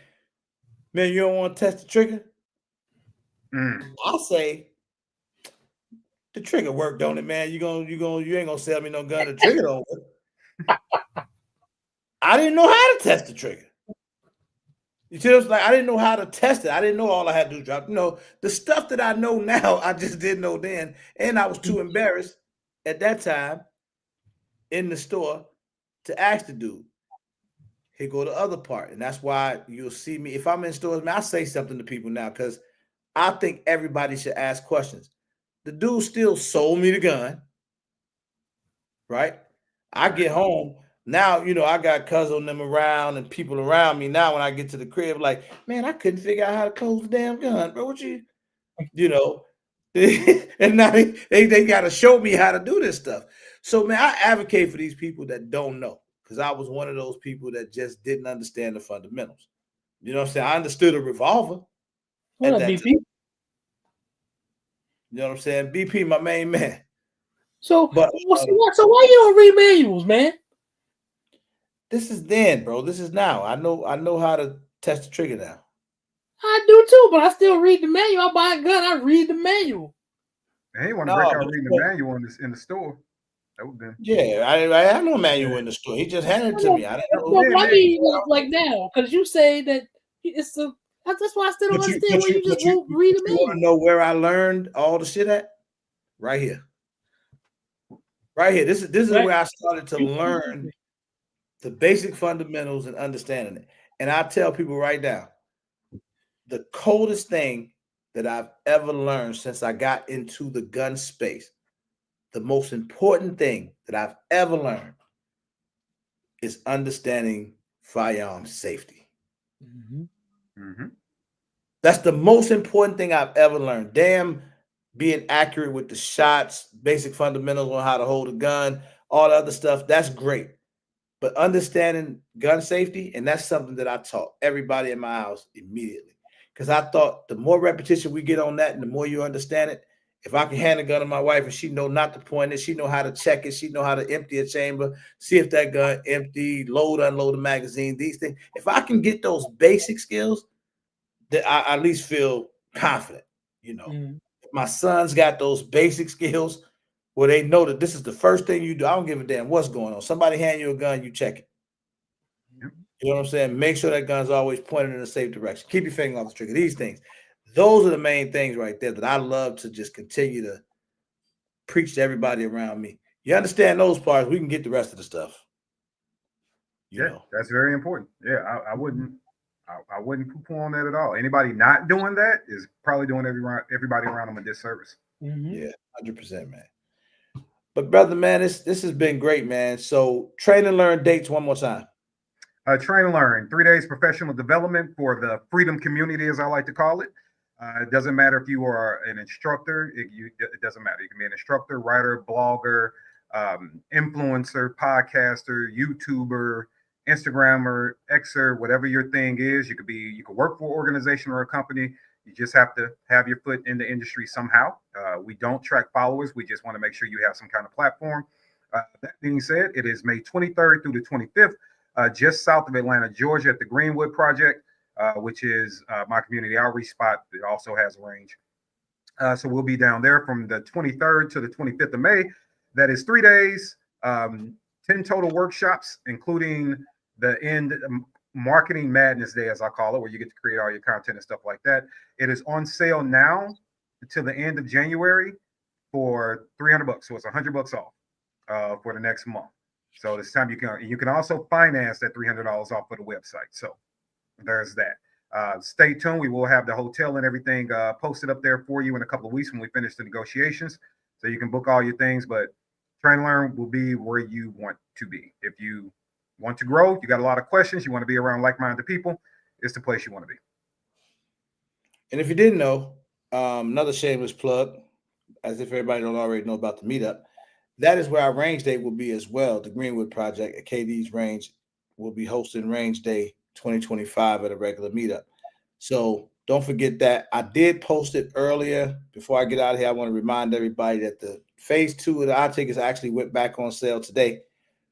man, you don't want to test the trigger? I say, the trigger work, don't it, man? You ain't gonna sell me no gun. The trigger don't work. I didn't know how to test the trigger. You see, like I didn't know how to test it. I didn't know all I had to do is drop. The stuff that I know now, I just didn't know then, and I was too embarrassed at that time in the store to ask the dude. Here go the other part, and that's why you'll see me if I'm in stores. Man, I say something to people now because I think everybody should ask questions. The dude still sold me the gun, right? I get home. Now, I got cousin them around and people around me. Now, when I get to the crib, like, man, I couldn't figure out how to close the damn gun, bro. What and now they got to show me how to do this stuff. So, man, I advocate for these people that don't know, because I was one of those people that just didn't understand the fundamentals. You know what I'm saying? I understood a revolver. What up, BP? You know what I'm saying? BP, my main man. So why you don't read manuals, man? This is then, bro. This is now. I know how to test the trigger now. I do too, but I still read the manual. I buy a gun, I read the manual. He want to break out reading the manual in the store. Yeah, I know manual in the store. He just handed it to me. I didn't know. I mean, like now, because you say that it's a. That's why I still don't understand why you just won't read the manual. You want to know where I learned all the shit at? Right here. Right here. This is where I started to learn the basic fundamentals and understanding it. And I tell people right now, the coldest thing that I've ever learned since I got into the gun space, the most important thing that I've ever learned is understanding firearm safety. That's the most important thing I've ever learned. Damn, being accurate with the shots, basic fundamentals on how to hold a gun, all the other stuff, that's great. But understanding gun safety, and that's something that I taught everybody in my house immediately. Because I thought the more repetition we get on that and the more you understand it, if I can hand a gun to my wife and she know not to point it, she know how to check it, she know how to empty a chamber, see if that gun empty, load, unload the magazine, these things. If I can get those basic skills, that I at least feel confident, you know. If my son's got those basic skills where they know that this is the first thing you do. I don't give a damn what's going on. Somebody hand you a gun, you check it. You know what I'm saying? Make sure that gun's always pointed in a safe direction. Keep your finger off the trigger. These things. Those are the main things right there that I love to just continue to preach to everybody around me. You understand those parts, we can get the rest of the stuff. You know. That's very important. Yeah, I wouldn't poo-poo on that at all. Anybody not doing that is probably doing everybody around them a disservice. Yeah, 100%, man. But brother, man, this has been great, man. So train and learn dates one more time. Train and learn, 3 days professional development for the freedom community, as I like to call it. It doesn't matter if you are an instructor. It doesn't matter. You can be an instructor, writer, blogger, influencer, podcaster, YouTuber, Instagrammer, Xer, whatever your thing is. You could work for an organization or a company. You just have to have your foot in the industry somehow. We don't track followers. We just want to make sure you have some kind of platform. That being said, it is May 23rd through the 25th, just south of Atlanta, Georgia, at the Greenwood Project, which is my community outreach spot. It also has a range. So we'll be down there from the 23rd to the 25th of May. That is 3 days, 10 total workshops, including the end marketing madness day, as I call it, where you get to create all your content and stuff like that. It is on sale now until the end of January for $300. So it's $100 off for the next month. So this time you can also finance that $300 off of the website. So there's that. Stay tuned. We will have the hotel and everything posted up there for you in a couple of weeks when we finish the negotiations. So you can book all your things, but Train and Learn will be where you want to be. If you want to grow, you got a lot of questions, you want to be around like-minded people, it's the place you want to be. And if you didn't know, another shameless plug, as if everybody don't already know about the meetup, that is where our range day will be as well. The Greenwood Project at KD's Range will be hosting Range Day 2025 at a regular meetup. So don't forget that. I did post it earlier. Before I get out of here, I want to remind everybody that the phase 2 of the tickets actually went back on sale today.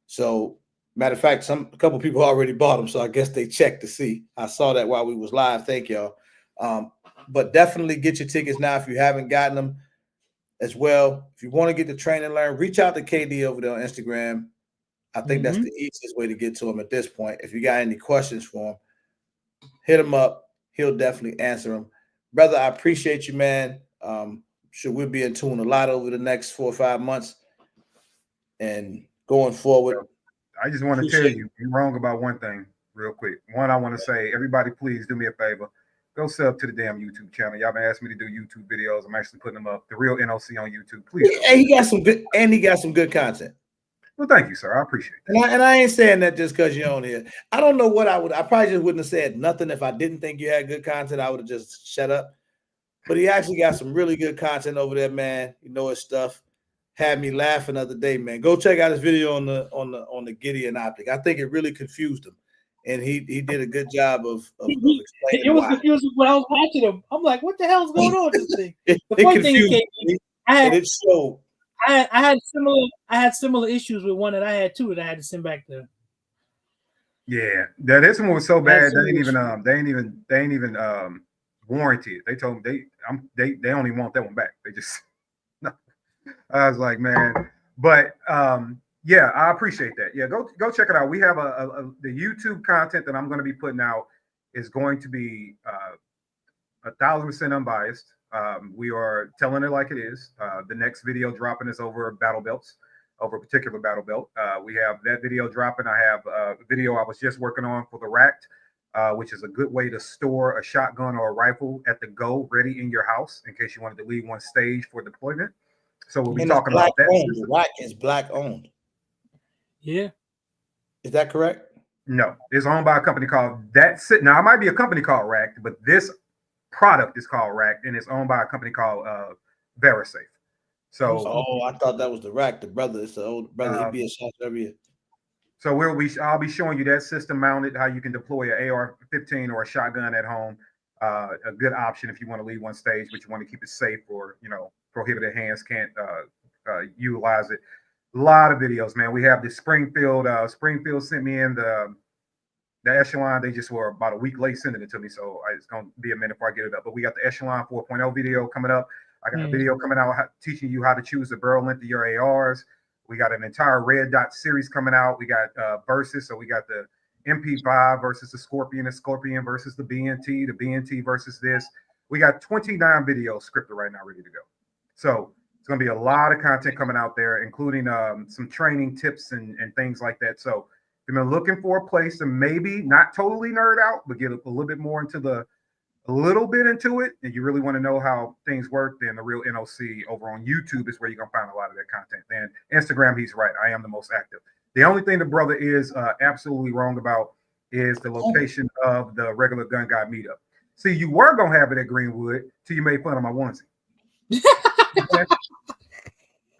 So matter of fact, a couple people already bought them, so I guess they checked to see. I saw that while we was live. Thank y'all. But definitely get your tickets now if you haven't gotten them as well. If you want to get the Train and Learn, reach out to KD over there on Instagram. I think that's the easiest way to get to him at this point. If you got any questions for him, hit him up. He'll definitely answer them. Brother, I appreciate you, man. Sure, we'll be in tune a lot over the next 4 or 5 months and going forward. I just want to tell you, you're wrong about one thing real quick. One, I want to say, everybody, please do me a favor. Go sub to the damn YouTube channel. Y'all been asking me to do YouTube videos. I'm actually putting them up. The Real NOC on YouTube. Please. And he got some good content. Well, thank you, sir. I appreciate it. And I ain't saying that just because you're on here. I don't know what I probably just wouldn't have said nothing if I didn't think you had good content. I would have just shut up. But he actually got some really good content over there, man. You know his stuff. Had me laughing the other day, man. Go check out his video on the Gideon optic. I think it really confused him. And he did a good job of explaining. It was confusing when I was watching him. I'm like, what the hell's going on with this thing? It confused me. I had similar issues with one that I had too that I had to send back to. Yeah, this one was so bad they ain't even warranted. They told me they only want that one back. They just no. I was like, man, but yeah, I appreciate that. Yeah, go check it out. We have the YouTube content that I'm going to be putting out is going to be 1,000% unbiased. We are telling it like it is. The next video dropping is over battle belts, over a particular battle belt. We have that video dropping. I have a video I was just working on for the Racked, which is a good way to store a shotgun or a rifle at the go, ready in your house in case you wanted to leave one stage for deployment. So we'll be talking about that. The Rack is Black owned. Yeah. Is that correct? No, it's owned by a company called That's It. Now, it might be a company called Racked, but this product is called Racked, and it's owned by a company called VeriSafe. So, I thought that was the Rack, the brother. It's the old brother. He be a shot every year. So I'll be showing you that system mounted, how you can deploy an AR-15 or a shotgun at home. A good option if you want to leave one stage, but you want to keep it safe, or prohibited hands can't utilize it. A lot of videos, man. We have this Springfield. Springfield sent me in the Echelon. They just were about a week late sending it to me, so it's gonna be a minute before I get it up. But we got the Echelon 4.0 video coming up. I got a video coming out teaching you how to choose the barrel length of your ARs. We got an entire red dot series coming out. We got versus, so we got the MP5 versus the Scorpion versus the BNT versus this. We got 29 videos scripted right now, ready to go. So it's going to be a lot of content coming out there, including some training tips and things like that. So if you've been looking for a place to maybe not totally nerd out, but get a little bit more into it, and you really want to know how things work, then the real NOC over on YouTube is where you're going to find a lot of that content. Then Instagram, he's right. I am the most active. The only thing the brother is absolutely wrong about is the location of the regular gun guy meetup. See, you were going to have it at Greenwood till you made fun of my onesie.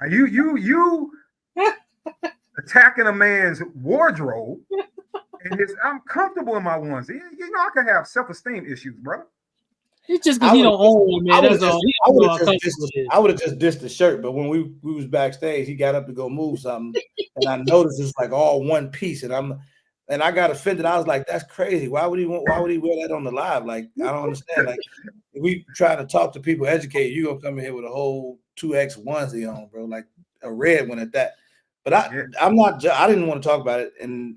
You attacking a man's wardrobe, and I'm comfortable in my onesie. I can have self-esteem issues, brother. It's just because he don't own one, man. That's all. I would have just dissed the shirt, but when we was backstage, he got up to go move something, and I noticed it's like all one piece, and I got offended. I was like, "That's crazy. Why would he wear that on the live? Like, I don't understand. Like, if we try to talk to people, educate you, gonna come in here with a whole 2X onesie on, bro, like a red one at that." But I'm not. I didn't want to talk about it, and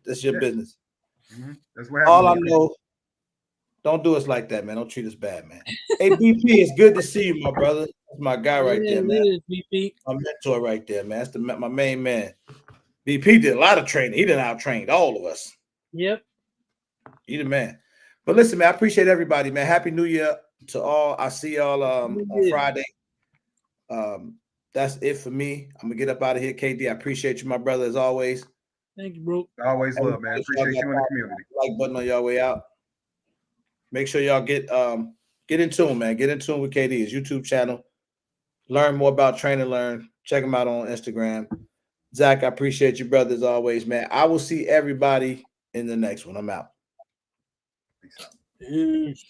that's your business. Mm-hmm. That's what all I know. Don't do us like that, man. Don't treat us bad, man. Hey, BP, it's good to see you, my brother. That's my guy right there, man. BP. My mentor right there, man. That's my main man. BP did a lot of training. He done out-trained all of us. Yep. He the man. But listen, man, I appreciate everybody, man. Happy New Year to all. I see y'all on Friday. That's it for me. I'm going to get up out of here, KD. I appreciate you, my brother, as always. Thank you, bro. Always love, man. Appreciate you in the community. Like button on y'all way out. Make sure y'all get in tune, man. Get in tune with KD, his YouTube channel. Learn more about Train and Learn. Check him out on Instagram. Zach, I appreciate you, brother, as always, man. I will see everybody in the next one. I'm out. Peace out. Peace.